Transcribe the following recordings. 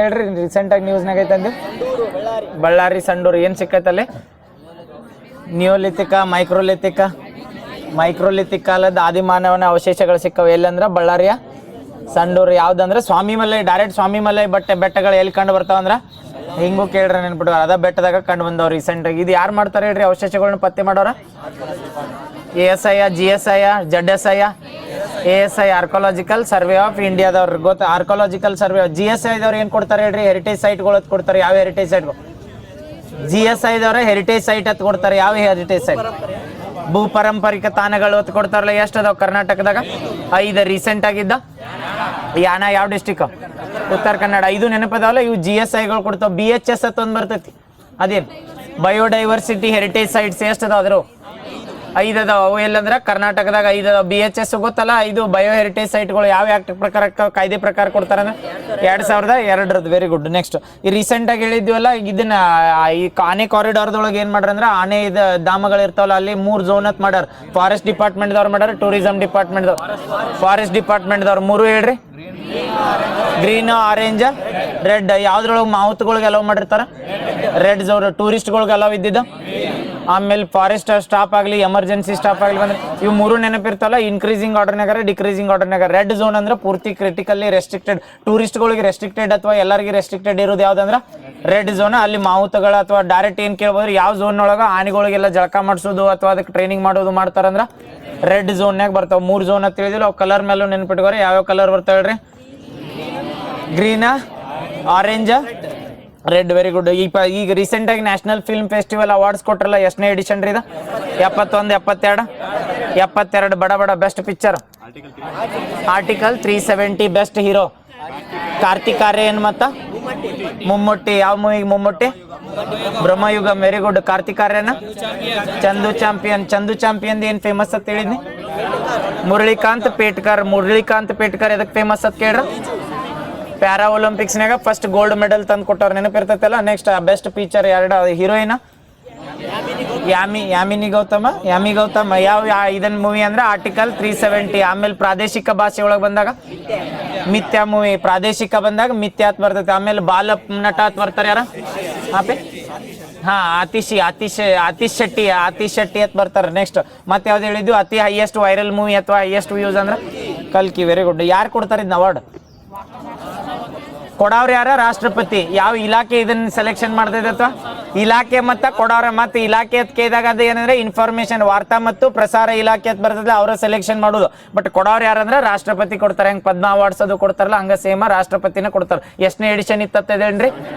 ಹೇಳ್ರಿ ರೀಸೆಂಟಾಗಿ ನ್ಯೂಸ್ನಾಗ ಐತಂದು ಬಳ್ಳಾರಿ ಸಂಡೂರು ಏನು ಸಿಕ್ಕೈತಲ್ಲಿ ನಿಯೋಲಿಥಿಕ ಮೈಕ್ರೋಲಿಥಿಕ್ ಕಾಲದ ಆದಿಮಾನವನ ಅವಶೇಷಗಳು ಸಿಕ್ಕವು ಎಲ್ಲಂದ್ರೆ ಬಳ್ಳಾರಿಯ ಸಂಡೂರು. ಯಾವ್ದಂದ್ರೆ ಸ್ವಾಮಿಮಲೈ, ಡೈರೆಕ್ಟ್ ಸ್ವಾಮಿಮಲೈ ಬೆಟ್ಟಗಳು ಎಲ್ಲಿ ಕಂಡು ಬರ್ತಾವಂದ್ರೆ ಹಿಂಗೂ ಕೇಳ್ರಿ ನೆನ್ಬಿಟ್ಟು ಅದ ಬೆಟ್ಟದಾಗ ಕಂಡು ಬಂದವ್ರು ರೀಸೆಂಟಾಗಿ. ಇದು ಯಾರು ಮಾಡ್ತಾರೆ ಹೇಳ್ರಿ ಅವಶೇಷಗಳನ್ನ ಪತ್ತೆ ಮಾಡೋರ? ASI, GSI, ZSI, ASI archaeological survey of ಇಂಡಿಯಾದವ್ರು ಗೊತ್ತಾ? Archaeological survey. GSI ದವ್ರು ಏನು ಕೊಡ್ತಾರೆ ಹೇಳ್ರಿ? ಹೆರಿಟೇಜ್ ಸೈಟ್ಗಳು ಕೊಡ್ತಾರೆ. ಯಾವ ಹೆರಿಟೇಜ್ ಸೈಟ್ಗಳು? GSI ದವ್ರ ಹೆರಿಟೇಜ್ ಸೈಟ್ ಹತ್ತು ಕೊಡ್ತಾರೆ. ಯಾವ ಹೆರಿಟೇಜ್ ಸೈಟ್? ಭೂ ಪಾರಂಪರಿಕ ತಾಣಗಳು ಹೊತ್ತು ಕೊಡ್ತಾರಲ್ಲ. ಎಷ್ಟು ಅದಾವ ಕರ್ನಾಟಕದಾಗ? 5 ರೀಸೆಂಟ್ ಆಗಿದ್ದ. ಯಾನ ಯಾವ ಡಿಸ್ಟಿಕ್? ಉತ್ತರ ಕನ್ನಡ. 5 ನೆನಪದಾವಲ್ಲ, ಇವು GSIಗಳು ಕೊಡ್ತಾವ. BHS ಅಂತ ಒಂದು ಬರ್ತೈತಿ, ಅದೇನು ಬಯೋಡೈವರ್ಸಿಟಿ ಹೆರಿಟೇಜ್ ಸೈಟ್ಸ್. ಎಷ್ಟು ಅದಾವ ಅದ್ರು? 5 ಅದಾವ. ಅವು ಎಲ್ಲಂದ್ರೆ ಕರ್ನಾಟಕದಾಗ 5 ಅದಾವ. BHS ಗೊತ್ತಲ್ಲ, 5 ಬಯೋ ಹೆರಿಟೇಜ್ ಸೈಟ್ಗಳು ಯಾವ ಆಕ್ಟ್ ಪ್ರಕಾರ, ಕಾಯ್ದೆ ಪ್ರಕಾರ ಕೊಡ್ತಾರೆ ಅಂದ್ರೆ 2002. Very good. ನೆಕ್ಸ್ಟ್ ಈ ರೀಸೆಂಟಾಗಿ ಹೇಳಿದ್ವಲ್ಲ, ಇದನ್ನ ಈ ಆನೆ ಕಾರಿಡಾರ್ದೊಳಗೆ ಏನು ಮಾಡ್ರ ಅಂದ್ರೆ ಆನೆ ಧಾಮಗಳು ಇರ್ತಾವಲ್ಲ, ಅಲ್ಲಿ 3 ಝೋನ್ ಅಂತ ಮಾಡ್ಯಾರ. ಫಾರೆಸ್ಟ್ ಡಿಪಾರ್ಟ್ಮೆಂಟ್ದವ್ರು ಮಾಡ್ಯಾರ, ಟೂರಿಸಂ ಡಿಪಾರ್ಟ್ಮೆಂಟ್ದವ್ರು, ಫಾರೆಸ್ಟ್ ಡಿಪಾರ್ಟ್ಮೆಂಟ್ದವ್ರು. 3 ಹೇಳ್ರಿ. Green, orange, red. ಯಾವ್ದ್ರೊಳಗೆ ಮಾವುತ್ಗಳಿಗೆ ಅಲೋ ಮಾಡಿರ್ತಾರ? Red zone. ಟೂರಿಸ್ಟ್ಗಳಿಗೆ ಅಲೋ ಇದ್ದಿದ್ದು. ಆಮೇಲೆ ಫಾರೆಸ್ಟ್ ಸ್ಟಾಪ್ ಆಗಲಿ, ಎಮರ್ಜೆನ್ಸಿ ಸ್ಟಾಪ್ ಆಗಲಿ ಬಂದ್ರೆ ಇವು 3 ನೆನಪಿರ್ತಲ್ಲ. ಇನ್ಕ್ರೀಸಿಂಗ್ ಆರ್ಡರ್ನಾಗ, ಡಿಕ್ರೀಸಿಂಗ್ ಆರ್ಡರ್ನಾಗ. ರೆಡ್ ಝೋನ್ ಅಂದ್ರೆ ಪೂರ್ತಿ ಕ್ರಿಟಿಕಲ್ಲಿ ರೆಸ್ಟ್ರಿಕ್ಟೆಡ್, ಟೂರಿಸ್ಟ್ಗಳಿಗೆ ರೆಸ್ಟ್ರಿಕ್ಟೆಡ್ ಅಥವಾ ಎಲ್ಲರಿಗೆ ರೆಸ್ಟ್ರಿಕ್ಟೆಡ್ ಇರೋದು ಯಾವ್ದಂದ್ರೆ ರೆಡ್ ಝೋನ್. ಅಲ್ಲಿ ಮಾವುತಗಳು ಅಥವಾ ಡೈರೆಕ್ಟ್ ಏನು ಕೇಳ್ಬೋದ್ರೆ ಯಾವ ಝೋನ್ ಒಳಗೆ ಆನೆಗಳಿಗೆಲ್ಲ ಜಳಕ ಮಾಡಿಸೋದು ಅಥವಾ ಅದಕ್ಕೆ ಟ್ರೈನಿಂಗ್ ಮಾಡೋದು ಮಾಡ್ತಾರಂದ್ರೆ ರೆಡ್ ಝೋನ್ಯಾಗ ಬರ್ತಾವೆ. 3 ಝೋನ್ ಅಂತ ಹೇಳಿದಿಲ್ಲ. ಅವು ಕಲರ್ ಮೇಲೂ ನೆನ್ಪಿಟ್ಕೋರಿ. ಯಾವ್ಯಾವ ಕಲರ್ ಬರ್ತಾವೆ ಹೇಳ್ರಿ? Green, orange, red. Very good. ಈಗ ರೀಸೆಂಟಾಗಿ ನ್ಯಾಷನಲ್ ಫಿಲ್ಮ್ ಫೆಸ್ಟಿವಲ್ ಅವಾರ್ಡ್ಸ್ ಕೊಟ್ರಲ್ಲ, ಎಷ್ಟನೇ ಎಡಿಷನ್ ರೀ ಇದು? 71, 72 ಬಡ best picture. Article 370 best hero Kartik Aaryan ಮತ್ತ ಮುಮ್ಮುಟ್ಟಿ. ಯಾವ ಮೂವಿಗೆ ಮುಮ್ಮುಟ್ಟಿ? ಬ್ರಹ್ಮಯುಗಂ. Very good. ಕಾರ್ತಿಕ್ ಆರ್ಯನ ಚಂದು ಚಾಂಪಿಯನ್ ಏನ್ ಫೇಮಸ್ ಅಂತ ಹೇಳಿದ್ನಿ? ಮುರಳಿಕಾಂತ್ ಪೇಟ್ಕರ್ ಎದಕ್ ಫೇಮಸ್ ಅಂತ ಕೇಳ್ರ? ಪ್ಯಾರಾ ಒಲಿಂಪಿಕ್ಸ್ನಾಗ ಫಸ್ಟ್ ಗೋಲ್ಡ್ ಮೆಡಲ್ ತಂದು ಕೊಟ್ಟವ್ರು, ನೆನಪಿರ್ತೈತಲ್ಲ. ನೆಕ್ಸ್ಟ್ ಬೆಸ್ಟ್ ಪಿಕ್ಚರ್ 2 ಹೀರೋಯಿನ್ ಯಾಮಿನಿ ಗೌತಮ. ಯಾವ ಇದನ್ನ ಮೂವಿ ಅಂದ್ರೆ ಆರ್ಟಿಕಲ್ 370. ಆಮೇಲೆ ಪ್ರಾದೇಶಿಕ ಭಾಷೆ ಒಳಗೆ ಬಂದಾಗ ಮಿಥ್ಯಾ ಮೂವಿ. ಪ್ರಾದೇಶಿಕ ಬಂದಾಗ ಮಿಥ್ಯಾ ಅಂತ ಬರ್ತೈತೆ. ಆಮೇಲೆ ಬಾಲ ನಟ ಅಂತ ಬರ್ತಾರೆ ಯಾರ? ಆತಿಶ್ ಶೆಟ್ಟಿ ಅಂತ ಬರ್ತಾರೆ. ನೆಕ್ಸ್ಟ್ ಮತ್ತೆ ಯಾವ್ದು ಹೇಳಿದ್ವಿ? ಅತಿ ಹೈಯೆಸ್ಟ್ ವೈರಲ್ ಮೂವಿ ಅಥವಾ ಹೈಯೆಸ್ಟ್ ವ್ಯೂಸ್ ಅಂದ್ರೆ ಕಲ್ಕಿ. Very good. ಯಾರು ಕೊಡ್ತಾರೆ ಇದನ್ನ ಅವಾರ್ಡ್? ಕೊಡವ್ರು ಯಾರ? ರಾಷ್ಟ್ರಪತಿ. ಯಾವ ಇಲಾಖೆ ಇದನ್ನ ಸೆಲೆಕ್ಷನ್ ಮಾಡ್ತೈತೆ ಅಥವಾ ಇಲಾಖೆ ಮತ್ತು ಕೊಡವ್ರ? ಮತ್ತು ಇಲಾಖೆ ಅಂತ ಕೇಳಿದಾಗ ಅದು ಏನಂದ್ರೆ ಇನ್ಫಾರ್ಮೇಶನ್, ವಾರ್ತಾ ಮತ್ತು ಪ್ರಸಾರ ಇಲಾಖೆ ಅಂತ ಬರ್ತದೆ, ಅವರ ಸೆಲೆಕ್ಷನ್ ಮಾಡೋದು. ಬಟ್ ಕೊಡವ್ರು ಯಾರಂದ್ರೆ ರಾಷ್ಟ್ರಪತಿ ಕೊಡ್ತಾರೆ. ಹೆಂಗೆ ಪದ್ಮ ಅವಾರ್ಡ್ಸ್ ಅದು ಕೊಡ್ತಾರಲ್ಲ ಹಂಗೆ ಸೇಮ್ ರಾಷ್ಟ್ರಪತಿನ ಕೊಡ್ತಾರೆ. ಎಷ್ಟನೇ ಎಡಿಷನ್ ಇತ್ತದೇನ್ರಿ?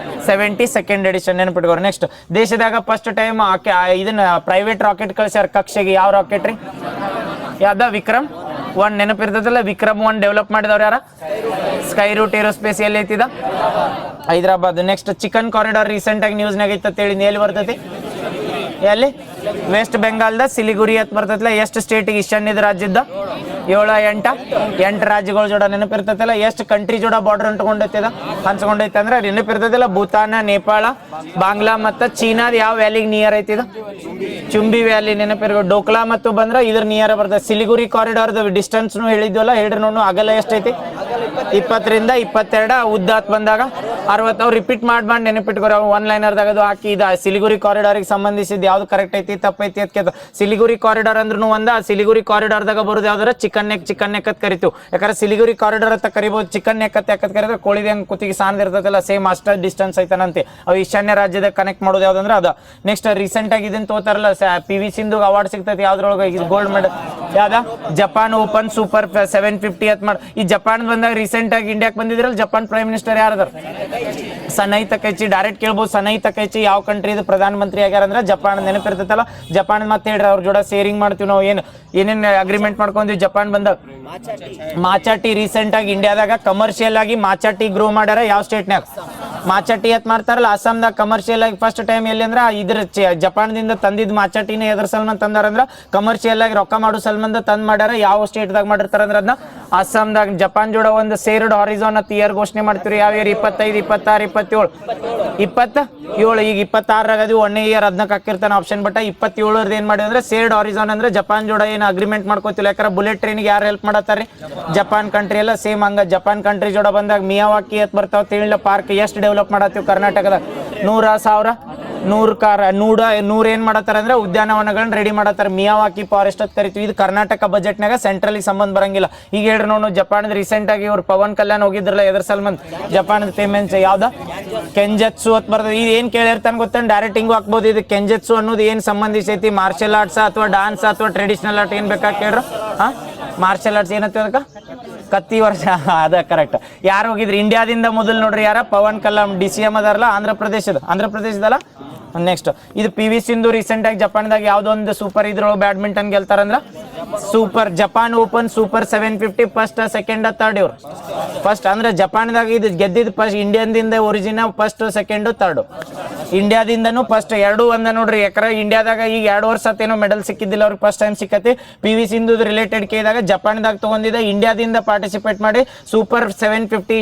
72nd edition. ನೆನಪಿಟ್ಕೋರಿ. ನೆಕ್ಸ್ಟ್ ದೇಶದಾಗ ಫಸ್ಟ್ ಟೈಮ್ ಇದನ್ನ ಪ್ರೈವೇಟ್ ರಾಕೆಟ್ ಕಳಿಸ್ಯಾರ ಕಕ್ಷೆಗೆ. ಯಾವ ರಾಕೆಟ್ ರೀ? ಯಾವ್ದ? ವಿಕ್ರಮ್ 1. ನೆನಪಿರ್ತದಲ್ಲ, ವಿಕ್ರಮ್ 1 ಡೆವಲಪ್ ಮಾಡಿದವ್ರು ಯಾರ? Skyroot Aerospace. ಎಲ್ಲಿ ಐತಿದ? ಹೈದರಾಬಾದ್. ನೆಕ್ಸ್ಟ್ ಚಿಕನ್ ಕಾರಿಡಾರ್ ರೀಸೆಂಟಾಗಿ ನ್ಯೂಸ್ನಾಗ ಐತಂತ ಹೇಳಿ. ಎಲ್ಲಿ ಬರ್ತೈತಿ? ಎಲ್ಲಿ? ವೆಸ್ಟ್ ಬೆಂಗಾಲ್ದ ಸಿಲಿಗುರಿ ಅಂತ ಬರ್ತೈತಿಲ್ಲ. ಎಷ್ಟು ಸ್ಟೇಟಿಗೆ? ಈಶಾನ್ಯದ ರಾಜ್ಯದ 7, 8 ರಾಜ್ಯಗಳ ಜೋಡ. ನೆನಪಿರ್ತೈತಲ್ಲ. ಎಷ್ಟು ಕಂಟ್ರಿ ಜೋಡ ಬಾರ್ಡರ್ ಹಂಚ್ಕೊಂಡೈತೆ ಅಂದ್ರೆ ನೆನಪಿರ್ತೈತಲ್ಲ. ಭೂತಾನ, ನೇಪಾಳ, ಬಾಂಗ್ಲಾ ಮತ್ತು ಚೀನಾದ ಯಾವ ವ್ಯಾಲಿಗೆ ನಿಯರ್ ಐತಿದ? ಚುಂಬಿ ವ್ಯಾಲಿ. ನೆನಪಿರ್ಬೇಕು. ಡೋಕ್ಲಾ ಮತ್ತು ಬಂದ್ರೆ ಇದ್ರ ನಿಯರ್ ಬರ್ತದೆ. ಸಿಲಿಗುರಿ ಕಾರಿಡಾರ್ದ ಡಿಸ್ಟೆನ್ಸ್ನು ಹೇಳಿದ್ವಲ್ಲ, ಹೇಳ್ರಿ ನೋಡು. ಅಗಲ ಎಷ್ಟೈತಿ? 20ರಿಂದ 22. ಉದ್ದಾತ್ ಬಂದಾಗ 60. ಅವ್ರು ರಿಪೀಟ್ ಮಾಡಿ ನೆನಪಿಟ್ಕೋರಿ. ಅವ್ರು 1 ಲೈನರ್ದಾಗ ಅದು ಹಾಕಿ ಇದು ಸಿಲಿಗುರಿ ಕಾರಿಡಾರಿಗೆ ಸಂಬಂಧಿಸಿದ ಯಾವ್ದು ಕರೆಕ್ಟ್ ಐತಿ ತಪ್ಪೈತಿ ಅದಕ್ಕೆ. ಸಿಲಿಗುರಿ ಕಾರಿಡಾರ್ ಅಂದ್ರೂ ಸಿಲಿಗುರಿ ಕಾರಿಡಾರ್ದಾಗ ಬರೋದು ಯಾವ್ದಾರ ಚಿಕನ್ ನೆಕ್ ಅಂತ ಕರಿತೀವಿ. ಯಾಕಂದ್ರೆ ಸಿಲಿಗುರಿ ಕಾರಿಡಾರ್ ಅಂತ ಕರಿಬಹುದು. ಚಿಕನ್ ನೆಕ್ ಅಂತ ಯಾಕತ್ ಕರೀತಾರೆ? ಕೋಳಿದ ಹೆಂಗ್ ಕುತ್ತಿಗೆ ಸಾಂದ್ ಇರ್ತದಲ್ಲ, ಸೇಮ್ ಅಷ್ಟ ಡಿಸ್ಟೆನ್ಸ್ ಐತನಂತೆ. ಅವು ಈಶಾನ್ಯ ರಾಜ್ಯದ ಕನೆಕ್ಟ್ ಮಾಡೋದು ಯಾವ್ದಂದ್ರೆ ಅದು. ನೆಕ್ಸ್ಟ್ ರೀಸೆಂಟ್ ಆಗಿ ಇದನ್ನ ತೋತಾರಲ್ಲ, PV ಸಿಂಧು ಅವಾರ್ಡ್ ಸಿಗ್ತೈತಿ. ಯಾವ್ದ್ರೊಳಗೆ? Gold medal. ಯಾವ್ದ? ಜಪಾನ್ ಓಪನ್ ಸೂಪರ್ 750 ಅಂತ ಮಾಡಿ. ಈ ಜಪಾನ್ ಬಂದಾಗ ರೀಸೆಂಟ್ ಆಗಿ ಇಂಡಿಯಾಕ್ ಬಂದಿದ್ರಲ್ಲ, ಜಪಾನ್ ಪ್ರೈಮ್ ಮಿನಿಸ್ಟರ್ ಯಾರದಾರ? Sanae Takaichi. ಡೈರೆಕ್ಟ್ ಕೇಳ್ಬೋದು. ಸನೈ ತಕೈಚಿ ಯಾವ ಕಂಟ್ರಿ ಇದು ಪ್ರಧಾನ ಮಂತ್ರಿ ಆಗ್ಯಾರ ಅಂದ್ರೆ ಜಪಾನ್. ನೆನಪಿರ್ತೈತಲ್ಲ. ಜಪಾನ್ ಮತ್ತೆ ಹೇಳ್ರಿ, ಅವ್ರ ಜೋಡ ಶೇರಿಂಗ್ ಮಾಡ್ತೀವಿ ನಾವು. ಏನೇನು ಅಗ್ರಿಮೆಂಟ್ ಮಾಡ್ಕೊಂಡ್ವಿ ಜಪಾನ್ ಬಂದಾಗ? ಮಾಚಾ ಟೀ. ರೀಸೆಂಟ್ ಆಗಿ ಇಂಡಿಯಾದಾಗ ಕಮರ್ಷಿಯಲ್ ಆಗಿ ಮಾಚಾ ಟೀ ಗ್ರೋ ಮಾಡ್ಯಾರ. ಯಾವ ಸ್ಟೇಟ್ನಾಗ? ಮಾಚಾ ಟೀ ಅಂತ ಮಾಡ್ತಾರಲ್ಲ, ಅಸ್ಸಾಂದಾಗ ಕಮರ್ಷಿಯಲ್ ಆಗಿ ಫಸ್ಟ್ ಟೈಮ್. ಎಲ್ಲಿ ಅಂದ್ರೆ ಇದ್ರ ಜಪಾನ್ದಿಂದ ತಂದಿದ್ದು ಮಾಚಾ ಟೀನ ಎದ್ರ ಸಲ್ಮನ್ ತಂದಾರ ಅಂದ್ರೆ ಕಮರ್ಷಿಯಲ್ ಆಗಿ ರೊಕ್ಕ ಮಾಡೋ ಸಲ್ಮಂದ ತಂದ್ ಮಾಡ್ಯಾರ. ಯಾವ ಸ್ಟೇಟ್ದಾಗ ಮಾಡಿರ್ತಾರ ಅಂದ್ರೆ ಅದನ್ನ ಅಸ್ಸಾಂದಾಗ ಜಪಾನ್ ಜೋಡ ಒಂದು ಸೇರ್ಡ್ ಹಾರಿಜಾನ್ ಅಂತ ಇಯರ್ ಘೋಷಣೆ ಮಾಡ್ತೀವಿ. ಯಾವ ಇಯರ್? 25, 26, 27. 27 ಈಗ 26 ಆಗದಿ 1 ಇಯರ್ 14 ಹಾಕಿರ್ತಾನೆ ಆಪ್ಷನ್. ಬಟ್ 27 ಏನ್ ಮಾಡಿವಿ ಅಂದ್ರೆ ಸೇರ್ಡ್ ಹಾರಿಜಾನ್ ಅಂದ್ರೆ ಜಪಾನ್ ಜೋಡ ಏನು ಅಗ್ರಿಮೆಂಟ್ ಮಾಡ್ಕೋತಿಲ್ಲ. ಯಾಕಂದ್ರೆ ಬುಲೆಟ್ ಟ್ರೈನ್ಗೆ ಯಾರು ಹೆಲ್ಪ್ ಮಾಡತ್ತಾರ್ರಿ? ಜಪಾನ್ ಕಂಟ್ರಿ ಎಲ್ಲ ಸೇಮ್ ಹಂಗ ಜಪಾನ್ ಕಂಟ್ರಿ ಜೋಡ ಬಂದಾಗ ಮಿಯಾವಾಕಿ ಎತ್ ಬರ್ತಾವ ತಿಳ್ಳ ಪಾರ್ಕ್ ಎಷ್ಟು ಡೆವಲಪ್ ಮಾಡತ್ತೀವಿ ಕರ್ನಾಟಕದಾಗ? 100,000 100 ಏನ್ ಮಾಡತ್ತಾರ ಅಂದ್ರೆ ಉದ್ಯಾನವನಗಳನ್ನ ರೆಡಿ ಮಾಡತ್ತಾರ. ಮಿಯಾವಾಕಿ ಫಾರೆಸ್ಟ್ ಅಂತ ಕರಿತೀವಿ. ಇದು ಕರ್ನಾಟಕ ಬಜೆಟ್ನಾಗ ಸೆಂಟ್ರಲ್ ಸಂಬಂಧ ಬರಂಗಿಲ್ಲ. ಈಗ ಹೇಳ್ರಿ ನೋಡು, ಜಪಾನ್ ರೀಸೆಂಟ್ ಆಗಿ ಇವ್ರು ಪವನ್ ಕಲ್ಯಾಣ್ ಹೋಗಿದ್ರಲ್ಲ ಎದ್ರ ಸಲ್ಮಂದ್ ಜಪಾನ್ ಫೇಮಸ್ ಯಾವ್ದ ಕೆಂಜೆಟ್ಸು ಅಂತ ಬರ್ತದೆ. ಇದು ಏನ್ ಕೇಳಿರ್ತಾನೆ ಗೊತ್ತ? ಡೈರೆಕ್ಟ್ ಹಿಂಗೂ ಹಾಕ್ಬೋದು. ಇದು ಕೆಂಜೆಟ್ಸು ಅನ್ನೋದು ಏನ್ ಸಂಬಂಧಿಸೈತಿ? ಮಾರ್ಷಲ್ ಆರ್ಟ್ಸ್ ಅಥವಾ ಡಾನ್ಸ್ ಅಥವಾ ಟ್ರೆಡಿಷನಲ್ ಆರ್ಟ್ ಏನ್ ಬೇಕಾ ಕೇಳ್ರ? ಮಾರ್ಷಲ್ ಆರ್ಟ್ಸ್ ಏನಂತ ಅದಕ್ಕ ಕತ್ತಿ ವರ್ಷ ಅದ ಕರೆಕ್ಟ್. ಯಾರು ಹೋಗಿದ್ರಿ ಇಂಡಿಯಾದಿಂದ ಮೊದಲು ನೋಡ್ರಿ? ಯಾರ? ಪವನ್ ಕಲ್ಯಾಣ್ DCM ಅದಾರಲ್ಲ ಆಂಧ್ರ ಪ್ರದೇಶದಲ್ಲ. ನೆಕ್ಸ್ಟ್ ಇದು PV ಸಿಂಧು ರೀಸೆಂಟ್ ಆಗಿ ಜಪಾನ್ದಾಗ ಯಾವ್ದೊಂದು ಸೂಪರ್ ಇದ್ರೊಳಗೆ ಬ್ಯಾಡ್ಮಿಂಟನ್ ಗೆಲ್ತಾರಂದ್ರ super Japan open super 750 first second third. ಇವ್ರು ಫಸ್ಟ್ ಅಂದ್ರೆ ಜಪಾನ್ದಾಗ ಇದು ಗೆದ್ದಿದ್ದು ಫಸ್ಟ್ ಇಂಡಿಯಾದಿಂದ ಒರಿಜಿನಲ್ ಫಸ್ಟ್ ಸೆಕೆಂಡ್ ಥರ್ಡ್. ಇಂಡಿಯಾದಿಂದನೂ ಫಸ್ಟ್ ಎರಡು ಒಂದ ನೋಡ್ರಿ. ಯಾಕಂದ್ರೆ ಇಂಡಿಯಾದಾಗ ಈಗ 2 ವರ್ಷ ಆತೇನೋ ಮೆಡಲ್ ಸಿಕ್ಕಿದ್ದಿಲ್ಲ ಅವ್ರಿಗೆ, ಫಸ್ಟ್ ಟೈಮ್ ಸಿಕ್ಕತಿ. PV ಸಿಂಧು ರಿಲೇಟೆಡ್ ಕೇಳಿದಾಗ ಜಪಾನ್ದಾಗ ತಗೊಂಡಿದ್ದ, ಇಂಡಿಯಾದಿಂದ ಪಾರ್ಟಿಸಿಪೇಟ್ ಮಾಡಿ ಸೂಪರ್ 750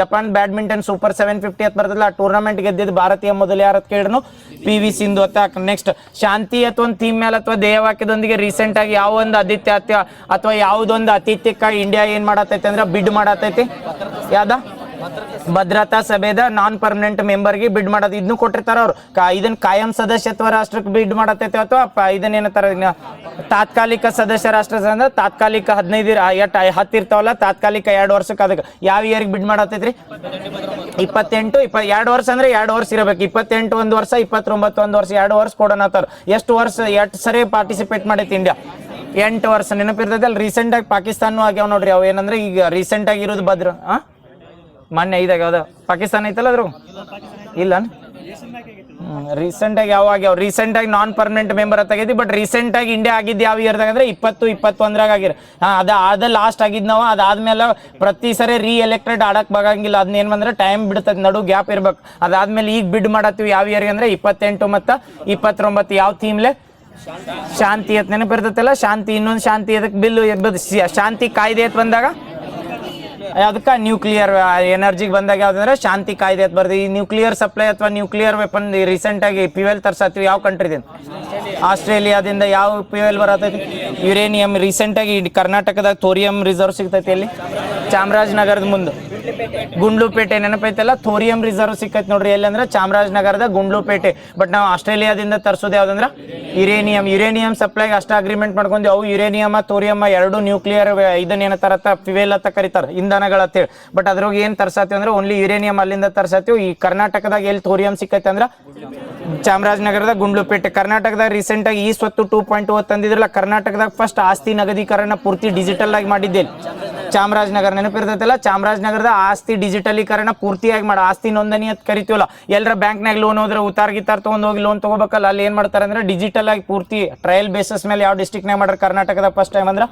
ಜಪಾನ್ ಬ್ಯಾಡ್ಮಿಂಟನ್ ಸೂಪರ್ 750 ಅಂತ ಬರ್ತದಲ್ಲ ಆ ಟೂರ್ನಮೆಂಟ್ ಗೆದ್ದಿದ್ದು ಭಾರತೀಯ ಮೊದಲು ಯಾರು ಅಂತ ಕೇಳಿದ್ರು PV ಸಿಂಧು ಅಂತ. ನೆಕ್ಸ್ಟ್ ಶಾಂತಿ ಅಥವಾ ಒಂದು ಥೀಮ್ ಮೇಲೆ ಅಥವಾ ಧ್ಯೇಯವಾಕ್ಯದೊಂದಿಗೆ ರೀಸೆಂಟ್ ಆಗಿ ಯಾವ ಒಂದು ಆದಿತ್ಯ ಅಥವಾ ಯಾವುದೊಂದು ಆತಿಥ್ಯಕ್ಕಾಗಿ ಇಂಡಿಯಾ ಏನ್ ಮಾಡತೈತಿ ಅಂದ್ರೆ ಬಿಡ್ ಮಾಡತೈತಿ. ಯಾವ್ದ? ಭದ್ರತಾ ಸಭೆದ ನಾನ್ ಪರ್ಮನೆಂಟ್ ಮೆಂಬರ್ಗೆ ಬಿಡ್ ಮಾಡೋದು. ಇದನ್ನು ಕೊಟ್ಟಿರ್ತಾರ ಅವ್ರು. ಇದನ್ನ ಕಾಯಂ ಸದಸ್ಯತ್ವ ರಾಷ್ಟ್ರಕ್ಕೆ ಬಿಡ್ ಮಾಡತೈತೆ ಅಥವಾ ಇದನ್ನೇನಂತಾರ ತಾತ್ಕಾಲಿಕ ಸದಸ್ಯ ರಾಷ್ಟ್ರ ಅಂದ್ರೆ ತಾತ್ಕಾಲಿಕ 10 ಇರ್ತಾವಲ್ಲ ತಾತ್ಕಾಲಿಕ 2 ವರ್ಷಕ್ಕೆ. ಅದಕ್ಕೆ ಯಾವ ಇಯರ್ಗೆ ಬಿಡ್ ಮಾಡತೈತ್ರಿ? 28 2 ವರ್ಷ ಅಂದ್ರೆ 2 ವರ್ಷ ಇರಬೇಕು. 28 1 ವರ್ಷ, 29 1 ವರ್ಷ, 2 ವರ್ಷ ಕೊಡೋಣತ್ತಾರ. ಎಷ್ಟು ವರ್ಷ 8 ಸರಿ ಪಾರ್ಟಿಸಿಪೇಟ್ ಮಾಡೈತಿ ಇಂಡಿಯಾ? 8 ವರ್ಷ. ನೆನಪಿರ್ತೈತೆ ಅಲ್ಲಿ. ರೀಸೆಂಟ್ ಆಗಿ ಪಾಕಿಸ್ತಾನ ಆಗ್ಯಾವ ನೋಡ್ರಿ. ಅವು ಏನಂದ್ರೆ ಈಗ ರೀಸೆಂಟ್ ಆಗಿ ಇರೋದು ಮೊನ್ನೆ ಇದಾಗ ಯಾವ್ದು ಪಾಕಿಸ್ತಾನ ಐತಲ್ಲ ಅದ್ರ ಇಲ್ಲ ರೀಸೆಂಟ್ ಆಗಿ ಯಾವ ಆಗ್ಯಾವ? ರೀಸೆಂಟ್ ಆಗಿ ನಾನ್ ಪರ್ಮನೆಂಟ್ ಮೆಂಬರ್ ಆಗೈತಿ. ಬಟ್ ರೀಸೆಂಟ್ ಆಗಿ ಇಂಡಿಯಾ ಆಗಿದ್ದು ಯಾವ ಇಯರ್ದಾಗ ಅಂದ್ರೆ 20 21 ಆಗಿರ. ಅದ ಲಾಸ್ಟ್ ಆಗಿದ್ ನಾವು. ಅದಾದ್ಮೇಲೆ ಪ್ರತಿ ಸರಿ ಎಲೆಕ್ಟೆಡ್ ಆಡಕ್ ಬಗಂಗಿಲ್ಲ. ಅದನ್ನ ಏನ್ ಬಂದ್ರೆ ಟೈಮ್ ಬಿಡ್ತದೆ, ನಡು ಗ್ಯಾಪ್ ಇರ್ಬೇಕು. ಅದಾದ್ಮೇಲೆ ಈಗ ಬಿಡ್ ಮಾಡತ್ತೀವಿ ಯಾವ ಇಯರ್ಗೆ ಅಂದ್ರೆ 28 ಮತ್ತು 29. ಯಾವ ಥೀಮ್ಲೆ? ಶಾಂತಿ ಅಂತ ನೆನಪಿರ್ತೈತಲ್ಲ. ಶಾಂತಿ. ಇನ್ನೊಂದು ಶಾಂತಿ ಅದಕ್ಕೆ ಬಿಲ್ಲು ಶಾಂತಿ ಕಾಯ್ದೆ ಅಂತ ಬಂದಾಗ ಅದಕ್ಕೆ ನ್ಯೂಕ್ಲಿಯರ್ ಎನರ್ಜಿಗೆ ಬಂದಾಗ ಯಾವ್ದಂದ್ರೆ ಶಾಂತಿ ಕಾಯ್ದೆ ಅಂತ ಬರ್ದು. ಈ ನ್ಯೂಕ್ಲಿಯರ್ ಸಪ್ಲೈ ಅಥವಾ ನ್ಯೂಕ್ಲಿಯರ್ ವೆಪನ್ ರೀಸೆಂಟ್ ಆಗಿ ಫ್ಯೂಯಲ್ ತರ್ಸತ್ತೀವಿ ಯಾವ ಕಂಟ್ರಿದಿಂದ? ಆಸ್ಟ್ರೇಲಿಯಾದಿಂದ. ಯಾವ ಫ್ಯೂಯಲ್ ಬರತೈತಿ? ಯುರೇನಿಯಂ. ರೀಸೆಂಟ್ ಆಗಿ ಕರ್ನಾಟಕದಾಗ ಥೋರಿಯಂ ರಿಸರ್ವ್ ಸಿಗ್ತೈತಿ. ಎಲ್ಲಿ? ಚಾಮರಾಜನಗರದ ಮುಂದೆ ಗುಂಡ್ಲುಪೇಟೆ ನೆನಪೈತಲ್ಲ. ಥೋರಿಯಂ ರಿಸರ್ವ್ ಸಿಕ್ಕೈತಿ ನೋಡ್ರಿ. ಎಲ್ಲಿ ಅಂದ್ರೆ ಚಾಮರಾಜನಗರದ ಗುಂಡ್ಲುಪೇಟೆ. ಬಟ್ ನಾವು ಆಸ್ಟ್ರೇಲಿಯಾದಿಂದ ತರಿಸೋದು ಯಾವ್ದಂದ್ರೆ ಯುರೇನಿಯಂ ಸಪ್ಲೈಗೆ ಅಷ್ಟ ಅಗ್ರಿಮೆಂಟ್ ಮಾಡ್ಕೊಂಡು ಅವು ಯುರೇನಿಯಂ ಥೋರಿಯಂ ಎರಡು ನ್ಯೂಕ್ಲಿಯರ್ ಇದನ್ನೇನತ್ತಾರತ್ತ ಫ್ಯೂಯಲ್ ಅಂತ ಕರೀತಾರೆ, ಇಂಧನಗಳ ಅಂತೇಳಿ. ಬಟ್ ಅದ್ರಾಗ ಏನ್ ತರ್ಸಾತೀವಿ ಅಂದ್ರೆ ಓನ್ಲಿ ಯುರೇನಿಯಂ ಅಲ್ಲಿಂದ ತರ್ಸಾತೀವಿ. ಈ ಕರ್ನಾಟಕದಾಗ ಎಲ್ಲಿ ಥೋರಿಯಂ ಸಿಕ್ಕೈತೆ ಅಂದ್ರೆ ಚಾಮರಾಜನಗರದ ಗುಂಡ್ಲುಪೇಟೆ. ಕರ್ನಾಟಕದಾಗ ರೀಸೆಂಟ್ ಆಗಿ ಈ ಸ್ವತ್ತು 2.0 ತಂದಿದ್ರಲ್ಲ. ಕರ್ನಾಟಕದಾಗ ಫಸ್ಟ್ ಆಸ್ತಿ ನಗದೀಕರಣ ಪೂರ್ತಿ ಡಿಜಿಟಲ್ ಆಗಿ ಮಾಡಿದ್ದೇನೆ ಚಾಮರಾಜನಗರ. ನೆನಪಿರ್ತೈತಲ್ಲ. ಚಾಮರಾಜನಗರದ ಆಸ್ತಿ ಡಿಜಿಟಲೀಕರಣ ಪೂರ್ತಿಯಾಗಿ ಮಾಡಿ ಆಸ್ತಿ ನೋಂದಣಿ ಅಂತ ಕರಿತೀವಲ್ಲ. ಎಲ್ಲರ ಬ್ಯಾಂಕ್ನಾಗ ಲೋನ್ ಹೋದ್ರೆ ಉತ್ತಾರ ತಗೊಂಡ್ ಹೋಗಿ ಲೋನ್ ತಗೋಬೇಕಲ್ಲ. ಅಲ್ಲಿ ಏನ್ ಮಾಡ್ತಾರೆ ಅಂದ್ರೆ ಡಿಜಿಟಲ್ ಆಗಿ ಪೂರ್ತಿ ಟ್ರಯಲ್ ಬೇಸಿಸ್ ಮೇಲೆ ಯಾವ ಡಿಸ್ಟ್ರಿಕ್ಟ್ನಾಗ ಮಾಡ್ರೆ ಕರ್ನಾಟಕದ ಫಸ್ಟ್ ಟೈಮ್ ಅಂದ್ರೆ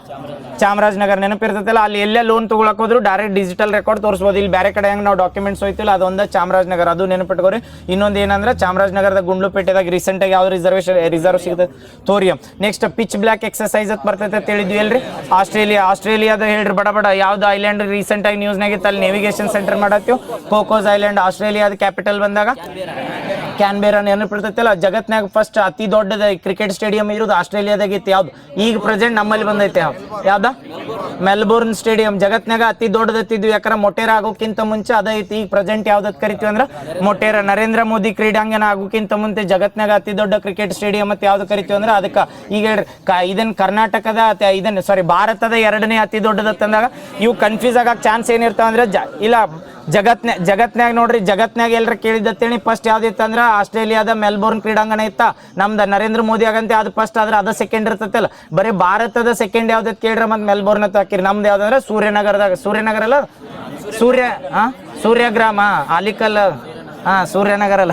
ಚಾಮರಾಜನಗರ. ನೆನಪಿರ್ತೈತಲ್ಲ. ಅಲ್ಲಿ ಎಲ್ಲೇ ಲೋನ್ ತಗೊಳಕ್ ಹೋದ್ರು ಡೈರೆಕ್ಟ್ ಡಿಜಿಟಲ್ ರೆಕಾರ್ಡ್ ತೋರಿಸಬಹುದು. ಇಲ್ಲಿ ಬೇರೆ ಕಡೆ ಹೆಂಗ್ ನಾವು ಡಾಕ್ಯುಮೆಂಟ್ಸ್ ಹೋಯ್ತಿಲ್ಲ ಅದೊಂದ ಚಾಮರಾಜನಗರ. ಅದು ನೆನಪಿಟ್ಕೋರಿ. ಇನ್ನೊಂದು ಏನಂದ್ರೆ ಚಾಮರಾಜನಗರದ ಗುಂಡ್ಲುಪೇಟೆದಾಗ ರೀಸೆಂಟ್ ಆಗಿ ಯಾವ ರಿಸರ್ವ್ ಸಿಗುತ್ತೆ? Thorium. Next pitch black exercise ಅಂತ ಬರ್ತೈತೆ ಅಂತ ಹೇಳಿದ್ವಿ ಎಲ್ರಿ? ಆಸ್ಟ್ರೇಲಿಯಾದ ಹೇಳ್ರಿ ಬಡ ಯಾವ್ದು ಐಲ್ಯಾಂಡ್ ರೀಸೆಂಟ್ ಆಗಿ ನ್ಯೂಸ್ನಾಗ ಇತ್ತು ಅಲ್ಲಿ ನೇವಿಗೇಷನ್ ಸೆಂಟರ್ ಮಾಡತ್ತೀವಿ. Cocos island. ಆಸ್ಟ್ರೇಲಿಯಾದ ಕ್ಯಾಪಿಟಲ್ ಬಂದಾಗ ಕ್ಯಾನ್ಬೆರಾ. ನೆನಪಿರ್ತೈತಲ್ಲ. ಜಗತ್ನಾಗ ಫಸ್ಟ್ ಅತಿ ದೊಡ್ಡದ ಕ್ರಿಕೆಟ್ ಸ್ಟೇಡಿಯಂ ಇರೋದು ಆಸ್ಟ್ರೇಲಿಯಾದಾಗ ಇತ್ತು. ಯಾವ್ದು? ಈಗ ಪ್ರೆಸೆಂಟ್ ನಮ್ಮಲ್ಲಿ ಬಂದೈತೆ. ಯಾವ್ದ? Melbourne stadium. ಜಗತ್ನಾಗ ಅತಿ ದೊಡ್ಡದತ್ತಿದ್ವಿ. ಯಾಕಂದ್ರೆ ಮೊಟೇರಾ ಆಗೋಕ್ಕಿಂತ ಮುಂಚೆ ಅದೈತಿ. ಈಗ ಪ್ರೆಸೆಂಟ್ ಯಾವ್ದತ್ ಕರಿತೀವಿ ಅಂದ್ರೆ ಮೊಟೇರಾ. ನರೇಂದ್ರ ಮೋದಿ ಕ್ರೀಡಾಂಗಣ ಆಗೋಕ್ಕಿಂತ ಮುಂಚೆ ಜಗತ್ನಾಗ ಅತಿ ದೊಡ್ಡ ಕ್ರಿಕೆಟ್ ಸ್ಟೇಡಿಯಂ ಅಂತ ಯಾವ್ದು ಕರಿತೀವಿ ಅಂದ್ರೆ ಅದಕ್ಕೆ ಈಗ ಹೇಳ್ರಿ ಇದನ್ನ ಕರ್ನಾಟಕದ ಭಾರತದ 2ನೇ ಅತಿ ದೊಡ್ಡದತ್ತಂದಾಗ ಇವು ಕನ್ಫ್ಯೂಸ್ ಆಗಕ್ಕೆ ಚಾನ್ಸ್ ಏನಿರ್ತಾವ ಅಂದ್ರೆ ಇಲ್ಲ ಜಗತ್ನಾಗ ನೋಡ್ರಿ. ಜಗತ್ನಾಗ ಎಲ್ಲರ ಕೇಳಿದತ್ತೇಳಿ ಫಸ್ಟ್ ಯಾವ್ದಿತ್ತು ಅಂದ್ರೆ ಆಸ್ಟ್ರೇಲಿಯಾದ ಮೆಲ್ಬೋರ್ನ್ ಕ್ರೀಡಾಂಗಣ ಇತ್ತ. ನಮ್ದು ನರೇಂದ್ರ ಮೋದಿ ಆಗಂತೆ ಅದು ಫಸ್ಟ್ ಆದ್ರೆ ಅದ ಸೆಕೆಂಡ್ ಇರ್ತೈತಲ್ಲ. ಬರೀ ಭಾರತದ ಸೆಕೆಂಡ್ ಯಾವ್ದತ್ ಕೇಳ್ರ ಮತ್ತೆ ಮೆಲ್ಬೋರ್ನ್ ಅಂತ ಹಾಕಿರಿ. ನಮ್ದು ಯಾವ್ದಂದ್ರೆ ಸೂರ್ಯನಗರ ಅಲ್ಲ ಸೂರ್ಯಗ್ರಾಮ. ಆಲಿಕಲ್. ಸೂರ್ಯನಗರ ಅಲ್ಲ.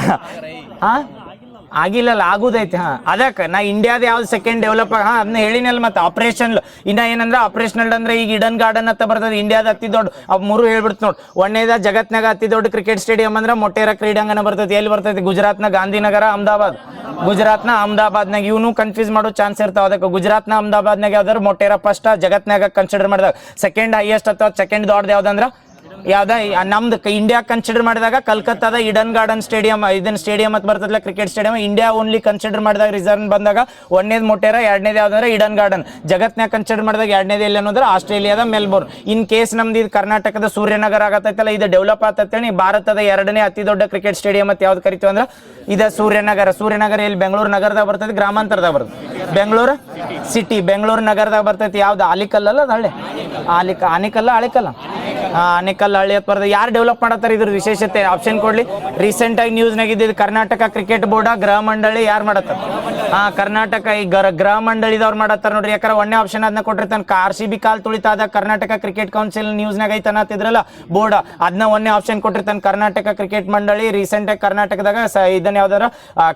ಆಗಿಲ್ಲಲ್ಲ ಆಗುದೈತೆ. ಅದಕ್ಕೆ ನಾ ಇಂಡಿಯಾದ ಯಾವ್ದು ಸೆಕೆಂಡ್ ಡೆವಲಪ್ ಅದನ್ನ ಹೇಳಿನಲ್ಲ. ಮತ್ತೆ ಆಪರೇಷನ್ ಇನ್ನ ಏನಂದ್ರೆ ಆಪರೇಷನಲ್ ಅಂದ್ರೆ ಈಗ ಇಡನ್ ಗಾರ್ಡನ್ ಅಂತ ಬರ್ತದೆ ಇಂಡಿಯಾದ ಅತಿ ದೊಡ್ಡ ಅವ್ ಮೂರು ಹೇಳ್ಬಿಡ್ತು ನೋಡಿ. ಒಂದೇದ ಜಗತ್ನಾಗ ಅತಿ ದೊಡ್ಡ ಕ್ರಿಕೆಟ್ ಸ್ಟೇಡಿಯಂ ಅಂದ್ರೆ ಮೊಟೇರಾ ಕ್ರೀಡಾಂಗಣ ಬರ್ತೈತಿ. ಎಲ್ಲಿ ಬರ್ತೈತಿ? ಗುಜರಾತ್ನ ಗಾಂಧಿನಗರ, ಅಹಮದಾಬಾದ್. ಗುಜರಾತ್ನ ಅಹಮದಾಬಾದ್ನಾಗ ಇವನು ಕನ್ಫ್ಯೂಸ್ ಮಾಡೋ ಚಾನ್ಸ್ ಇರ್ತಾವ. ಅದಕ್ಕೆ ಗುಜರಾತ್ನ ಅಹಮದಾಬಾದ್ನಾಗ ಯಾವ್ದಾರು ಮೊಟೇರಾ ಫಸ್ಟ್ ಜಗತ್ನಾಗ ಕನ್ಸಿಡರ್ ಮಾಡಿದಾಗ ಸೆಕೆಂಡ್ ಹೈಯೆಸ್ಟ್ ಅಥವಾ ಸೆಕೆಂಡ್ ದೊಡ್ಡದು ಯಾವ್ದಂದ್ರ ಯಾವ್ದ ನಮ್ದು ಇಂಡಿಯಾ ಕನ್ಸಿಡರ್ ಮಾಡಿದಾಗ ಕಲ್ಕತ್ತಾದ ಇಡನ್ ಗಾರ್ಡನ್ ಸ್ಟೇಡಿಯಂ ಇದನ್ನ ಸ್ಟೇಡಿಯಂ ಅಂತ ಬರ್ತದಲ್ಲ cricket stadium. India only consider ಮಾಡಿದಾಗ ರಿಸರ್ವ್ ಬಂದಾಗ ಒಂದೇದು ಮೊಟೇರಾ, ಎರಡನೇದು ಯಾವ್ದಂದ್ರೆ ಇಡನ್ ಗಾರ್ಡನ್. ಜಗತ್ನಾಗ ಕನ್ಸಿಡರ್ ಮಾಡಿದಾಗ ಎರಡನೇದು ಎಲ್ಲಿ ಅನ್ನೋದ್ರೆ ಆಸ್ಟ್ರೇಲಿಯಾದ ಮೆಲ್ಬೋರ್ನ್. ಇನ್ ಕೇಸ್ ನಮ್ದು ಇದು ಕರ್ನಾಟಕದ ಸೂರ್ಯನಗರ ಆಗತ್ತೈತಲ್ಲ, ಇದು ಡೆವಲಪ್ ಆಗತ್ತೇಳಿ ಭಾರತದ ಎರಡನೇ ಅತಿ ದೊಡ್ಡ ಕ್ರಿಕೆಟ್ ಸ್ಟೇಡಿಯಂ ಅಂತ ಯಾವ್ದು ಕರಿತೀವಿ ಅಂದ್ರೆ ಇದು ಸೂರ್ಯನಗರ. ಸೂರ್ಯನಗರ ಇಲ್ಲಿ ಬೆಂಗಳೂರು ನಗರದಾಗ ಬರ್ತೈತಿ, ಗ್ರಾಮಾಂತರದಾಗ ಬರ್ತದೆ. ಬೆಂಗಳೂರು ಸಿಟಿ, ಬೆಂಗಳೂರು ನಗರದಾಗ ಬರ್ತೈತಿ. ಯಾವ್ದು? ಆಲಿಕಲ್ಲ ಅದ ಹಳ್ಳಿ, ಆನಿಕಲ್ಲ ಆಳಿಕಲ್ಲ, ಆನಿಕಲ್ ಹಳ್ಳಿ ಅಂತ ಬರ್ತದೆ. ಯಾರು ಡೆವಲಪ್ ಮಾಡತ್ತಾರೆ? ಇದ್ರ ವಿಶೇಷತೆ ಆಪ್ಷನ್ ಕೊಡ್ಲಿ. ರೀಸೆಂಟ್ ಆಗಿ ನ್ಯೂಸ್ನಾಗ ಇದ್ದಿದ್ದು ಕರ್ನಾಟಕ ಕ್ರಿಕೆಟ್ ಬೋರ್ಡ್ ಗೃಹ ಮಂಡಳಿ ಯಾರು ಮಾಡತ್ತಾರ? ಕರ್ನಾಟಕ ಈ ಗೃಹ ಮಂಡಳಿದವ್ರು ಮಾಡತ್ತಾರ ನೋಡ್ರಿ. ಯಾಕಂದ್ರೆ ಒಂದೇ ಆಪ್ಷನ್ ಅದನ್ನ ಕೊಟ್ಟಿರ್ತಾನೆ. RCB ಕಾಲ್ ತುಳಿತಾದ ಕರ್ನಾಟಕ ಕ್ರಿಕೆಟ್ ಕೌನ್ಸಿಲ್ ನ್ಯೂಸ್ನಾಗ ಐತನ ಅಂತಿದ್ರಲ್ಲ ಬೋರ್ಡ್, ಅದನ್ನ ಒಂದೇ ಆಪ್ಷನ್ ಕೊಟ್ಟಿರ್ತಾನೆ ಕರ್ನಾಟಕ ಕ್ರಿಕೆಟ್ ಮಂಡಳಿ. ರೀಸೆಂಟ್ ಆಗಿ ಕರ್ನಾಟಕದಾಗ ಇದನ್ನ ಯಾವ್ದಾರ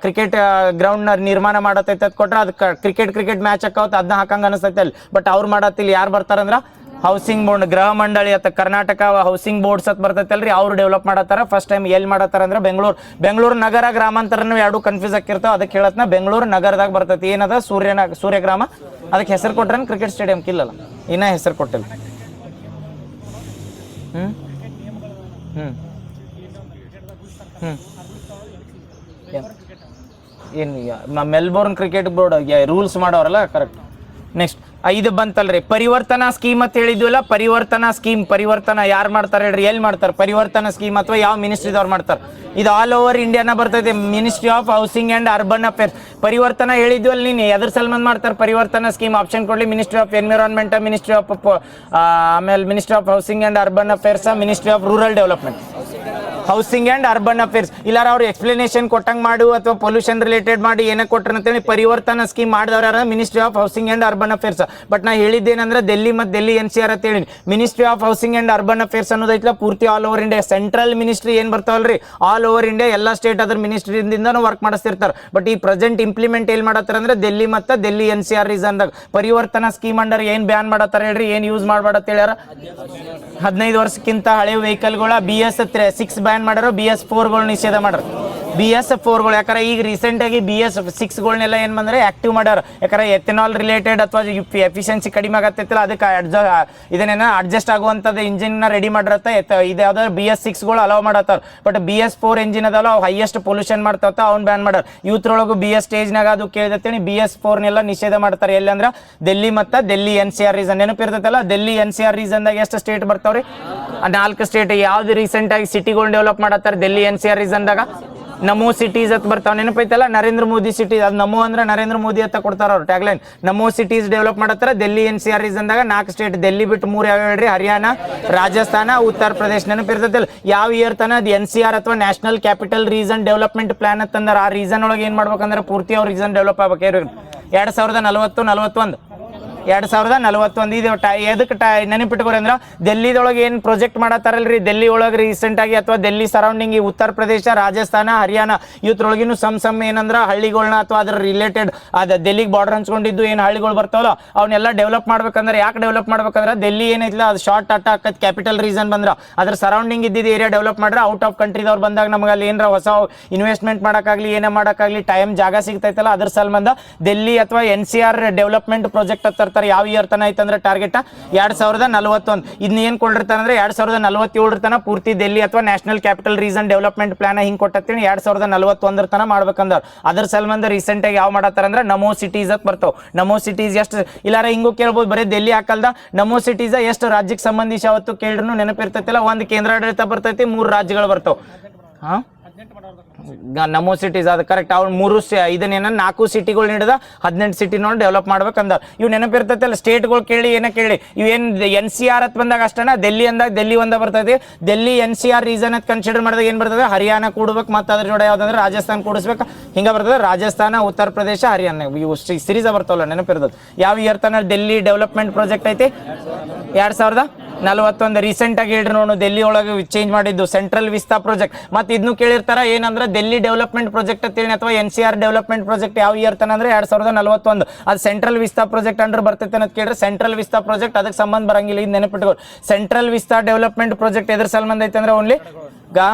ಕ್ರಿಕೆಟ್ ಗ್ರೌಂಡ್ ನಿರ್ಮಾಣ ಮಾಡತೈತೆ ಅಂತ ಕೊಟ್ರೆ ಅದಕ್ಕೆ ಕ್ರಿಕೆಟ್ ಮ್ಯಾಚ್ ಹಾಕವತ್ ಅದನ್ನ ಹಾಕಂಗ ಅನಿಸ್ತೈತೆ ಅಲ್ಲಿ. ಬಟ್ ಅವ್ರು ಮಾಡತ್ತಿಲ್ಲ. ಯಾರು ಬರ್ತಾರಂದ್ರ ಹೌಸಿಂಗ್ ಬೋರ್ಡ್ ಗೃಹ ಮಂಡಳಿ ಅಂತ ಕರ್ನಾಟಕ ಹೌಸಿಂಗ್ ಬೋರ್ಡ್ಸ್ ಅಂತ ಬರ್ತೈತಲ್ರಿ, ಅವ್ರು ಡೆವಲಪ್ ಮಾಡತ್ತಾರ. ಫಸ್ಟ್ ಟೈಮ್ ಎಲ್ಲಿ ಮಾಡತ್ತಾರ ಅಂದ್ರೆ ಬೆಂಗಳೂರು ನಗರ ಗ್ರಾಮಾಂತರನು ಎರಡು ಕನ್ಫ್ಯೂಸ್ ಆಗಿರ್ತಾವ. ಅದಕ್ಕೆ ಹೇಳತ್ನ ಬೆಂಗಳೂರು ನಗರದಾಗ ಬರ್ತೈತಿ. ಏನದ? ಸೂರ್ಯಗ್ರಾಮ. ಅದಕ್ಕೆ ಹೆಸರು ಕೊಟ್ರೆ ಕ್ರಿಕೆಟ್ ಸ್ಟೇಡಿಯಂ ಕಿಲ್ಲಲ್ಲ, ಇನ್ನ ಹೆಸರು ಕೊಟ್ಟಿಲ್ಲ. ಏನು ಮೆಲ್ಬೋರ್ನ್ ಕ್ರಿಕೆಟ್ ಬೋರ್ಡ್ ರೂಲ್ಸ್ ಮಾಡೋರಲ್ಲ, ಕರೆಕ್ಟ್. ನೆಕ್ಸ್ಟ್ ಇದು ಬಂತಲ್ರಿ ಪರಿವರ್ತನಾ ಸ್ಕೀಮ್ ಅಂತ ಹೇಳಿದ್ವಲ್ಲ. ಪರಿವರ್ತನಾ ಯಾರು ಮಾಡ್ತಾರೆ ಹೇಳ್ರಿ? ಎಲ್ಲಿ ಮಾಡ್ತಾರೆ ಪರಿವರ್ತನಾ ಸ್ಕೀಮ್? ಅಥವಾ ಯಾವ ಮಿನಿಸ್ಟ್ರಿದವ್ರು ಮಾಡ್ತಾರೆ? ಇದು ಆಲ್ ಓವರ್ ಇಂಡಿಯಾನ ಬರ್ತೈತೆ. Ministry of housing and urban affairs. Parivartana ಹೇಳಿದ್ವಲ್ಲ ನೀನು, ಎದ್ರ ಸಲ್ಮಾನ್ ಮಾಡ್ತಾರೆ ಪರಿವರ್ತನಾ ಸ್ಕೀಮ್? ಆಪ್ಷನ್ ಕೊಡ್ಲಿ. Ministry of environment, ministry of ಆಮೇಲೆ ministry of housing and urban affairs, ministry of rural development. Housing and urban affairs. ಇಲ್ಲಾರ ಅವ್ರು ಎಕ್ಸ್ಪ್ಲನೇಷನ್ ಕೊಟ್ಟಂಗೆ ಮಾಡು ಅಥವಾ ಪೊಲ್ಯೂಷನ್ ರಿಲೇಟೆಡ್ ಮಾಡಿ ಏನೇ ಕೊಟ್ರ ಅಂತೇಳಿ ಪರಿವರ್ತನಾ ಸ್ಕೀಮ್ ಮಾಡಿದವ್ರ ministry of housing and urban affairs. But ನಾ ಹೇಳಿದ್ದೇನಂದ್ರೆ ಡೆಲ್ಲಿ ಮತ್ತು ಡೆಲ್ಲಿ NCR ಅಂತ ಹೇಳಿ. Ministry of housing and urban affairs ಅನ್ನೋದೈತಲ್ಲ ಪೂರ್ತಿ all over India. Central ministry ಏನು ಬರ್ತಾವಲ್ರಿ ಆಲ್ ಓವರ್ ಇಂಡಿಯಾ ಎಲ್ಲ ಸ್ಟೇಟ್ ಅದ್ರ ಮಿನಿಸ್ಟ್ರಿಯಿಂದನೂ ವರ್ಕ್ ಮಾಡಿಸ್ತಿರ್ತಾರೆ. ಬಟ್ ಈ ಪ್ರೆಸೆಂಟ್ ಇಂಪ್ಲಿಮೆಂಟ್ ಏನು ಮಾಡತ್ತಾರ ಅಂದ್ರೆ ಡೆಲ್ಲಿ ಮತ್ತು ಡೆಲ್ಲಿ NCR ರೀಸನ್ದಾಗ ಪರಿವರ್ತನಾ ಸ್ಕೀಮ್ ಅಂಡರ್ ಏನು ಬ್ಯಾನ್ ಮಾಡತ್ತಾರ ಹೇಳ್ರಿ? ಏನು ಯೂಸ್ ಮಾಡಬೇಡತ್ತ ಹೇಳ್ಯಾರ? 15 ವರ್ಷಕ್ಕಿಂತ ಹಳೆ ವೆಹಿಕಲ್ಗಳ BS6 ಬ್ಯಾನ್ ಮಾಡ್ಯಾರ, BS4ಗಳು ನಿಷೇಧ ಮಾಡ್ಯಾರ. BS4ಗಳು ಯಾಕಂದ್ರೆ ಈಗ ರೀಸೆಂಟಾಗಿ BS6ಗಳನ್ನೆಲ್ಲ ಏನು ಬಂದರೆ ಆ್ಯಕ್ಟಿವ್ ಮಾಡ್ಯಾರ. ಯಾಕಂದ್ರೆ ಎಥೆನಾಲ್ ರಿಲೇಟೆಡ್ ಅಥವಾ ಎಫಿಷಿಯನ್ಸಿ ಕಡಿಮೆ ಆಗತ್ತೈತಿಲ್ಲ, ಅದಕ್ಕೆ ಇದನ್ನೇನೋ ಅಡ್ಜಸ್ಟ್ ಆಗುವಂಥದ್ದು ಇಂಜಿನ್ನ ರೆಡಿ ಮಾಡಿರತ್ತೆ. ಇದು ಯಾವ್ದಾದ್ರು BS6ಗಳು ಅಲೌ ಮಾಡತ್ತಾರ. ಬಟ್ BS4 ಇಂಜಿನ್ ಅದಲ್ಲ ಅವು ಹೈಯೆಸ್ಟ್ ಪೊಲ್ಯೂಷನ್ ಮಾಡ್ತಾವ, ಅವ್ನು ಬ್ಯಾನ್ ಮಾಡ್ಯಾರ. ಯೂತ್ರೊಳಗು BS ಸ್ಟೇಜ್ನಾಗ ಅದು ಕೇಳಿದತ್ತೇಳಿ BS4ನೆಲ್ಲ ನಿಷೇಧ ಮಾಡ್ತಾರೆ. ಎಲ್ಲಿ ಅಂದ್ರೆ ಡೆಲ್ಲಿ ಮತ್ತು ಡೆಲ್ಲಿ NCR ರೀಸನ್. ನೆನಪಿರ್ತೈತಲ್ಲ ಡೆಲ್ಲಿ NCR ರೀಸನ್ದಾಗ ಎಷ್ಟು ಸ್ಟೇಟ್ ಬರ್ತಾವ್ರಿ? 4 ಸ್ಟೇಟ್. ಯಾವ್ದು ರೀಸೆಂಟಾಗಿ ಸಿಟಿಗಳು ಡೆವಲಪ್ ಮಾಡತ್ತಾರೆ ಡೆಲ್ಲಿ NCR ರೀಸನ್ದಾಗ? ನಮೋ ಸಿಟೀಸ್ ಅಂತ ಬರ್ತಾವ. ನೆನಪೈತಲ್ಲ ನರೇಂದ್ರ ಮೋದಿ ಸಿಟೀಸ್. ಅದು ನಮೋ ಅಂದ್ರೆ ನರೇಂದ್ರ ಮೋದಿ ಅಂತ ಕೊಡ್ತಾರ ಅವ್ರು ಟ್ಯಾಗ್ಲೈನ್. ನಮೋ ಸಿಟೀಸ್ ಡೆವಲಪ್ ಮಾಡತ್ತಾರ ಡೆಲ್ಲಿ NCR ರೀಸನ್ದಾಗ. 4 ಸ್ಟೇಟ್. ಡೆಲ್ಲಿ ಬಿಟ್ಟು 3 ಯಾವ ಹೇಳ್ರಿ? ಹರಿಯಾಣ, ರಾಜಸ್ಥಾನ, ಉತ್ತರ ಪ್ರದೇಶ. ನೆನಪಿರ್ತೈತಲ್ಲ ಯಾವ ಇಯರ್ ತನ ಅದು NCR ಅಥವಾ national capital reason development plan ಅಂತಂದ್ರೆ ಆ ರೀಸನ್ ಒಳಗೆ ಏನು ಮಾಡ್ಬೇಕಂದ್ರೆ ಪೂರ್ತಿ ಅವ್ರ ರೀಸನ್ ಡೆವಲಪ್ ಆಗ್ಬೇಕು. 2040-41 ಇದು ಎದಕ್ಕೆ ನೆನಪಿಟ್ಕೋರಿ ಅಂದ್ರೆ ಡೆಲ್ಲಿದೊಳಗೆ ಏನು ಪ್ರಾಜೆಕ್ಟ್ ಮಾಡತ್ತಾರಲ್ರಿ ಡೆಲ್ಲಿ ಒಳಗೆ ರೀಸೆಂಟಾಗಿ ಅಥವಾ ಡೆಲ್ಲಿ ಸರೌಂಡಿಂಗ್ ಈ ಉತ್ತರ ಪ್ರದೇಶ, ರಾಜಸ್ಥಾನ, ಹರಿಯಾಣ ಇವ್ರೊಳಗಿನ ಸಮ್ ಏನಂದ್ರೆ ಹಳ್ಳಿಗಳನ್ನ ಅಥವಾ ಅದ್ರ ರಿಲೇಟೆಡ್ ಅದು ಡೆಲ್ಲಿಗೆ ಬಾರ್ಡರ್ ಹಂಚ್ಕೊಂಡಿದ್ದು ಏನು ಹಳ್ಳಿಗಳು ಬರ್ತಾವಲ್ಲ ಅವನ್ನೆಲ್ಲ ಡೆವಲಪ್ ಮಾಡ್ಬೇಕಂದ್ರೆ ಯಾಕೆ ಡೆವಲಪ್ ಮಾಡ್ಬೇಕಂದ್ರೆ ಡೆಲ್ಲಿ ಏನೈತಿಲ್ಲ ಅದು ಶಾರ್ಟ್ ಅಟ್ಟ ಆಕತ್ ಕ್ಯಾಪಿಟಲ್ ರೀಸನ್ ಬಂದ್ರೆ ಅದ್ರ ಸರೌಂಡಿಂಗ್ ಇದ್ದಿದ್ದು ಏರಿಯಾ ಡೆವಲಪ್ ಮಾಡ್ರೆ ಔಟ್ ಆಫ್ ಕಂಟ್ರಿದವ್ರು ಬಂದಾಗ ನಮಗೆ ಅಲ್ಲಿ ಏನಾರ ಹೊಸ ಇನ್ವೆಸ್ಟ್ಮೆಂಟ್ ಮಾಡೋಕ್ಕಾಗಲಿ ಏನೇ ಮಾಡೋಕ್ಕಾಗಲಿ ಟೈಮ್ ಜಾಗ ಸಿಗ್ತೈತಲ್ಲ ಅದ್ರ ಸಂಬಂಧ ಡೆಲ್ಲಿ ಅಥವಾ NCR ಡೆವಲಪ್ಮೆಂಟ್ ಪ್ರಾಜೆಕ್ಟ್ ಅಂತ ಯಾವ ಇಯರ್ ತನ ಐತಂದ್ರೆ ಟಾರ್ಗೆಟ್ 2041. ಇದನ್ನ ಏನ್ ಕೊಂಡಿರ್ತಾನೆ ಅಂದ್ರೆ 2047 ತನ ಪೂರ್ತಿ ಡೆಲ್ಲಿ ಅಥವಾ national capital reason development plan ಹಿಂಗ್ ಕೊಟ್ಟತ್ತೀನಿ 2041 ತನ ಮಾಡ್ಬೇಕಂದ್ರ ಅದ್ರ ಸಂಬಂಧ ರೀಸೆಂಟ್ ಆಗಿ ಯಾವ ಮಾಡತ್ತಾರ ಅಂದ್ರೆ ನಮೋ ಸಿಟೀಸ್ ಅಂತ ಬರ್ತಾವ. ನಮೋ ಸಿಟೀಸ್ ಎಷ್ಟು ಇಲ್ಲಾರ ಹಿಂಗೂ ಕೇಳ್ಬೋದು, ಬರೀ ಡೆಲ್ಲಿ ಹಾಕಲ್ದ ನಮೋ ಸಿಟೀಸ್ ಎಷ್ಟು ರಾಜ್ಯಕ್ಕೆ ಸಂಬಂಧಿಸಿ ಅವತ್ತು ಕೇಳಿದ್ರು ನೆನಪಿರ್ತೈತಿಲ್ಲ. ಒಂದು ಕೇಂದ್ರಾಡಳಿತ ಬರ್ತೈತಿ, 3 ರಾಜ್ಯಗಳು ಬರ್ತಾವ. ನಮೋ ಸಿಟೀಸ್ ಅದು ಕರೆಕ್ಟ್. ಅವ್ರು 3 ಇದನ್ನೇನ 4 ಸಿಟಿಗಳು ನೀಡಿದ 18 ಸಿಟಿ ನೋಡಿ ಡೆವಲಪ್ ಮಾಡ್ಬೇಕಂದ. ಇವ್ ನೆನಪಿರ್ತೈತಲ್ಲ ಸ್ಟೇಟ್ಗಳು ಕೇಳಿ ಏನ ಕೇಳಿ ಇವೇನ್ NCR ಅಂತ ಬಂದಾಗ ಅಷ್ಟನ ಡೆಲ್ಲಿ ಅಂದಾಗ ಡೆಲ್ಲಿ ಒಂದ ಬರ್ತೈತಿ. ಡೆಲ್ಲಿ NCR ರೀಸನ್ ಅಂತ ಕನ್ಸಿಡರ್ ಮಾಡಿದಾಗ ಏನ್ ಬರ್ತದೆ ಹರಿಯಾಣ ಕೂಡ್ಬೇಕು, ಮತ್ತೆ ಅದ್ರ ಜೋಡ ಯಾವ್ದಂದ್ರೆ ರಾಜಸ್ಥಾನ ಕೂಡಿಸ್ಬೇಕು. ಹಿಂಗೆ ಬರ್ತದೆ. ರಾಜಸ್ಥಾನ, ಉತ್ತರ ಪ್ರದೇಶ, ಹರಿಯಾಣ ಇವು ಸಿರೀಸ್ ಬರ್ತಾವಲ್ಲ ನೆನಪಿರ್ತದೆ. ಯಾವ ಇಯರ್ ತನ ಡೆಲ್ಲಿ ಡೆವಲಪ್ಮೆಂಟ್ ಪ್ರಾಜೆಕ್ಟ್ ಐತಿ 2041. ರೀಸೆಂಟಾಗಿ ಹೇಳ್ರಿ ನೋಡು, ಡೆಲ್ಲಿ ಒಳಗೆ ಚೇಂಜ್ ಮಾಡಿದ್ದು ಸೆಂಟ್ರಲ್ ವಿಸ್ತಾ ಪ್ರಾಜೆಕ್ಟ್. ಮತ್ತು ಇದನ್ನು ಕೇಳಿರ್ತಾರ ಏನಂದ್ರೆ ಡೆಲ್ಲಿ ಡೆವಲಪ್ಮೆಂಟ್ ಪ್ರಾಜೆಕ್ಟ್ ಅಂತೇಳಿ ಅಥವಾ NCR ಡೆವಲಪ್ಮೆಂಟ್ ಪ್ರಾಜೆಕ್ಟ್ ಯಾವ ಇಯರ್ ತನ ಅಂದ್ರೆ 2041. ಅದು ಸೆಂಟ್ರಲ್ ವಿಸ್ತಾ ಪ್ರಾಜೆಕ್ಟ್ ಅಂಡರ್ ಬರ್ತೈತೆ ಅಂತ ಕೇಳಿದ್ರೆ ಸೆಂಟ್ರಲ್ ವಿಸ್ತಾ ಪ್ರಾಜೆಕ್ಟ್ ಅದಕ್ಕೆ ಸಂಬಂಧ ಬರಂಗಿಲ್ಲ. ಇದು ನೆನಪಿಟ್ಕೊಳ್ಳಿ. ಸೆಂಟ್ರಲ್ ವಿಸ್ತಾ ಡೆವಲಪ್ಮೆಂಟ್ ಪ್ರಾಜೆಕ್ಟ್ ಎದ್ರ ಸಂಬಂಧ ಐತೆ ಅಂದ್ರೆ ಓನ್ಲಿ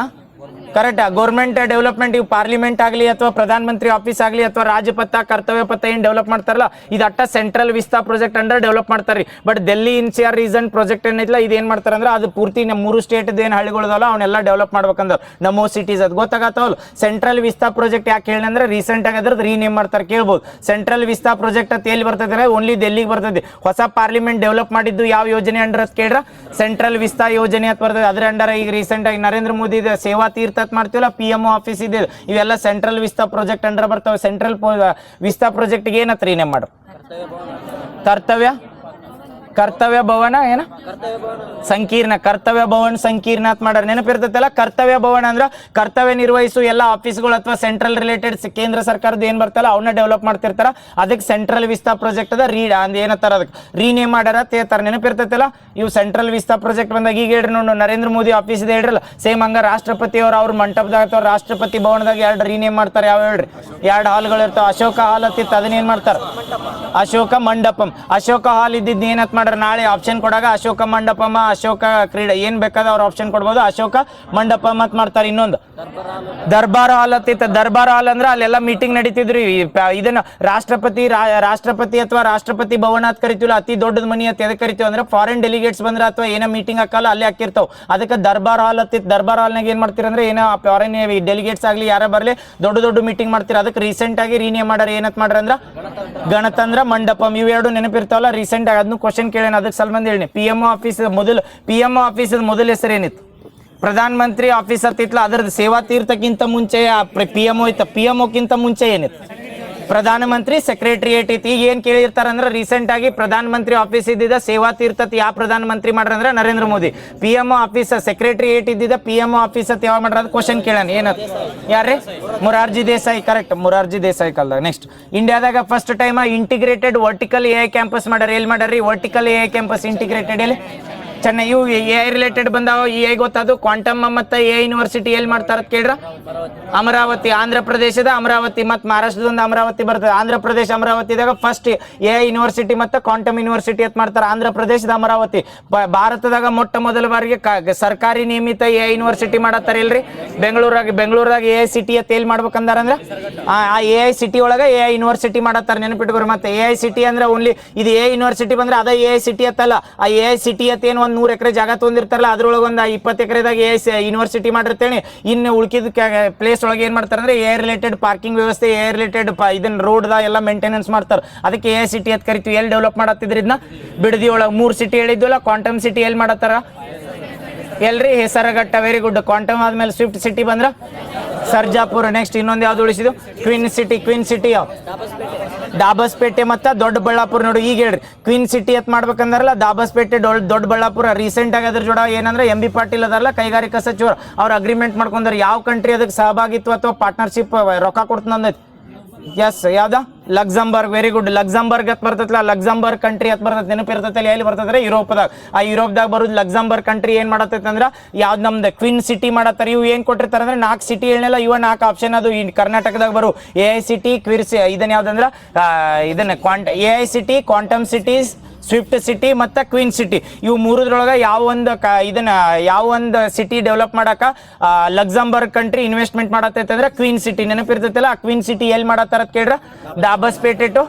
ಕರೆಕ್ಟ್ ಗೌರ್ಮೆಂಟ್ ಡೆವಲಪ್ಮೆಂಟ್. ಇವು ಪಾರ್ಲಿಮೆಂಟ್ ಆಗಲಿ ಅಥವಾ ಪ್ರಧಾನ ಮಂತ್ರಿ ಆಫೀಸ್ ಆಗಲಿ ಅಥವಾ ರಾಜಪಥ, ಕರ್ತವ್ಯ ಪಥ ಏನು ಡೆವಲಪ್ ಮಾಡ್ತಾರಲ್ಲ ಇದು ಅಟ್ಟ central vista project under develop ಮಾಡ್ತಾರೆ. But Delhi NCR region project ಏನೈತಿಲ್ಲ ಇದು ಏನು ಮಾಡ್ತಾರೆ ಅಂದ್ರೆ ಅದು ಪೂರ್ತಿ ನಮ್ಮ 3 ಸ್ಟೇಟ್ ಏನು ಹಳ್ಳಿಗಳದಲ್ಲ ಅವನ್ನೆಲ್ಲ ಡೆವಲಪ್ ಮಾಡ್ಬೇಕಂದ್ರೆ ನಮ್ಮ ಸಿಟೀಸ್ ಅದು ಗೊತ್ತಾಗತ್ತವಲ್ಲ. ಸೆಂಟ್ರಲ್ ವಿಸ್ತಾ ಪ್ರಾಜೆಕ್ಟ್ ಯಾಕೆ ಹೇಳಿ ಅಂದ್ರೆ ರೀಸೆಂಟಾಗಿ ಅದ್ರದ್ದು ರೀನೇಮ್ ಮಾಡ್ತಾರೆ. ಕೇಳ್ಬೋದು ಸೆಂಟ್ರಲ್ ವಿಸ್ತಾ ಪ್ರಾಜೆಕ್ಟ್ ಅಂತ ಎಲ್ಲಿ ಬರ್ತದೆ ಓನ್ಲಿ ಡೆಲ್ಲಿಗೆ ಬರ್ತದೆ. ಹೊಸ ಪಾರ್ಲಿಮೆಂಟ್ ಡೆವಲಪ್ ಮಾಡಿದ್ದು ಯಾವ ಯೋಜನೆ ಅಂಡರ್ ಅಂತ ಕೇಳ್ರ ವಿಸ್ತಾ ಸೆಂಟ್ರಲ್ ಯೋಜನೆ ಅಂತ ಬರ್ತದೆ. ಅದ್ರ ಅಂಡರ್ ಈಗ ರೀಸೆಂಟಾಗಿ ನರೇಂದ್ರ ಮೋದಿ ಸೇವಾ ತೀರ್ಥ ಮಾಡ್ತೀವಲ್ಲ PMO ಆಫೀಸ್ ಇದೆ, ಇವೆಲ್ಲ ಸೆಂಟ್ರಲ್ ವಿಸ್ತಾ ಪ್ರಾಜೆಕ್ಟ್ ಅಂಡರ್ ಬರ್ತಾವೆ. ಸೆಂಟ್ರಲ್ ವಿಸ್ತಾ ಪ್ರಾಜೆಕ್ಟ್ಗೆ ಏನತ್ರ ರೀನೇಮ್ ಮಾಡ್ರು ಕರ್ತವ್ಯ ಭವನ ಏನ ಸಂಕೀರ್ಣ, ಕರ್ತವ್ಯ ಭವನ್ ಸಂಕೀರ್ಣ ಅಂತ ಮಾಡ್ಯಾರ. ನೆನಪಿರ್ತೈತಲ್ಲ. ಕರ್ತವ್ಯ ಭವನ ಅಂದ್ರೆ ಕರ್ತವ್ಯ ನಿರ್ವಹಿಸು ಎಲ್ಲ ಆಫೀಸ್ಗಳು ಅಥವಾ ಸೆಂಟ್ರಲ್ ರಿಲೇಟೆಡ್ ಕೇಂದ್ರ ಸರ್ಕಾರದ ಏನ್ ಬರ್ತಲ್ಲ ಅವನ್ನ ಡೆವಲಪ್ ಮಾಡ್ತಿರ್ತಾರ. ಅದಕ್ಕೆ ಸೆಂಟ್ರಲ್ ವಿಸ್ತಾ ಪ್ರಾಜೆಕ್ಟ್ ಅದ ಅಂದ್ ಏನತ್ತಾರ ಅದಕ್ಕೆ ರೀನೇಮ್ ಮಾಡ್ಯಾರ ತೇತಾರ. ನೆನಪಿರ್ತೈತಲ್ಲ. ಇವು ಸೆಂಟ್ರಲ್ ವಿಸ್ತಾ ಪ್ರಾಜೆಕ್ಟ್ ಬಂದಾಗ ಈಗ ಹೇಳ್ರಿ ನೋಡು ನರೇಂದ್ರ ಮೋದಿ ಆಫೀಸ್ ಇದೆ ಹೇಳ್ರಲ್ಲ, ಸೇಮ್ ಹಂಗ ರಾಷ್ಟ್ರಪತಿ ಅವ್ರ ಮಂಟಪದಾಗ ರಾಷ್ಟ್ರಪತಿ ಭವನದಾಗ 2 ರೀನೇಮ್ ಮಾಡ್ತಾರೆ. ಯಾವ ಹೇಳ್ರಿ 2 ಹಾಲ್ಗಳು ಇರ್ತಾವ. ಅಶೋಕ ಹಾಲ್ ಹತ್ತಿತ್ತು ಅದನ್ನೇನ್ ಮಾಡ್ತಾರ ಅಶೋಕ ಮಂಡಪಂ. ಅಶೋಕ ಹಾಲ್ ಇದ್ದಿದ್ದು ಏನತ್ ಮಾಡ್ರ ನಾಳೆ ಆಪ್ಷನ್ ಕೊಡಾಗ ಅಶೋಕ ಮಂಡಪಮ, ಅಶೋಕ ಕ್ರೀಡೆ ಏನ್ ಬೇಕಾದ ಅವ್ರ ಆಪ್ಷನ್ ಕೊಡ್ಬೋದು. ಅಶೋಕ ಮಂಡಪಂ ಅಂತ ಮಾಡ್ತಾರೆ. ಇನ್ನೊಂದು ದರ್ಬಾರ್ ಹಾಲ್ ಹತ್ತಿತ್ತು. ದರ್ಬಾರ್ ಹಾಲ್ ಅಂದ್ರೆ ಅಲ್ಲೆಲ್ಲ ಮೀಟಿಂಗ್ ನಡೀತಿದ್ರಿ. ಇದನ್ನ ರಾಷ್ಟ್ರಪತಿ ಅಥವಾ ರಾಷ್ಟ್ರಪತಿ ಭವನ ಅಂತ ಕರಿತೀವಲ್ಲ, ಅತಿ ದೊಡ್ಡದ ಮನಿ ಅಂತ ಎದಕ್ಕೆ ಕರಿತೀವಿ ಅಂದ್ರೆ ಫಾರಿನ್ ಡೆಲಿಗೇಟ್ಸ್ ಬಂದ್ರೆ ಅಥವಾ ಏನೋ ಮೀಟಿಂಗ್ ಹಾಕಲ್ಲ ಅಲ್ಲೇ ಹಾಕಿರ್ತಾವ. ಅದಕ್ಕೆ ದರ್ಬಾರ್ ಹಾಲ್ ಹತ್ತಿತ್ತು. ದರ್ಬಾರ್ ಹಾಲ್ನಾಗ ಏನ್ ಮಾಡ್ತೀರ ಅಂದ್ರೆ ಏನೋ ಫಾರಿನ್ ಡೆಲಿಗೇಟ್ಸ್ ಆಗ್ಲಿ ಯಾರ ಬರ್ಲಿ ದೊಡ್ಡ ಮೀಟಿಂಗ್ ಮಾಡ್ತೀರ. ಅದಕ್ಕೆ ರೀಸೆಂಟ್ ಆಗಿ ರೀನೇಮ್ ಮಾಡ್ಯಾರ. ಏನತ್ ಮಾಡ್ರ ಅಂದ್ರ ಗಣತಂತ್ರ ಮಂಡಪಂ. ಇವೆರಡು ನೆನಪಿರ್ತಾವಲ್ಲ. ರೀಸೆಂಟ್ ಆಗಿ ಅದನ್ನು ಕ್ವಶನ್ ಕೇಳೇನ. ಅದಕ್ಕೆ ಸಲ್ಬಂದ್ ಹೇಳಿ PMO ಆಫೀಸ್ ಮೊದಲ ಹೆಸರು ಏನಿತ್ತು ಪ್ರಧಾನ ಮಂತ್ರಿ ಆಫೀಸ್ ಇತ್ತಲ್ಲ ಅದರದ್ದು ಸೇವಾ ತೀರ್ಥಕ್ಕಿಂತ ಮುಂಚೆ PMO ಇತ್ತು. PMOಕ್ಕಿಂತ ಮುಂಚೆ ಏನಿತ್ತು ಪ್ರಧಾನಮಂತ್ರಿ ಸೆಕ್ರೆಟರಿಯೇಟ್ ಇತ್ತು. ಈಗ ಏನ್ ಕೇಳಿರ್ತಾರ ಅಂದ್ರೆ ರೀಸೆಂಟ್ ಆಗಿ ಪ್ರಧಾನ ಮಂತ್ರಿ ಆಫೀಸ್ ಇದ್ದಿದ್ದ ಸೇವಾ ತೀರ್ಥ ಯಾವ ಪ್ರಧಾನ ಮಂತ್ರಿ ಮಾಡ್ರ ಅಂದ್ರೆ Narendra Modi. PMO office secretariat ಇದ್ದಿದ್ದ PMO ಆಫೀಸ್ ಯಾವ ಮಾಡ್ರ ಅದು ಕ್ವಶನ್ ಕೇಳೋಣ. ಏನತ್ ಯಾರೇ ಮೊರಾರ್ಜಿ ದೇಸಾಯಿ. ಕರೆಕ್ಟ್ ಮೊರಾರ್ಜಿ ದೇಸಾಯಿ ಕಾಲದಾಗ. ನೆಕ್ಸ್ಟ್ ಇಂಡಿಯಾದಾಗ first time integrated vertical AI campus ಮಾಡ್ಯಾರ. ಎಲ್ಲಿ ಮಾಡ್ಯಾರಿ ವರ್ಟಿಕಲ್ AI ಕ್ಯಾಂಪಸ್ ಇಂಟಿಗ್ರೇಟೆಡ್ ಎಲ್ಲಿ ಚೆನ್ನೈ. ಇವು AI ರಿಲೇಟೆಡ್ ಬಂದಾವ. AI ಗೊತ್ತದು ಕ್ವಾಂಟಮ್ ಮತ್ತು AI ಯೂನಿವರ್ಸಿಟಿ ಎಲ್ಲಿ ಮಾಡ್ತಾರ ಕೇಳ್ರ ಅಮರಾವತಿ. ಆಂಧ್ರ ಪ್ರದೇಶದ ಅಮರಾವತಿ ಮತ್ತು ಮಹಾರಾಷ್ಟ್ರದೊಂದು ಅಮರಾವತಿ ಬರ್ತದೆ. Andhra Pradesh ಅಮರಾವತಿದಾಗ first AI university ಮತ್ತು ಕ್ವಾಂಟಮ್ ಯೂನಿವರ್ಸಿಟಿ ಅಂತ ಮಾಡ್ತಾರೆ. ಆಂಧ್ರ ಪ್ರದೇಶದ ಅಮರಾವತಿ. ಭಾರತದಾಗ ಮೊಟ್ಟ ಮೊದಲ ಬಾರಿಗೆ ಸರ್ಕಾರಿ ನಿಯಮಿತ AI ಯೂನಿವರ್ಸಿಟಿ ಮಾಡತ್ತಾರೆ ಇಲ್ರಿ ಬೆಂಗಳೂರಾಗ AI ಸಿಟಿ ಅಂತ ಎಲ್ಲಿ ಮಾಡ್ಬೇಕಂದಾರ ಅಂದ್ರೆ ಆ AI ಸಿಟಿ ಒಳಗೆ AI ಯೂನಿವರ್ಸಿಟಿ ಮಾಡತ್ತಾರೆ. ನೆನಪಿಟ್ಕೊರಿ. ಮತ್ತೆ AI ಸಿಟಿ ಅಂದ್ರೆ ಓನ್ಲಿ ಇದು AI ಯೂನಿವರ್ಸಿಟಿ ಬಂದ್ರೆ ಅದ AI ಸಿಟಿ ಅಂತಲ್ಲ. ಆ AI ಸಿಟಿ ಅಂತ ಏನು 100 ಎಕರೆ ಜಾಗ ತೊಂದಿರ್ತಾರಲ್ಲ ಅದ್ರೊಳಗೆ ಒಂದು 20 ಎಕರೆದಾಗ AI ಯೂನಿವರ್ಸಿಟಿ ಮಾಡಿರ್ತೇನೆ. ಇನ್ನು ಉಳ್ಕಿದ ಪ್ಲೇಸ್ ಒಳಗೆ ಏನ್ ಮಾಡ್ತಾರೆ ಅಂದ್ರೆ AI ರಿಲೇಟೆಡ್ ಪಾರ್ಕಿಂಗ್ ವ್ಯವಸ್ಥೆ, AI ರಿಲೇಟೆಡ್ ಇದನ್ನ ರೋಡ್ದ ಎಲ್ಲ ಮೇಂಟೆನೆನ್ಸ್ ಮಾಡ್ತಾರೆ. ಅದಕ್ಕೆ AI ಸಿಟಿ ಅಂತ ಕರಿತೀವಿ. ಎಲ್ಲಿ ಡೆವಲಪ್ ಮಾಡತ್ತಿದ್ರಿ ಇದನ್ನ ಬಿಡದಿ ಒಳಗೆ 3 ಸಿಟಿ ಹೇಳಿದ್ವಲ್ಲ. ಕ್ವಾಂಟಮ್ ಸಿಟಿ ಎಲ್ಲಿ ಮಾಡತ್ತಾರ ಎಲ್ರಿ ಹೆಸರಘಟ್ಟ. Very good. ಕ್ವಾಂಟಮ್ ಆದ್ಮೇಲೆ ಸ್ವಿಫ್ಟ್ ಸಿಟಿ ಬಂದ್ರ ಸರ್ಜಾಪುರ. ನೆಕ್ಸ್ಟ್ ಇನ್ನೊಂದು ಯಾವ್ದು ಉಳಿಸಿದ್ದು ಕ್ವೀನ್ ಸಿಟಿ ಯಾವ ದಾಬಸ್ಪೇಟೆ ಮತ್ತು ದೊಡ್ಡಬಳ್ಳಾಪುರ. ನೋಡಿ ಈಗ ಹೇಳ್ರಿ ಕ್ವೀನ್ ಸಿಟಿ ಅಂತ ಮಾಡ್ಬೇಕಂದ್ರಲ್ಲ ದಾಬಸ್ಪೇಟೆ ದೊಡ್ಡಬಳ್ಳಾಪುರ. ರೀಸೆಂಟ್ ಆಗಿ ಅದ್ರ ಜೋಡ ಏನಂದ್ರೆ MB ಪಾಟೀಲ್ ಅದಾರಲ್ಲ ಕೈಗಾರಿಕಾ ಸಚಿವರು ಅವ್ರು ಅಗ್ರಿಮೆಂಟ್ ಮಾಡ್ಕೊಂಡ್ರೆ ಯಾವ ಕಂಟ್ರಿ ಅದಕ್ಕೆ ಸಹಭಾಗಿತ್ವ ಅಥವಾ ಪಾರ್ಟ್ನರ್ಶಿಪ್ ರೊಕ್ಕ ಕೊಡ್ತಂದೈತಿ. ಎಸ್ ಯಾವ್ದ ಲಕ್ಸಂಬರ್ಗ್. Very good. ಲಕ್ಸಂಬರ್ಗ್ ಅಂತ ಬರ್ತೈತಲ್ಲ ಲಕ್ಸಂಬರ್ಗ್ ಕಂಟ್ರಿ ಅಂತ ಬರ್ತೈತೆ. ನೆನಪಿರ್ತೈತಲ್ಲ ಎಲ್ಲಿ ಬರ್ತೈತೆ ಯುರೋಪ್ದಾಗ. ಆ ಯುರೋಪ್ದಾಗ ಬರೋದು ಲಕ್ಸಂಬರ್ಗ್ ಕಂಟ್ರಿ ಏನ್ ಮಾಡತ್ತೈತೆ ಅಂದ್ರೆ ಯಾವ್ದು ನಮ್ದು ಕ್ವೀನ್ ಸಿಟಿ ಮಾಡತ್ತಾರೆ. ಇವು ಏನ್ ಕೊಟ್ಟಿರ್ತಾರೆ ಅಂದ್ರೆ 4 ಸಿಟಿ ಹೇಳಲ್ಲ. ಇವ 4 ಆಪ್ಷನ್ ಅದು. ಈ ಕರ್ನಾಟಕದಾಗ ಬರು AI ಸಿಟಿ ಇದನ್ನ ಯಾವ್ದಂದ್ರ ಇದನ್ನ AI city, quantum cities, Swift city ಮತ್ತು ಕ್ವೀನ್ ಸಿಟಿ. ಇವು ಮೂರದ್ರೊಳಗೆ ಯಾವ ಒಂದು ಸಿಟಿ ಡೆವಲಪ್ ಮಾಡಕ ಲಕ್ಸಂಬರ್ಗ್ ಕಂಟ್ರಿ ಇನ್ವೆಸ್ಟ್ಮೆಂಟ್ ಮಾಡತ್ತೈತೆ ಅಂದ್ರೆ ಕ್ವೀನ್ ಸಿಟಿ. ನೆನಪಿರ್ತೈತಲ್ಲ. ಆ ಕ್ವೀನ್ ಸಿಟಿ ಎಲ್ಲಿ ಮಾಡತ್ತಾರ ಕೇಳ್ರ ದಾಬಸ್ಪೇಟೆ ಟು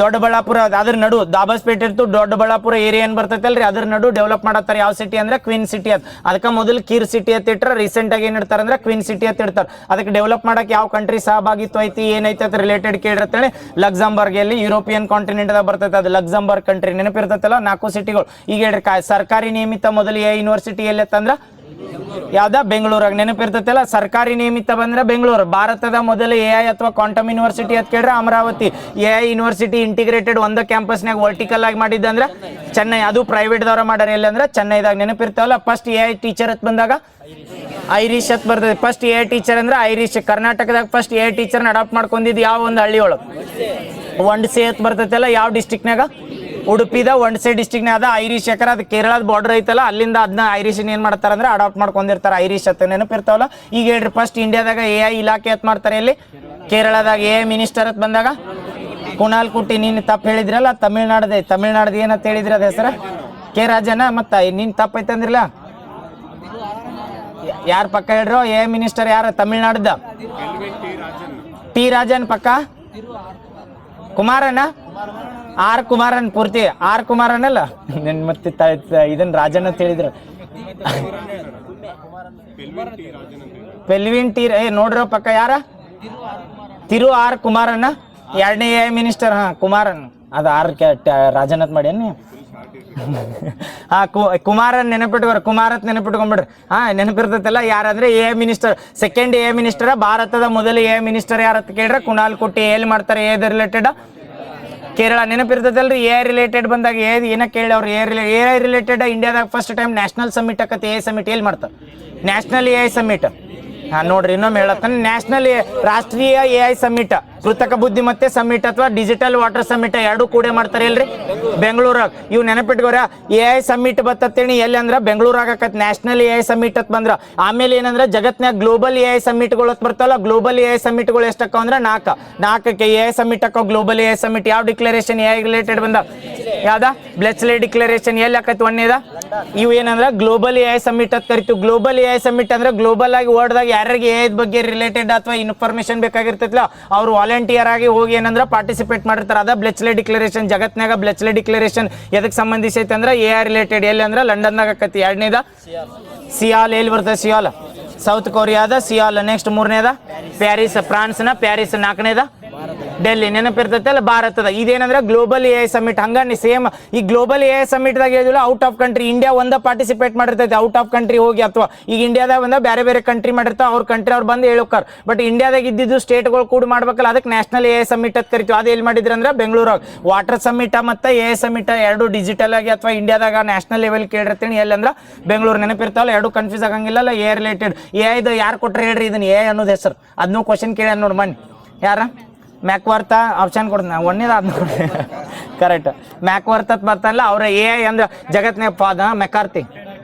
ದೊಡ್ಡಬಳ್ಳಾಪುರ. ಅದ್ರ ನಡು ದಾಬಸ್ಪೇಟೆ ಟು ದೊಡ್ಡಬಳ್ಳಾಪುರ ಏರಿಯಾ ಏನ್ ಬರ್ತೈತಲ್ರಿ ಅದ್ರ ನಡು ಡೆವಲಪ್ ಮಾಡತ್ತಾರ. ಯಾವ ಸಿಟಿ ಅಂದ್ರೆ ಕ್ವೀನ್ ಸಿಟಿ ಅಂತ. ಅದಕ್ಕೆ ಮೊದಲು ಕೀರ್ ಸಿಟಿ ಅಂತ ಇಟ್ರ. ರೀಸೆಂಟ್ ಆಗಿ ಏನ್ ಇಡ್ತಾರ ಅಂದ್ರೆ ಕ್ವೀನ್ ಸಿಟಿ ಅಂತ ಇಡ್ತಾರೆ. ಅದಕ್ಕೆ ಡೆವಲಪ್ ಮಾಡಕ್ಕೆ ಯಾವ ಕಂಟ್ರಿ ಸಹಭಾಗಿತ್ವ ಐತಿ ಏನೈತೆ ಅದ್ರ ರಿಲೇಟೆಡ್ ಕೇಳಿರ್ತೇನೆ. ಲಕ್ಸಂಬರ್ಗ್ ಎಲ್ಲಿ ಯುರೋಪಿಯನ್ ಕಾಂಟಿನೆಂಟ್ ಬರ್ತೈತೆ ಅದು ಲಕ್ಸಂಬರ್ಗ್ ಕಂಟ್ರಿ. ನೆನಪಿರ್ತೈತಲ್ಲ 4 ಸಿಟಿಗಳು. ಈಗ ಹೇಳ್ರಿ ಸರ್ಕಾರಿ ನಿಯಮಿತ ಮೊದಲು AI ಯೂನಿವರ್ಸಿಟಿ ಎಲ್ಲಿ ಅಂತಂದ್ರ ಯಾವ್ದ ಬೆಂಗಳೂರಾಗ ನೆನಪಿರ್ತೈತಲ್ಲ. ಸರ್ಕಾರಿ ನಿಯಮಿತ ಬಂದ್ರೆ ಬೆಂಗಳೂರು. ಭಾರತದ ಮೊದಲ AI ಅಥವಾ ಕ್ವಾಂಟಮ್ ಯೂನಿವರ್ಸಿಟಿ ಅಂತ ಕೇಳಿದ್ರೆ ಅಮರಾವತಿ. AI ಯೂನಿವರ್ಸಿಟಿ ಇಂಟಿಗ್ರೇಟೆಡ್ ಒಂದು ಕ್ಯಾಂಪಸ್ನಾಗ ವರ್ಟಿಕಲ್ ಆಗಿ ಮಾಡಿದ್ದ ಅಂದ್ರೆ ಚೆನ್ನೈ. ಅದು ಪ್ರೈವೇಟ್ ದವರ ಮಾಡ್ಯಾರ ಎಲ್ಲಿ ಅಂದ್ರೆ ಚೆನ್ನೈದಾಗ. ನೆನಪಿರ್ತಾವಲ್ಲ. ಫಸ್ಟ್ AI ಟೀಚರ್ ಅಂತ ಬಂದಾಗ ಐರಿಷ್ ಅಂತ ಬರ್ತದೆ. ಫಸ್ಟ್ AI ಟೀಚರ್ ಅಂದ್ರೆ ಐರಿಷ್. ಕರ್ನಾಟಕದಾಗ ಫಸ್ಟ್ AI ಟೀಚರ್ನ ಅಡಾಪ್ಟ್ ಮಾಡ್ಕೊಂಡಿದ್ದು ಯಾವ ಒಂದು ಹಳ್ಳಿ ಒಳಗೆ? ವಂಡ್ಸೆ ಅಂತ ಬರ್ತೈತಲ್ಲ. ಯಾವ ಡಿಸ್ಟಿಕ್ನಾಗ? ಉಡುಪಿದ ವಂಡ್ಸೆ ಡಿಸ್ಟಿಕ್ನಾಗ ಅದ ಐರಿಷ್. ಯಾಕಂದ್ರೆ ಅದು ಕೇರಳದ ಬಾರ್ಡರ್ ಐತಲ್ಲ, ಅಲ್ಲಿಂದ ಅದನ್ನ ಐರಿಷನ್ ಏನ್ ಮಾಡ್ತಾರೆ ಅಂದ್ರೆ ಅಡಾಪ್ಟ್ ಮಾಡ್ಕೊಂಡಿರ್ತಾರೆ. ಐರಿಷ್ ಅಂತ ನೆನಪಿರ್ತಾವಲ್ಲ. ಈಗ ಹೇಳ್ರಿ, ಫಸ್ಟ್ ಇಂಡಿಯಾದಾಗ AI ಇಲಾಖೆ ಅಂತ ಮಾಡ್ತಾರೆ ಎಲ್ಲಿ? ಕೇರಳದಾಗ. AI ಮಿನಿಸ್ಟರ್ ಅಂತ ಬಂದಾಗ ಕುಣಾಲ್ ಕುಟ್ಟಿ. ನೀನು ತಪ್ಪು ಹೇಳಿದ್ರಲ್ಲ, ತಮಿಳ್ನಾಡ್ದು ಏನಂತ ಹೇಳಿದ್ರಿ ಅದ ಹೆಸರ? ಕೆ ರಾಜನ. ಮತ್ತ ನೀನ್ ತಪ್ಪೈತೆ ಅಂದ್ರಲ್ಲ, ಯಾರು ಪಕ್ಕ ಹೇಳ್ರು? AI ಮಿನಿಸ್ಟರ್ ಯಾರ ತಮಿಳ್ನಾಡ್ದ? ಟಿ ರಾಜನ್ ಪಕ್ಕ. ಕುಮಾರನ? ಆರ್ ಕುಮಾರನ್ ಪೂರ್ತಿ. ಆರ್ ಕುಮಾರನ್ ಅಲ್ಲ ಮತ್ತೆ ಇದನ್ ರಾಜನ್ ಅಂತ ಹೇಳಿದ್ರು. ಪೆಲ್ವಿನ್ ಟಿ ನೋಡ್ರ ಪಕ್ಕ ಯಾರ? ತಿರು ಆರ್ ಕುಮಾರನ್. ಎರಡನೇ AI ಮಿನಿಸ್ಟರ್. ಹಾ, ಕುಮಾರನ್. ಅದು ಆರ್ ರಾಜನ್ ಅಂತ ಮಾಡಿ ಹಾ, ಕುಮಾರನ್ ನೆನಪಿಟ್ಕೋರಿ. ಕುಮಾರತ್ ನೆನಪಿಟ್ಕೊಂಡ್ಬಿಡ್ರಿ. ಹಾ, ನೆನಪಿರ್ತೈತಲ್ಲ. ಯಾರಂದ್ರೆ AI minister. Second AI minister. ಭಾರತದ ಮೊದಲ AI ಮಿನಿಸ್ಟರ್ ಯಾರತ್ತ ಕೇಳ್ರೆ ಕುಣಾಲ್ ಕುಟ್ಟಿ. ಎಲ್ಲಿ ಮಾಡ್ತಾರೆ AI ರಿಲೇಟೆಡ್? ಕೇರಳ. ನೆನಪಿರ್ತದಲ್ರಿ. AI ರಿಲೇಟೆಡ್ ಬಂದಾಗ ಏನ ಕೇಳಿ ಅವ್ರು AI ರಿಲೇಟೆಡ್ ಇಂಡಿಯಾದಾಗ ಫಸ್ಟ್ ಟೈಮ್ ನ್ಯಾಷನಲ್ ಸಮಿಟ್ ಆಕತ್ತೆ. AI ಸಮಿಟ್ ಎಲ್ಲಿ ಮಾಡ್ತಾರೆ? National AI summit. ಹಾ, ನೋಡ್ರಿ ಇನ್ನೊಮ್ಮೆ ಹೇಳತ್ತಾನೆ. ನ್ಯಾಷನಲ್ ರಾಷ್ಟ್ರೀಯ AI ಸಮಿಟ್. ಕೃತಕ ಬುದ್ಧಿಮತ್ತೆ ಸಮಿಟ್ ಅಥವಾ ಡಿಜಿಟಲ್ ವಾಟರ್ ಸಮಿಟ್ ಎರಡು ಕೂಡ ಮಾಡ್ತಾರೆ ಎಲ್ರಿ? ಬೆಂಗಳೂರಾಗ. ಇವು ನೆನಪಿಟ್ಕೋರ. AI ಸಮಿಟ್ ಬತ್ತೇಳಿ ಎಲ್ಲಿ ಅಂದ್ರೆ ಬೆಂಗಳೂರಾಗ ಆಕತ್. ನ್ಯಾಷನಲ್ AI ಸಮಿಟ್ ಅಂತ ಬಂದ್ರ. ಆಮೇಲೆ ಏನಂದ್ರೆ ಜಗತ್ನಾಗ ಗ್ಲೋಬಲ್ AI ಸಮಿಟ್ಗಳು ಅಂತ ಬರ್ತಾವಲ್ಲ. ಗ್ಲೋಬಲ್ AI ಸಮಿಟ್ಗಳು ಎಷ್ಟಕ್ಕ ಅಂದ್ರೆ ನಾಲ್ಕಕ್ಕೆ AI ಸಮಿಟ್ ಅಕ್ಕ. ಗ್ಲೋಬಲ್ AI ಸಮಿಟ್ ಯಾವ ಡಿಕ್ಲರೇಷನ್ AI ರಿಲೇಟೆಡ್ ಬಂದ? ಯಾವ್ದ? ಬ್ಲೆಚ್ಲೆ ಡಿಕ್ಲರೇಷನ್. ಎಲ್ಲಿ ಆಕೈತಿ? ಒಂದೇದ. ಇವು ಏನಂದ್ರೆ ಗ್ಲೋಬಲ್ AI ಸಮಿಟ್ ಅಂತ ಕರಿತೀವಿ. ಗ್ಲೋಬಲ್ AI ಸಮಿಟ್ ಅಂದ್ರೆ ಗ್ಲೋಬಲ್ ಆಗಿ ವರ್ಲ್ಡ್ದಾಗ ಯಾರಿಗೆ AI ಬಗ್ಗೆ ರಿಲೇಟೆಡ್ ಅಥವಾ ಇನ್ಫಾರ್ಮೇಶನ್ ಬೇಕಾಗಿರ್ತೈತಲ್ಲ ಅವ್ರು ವಾಲಂಟಿಯರ್ ಆಗಿ ಹೋಗಿ ಏನಂದ್ರೆ ಪಾರ್ಟಿಸಿಪೇಟ್ ಮಾಡಿರ್ತಾರೆ. ಅದ ಬ್ಲೆಚ್ಲೆ ಡಿಕ್ಲರೇಷನ್. ಜಗತ್ನಾಗ ಬ್ಲೆಚ್ಲೆ ಡಿಕ್ಲರೇಷನ್ ಎದಕ್ಕೆ ಸಂಬಂಧಿಸೈತೆ ಅಂದ್ರೆ AI ರಿಲೇಟೆಡ್. ಎಲ್ಲಿ ಅಂದ್ರೆ ಲಂಡನ್ದಾಗ ಆಕೈತಿ. ಎರಡನೇದ ಸಿಯಾಲ್. ಎಲ್ಲಿ ಬರ್ತದೆ? ಸಿಯಾಲ್ ಸೌತ್ ಕೊರಿಯಾದ ಸಿಯಾಲ್. ನೆಕ್ಸ್ಟ್ ಮೂರನೇದ ಪ್ಯಾರಿಸ್ ಫ್ರಾನ್ಸ್ನ ಪ್ಯಾರಿಸ್. ನಾಲ್ಕನೇದ ಡೆಲ್ಲಿ. ನೆನಪಿರ್ತೈತಲ್ಲ ಭಾರತದ. ಇದೇನಂದ್ರೆ ಗ್ಲೋಬಲ್ AI ಸಮಿಟ್. ಹಂಗ ಸೇಮ್ ಈ ಗ್ಲೋಬಲ್ AI ಸಮಿಟ್ದಾಗ ಹೇಳಿಲ್ಲ ಔಟ್ ಆಫ್ ಕಂಟ್ರಿ ಇಂಡಿಯಾ ಒಂದ ಪಾರ್ಟಿಸಿಪೇಟ್ ಮಾಡಿರ್ತೈತಿ. ಔಟ್ ಆಫ್ ಕಂಟ್ರಿ ಹೋಗಿ ಅಥವಾ ಈಗ ಇಂಡಿಯಾದಾಗ ಬಂದ ಬೇರೆ ಬೇರೆ ಕಂಟ್ರಿ ಮಾಡಿರ್ತಾವ. ಅವ್ರ ಕಂಟ್ರಿ ಅವ್ರು ಬಂದು ಹೇಳೋಕಾರ. ಬಟ್ ಇಂಡಿಯಾದಾಗ ಇದ್ದಿದ್ದು ಸ್ಟೇಟ್ಗಳು ಕೂಡ ಮಾಡ್ಬೇಕಲ್ಲ, ಅದಕ್ಕೆ ನ್ಯಾಷನಲ್ AI ಸಮಿಟ್ ಅಂತ ಕರಿತೀವಿ. ಅದು ಎಲ್ಲಿ ಮಾಡಿದ್ರೆ ಅಂದ್ರೆ ಬೆಂಗಳೂರಾಗ. ವಾಟರ್ ಸಮಿಟ್ ಮತ್ತು AI ಸಮಿಟ್ ಎರಡು ಡಿಜಿಟಲ್ ಆಗಿ ಅಥವಾ ಇಂಡಿಯಾದಾಗ ನ್ಯಾಷನಲ್ ಲೆವೆಲ್ ಕೇಳಿರ್ತೀನಿ. ಎಲ್ಲಿ ಅಂದ್ರೆ ಬೆಂಗಳೂರು. ನೆನಪಿರ್ತಾವಲ್ಲ. ಎರಡು ಕನ್ಫ್ಯೂಸ್ ಆಗಂಗಿಲ್ಲ. AI related. AI ಇದು ಯಾರು ಕೊಟ್ರೆ ಹೇಳ್ರಿ ಇದನ್ನ AI ಅನ್ನೋದು ಹೆಸರು? ಅದನ್ನೂ ಕ್ವಶನ್ ಕೇಳ ನೋಡಿ ಮಣ್ಣಿ. ಯಾರ? ಮ್ಯಾಕ್ವರ್ತ ಆಪ್ಷನ್ ಕೊಡ್ತೀನಿ. ಒಂದೇದ ಅದನ್ನ ಕೊಡ್ತೀನಿ. ಕರೆಕ್ಟ್. ಮ್ಯಾಕ್ವರ್ತ್ ಅಂತ ಬರ್ತಾರಲ್ಲ ಅವ್ರ AI ಅಂದ್ರೆ ಜಗತ್ನಾಗ ಮೆಕಾರ್ತಿ.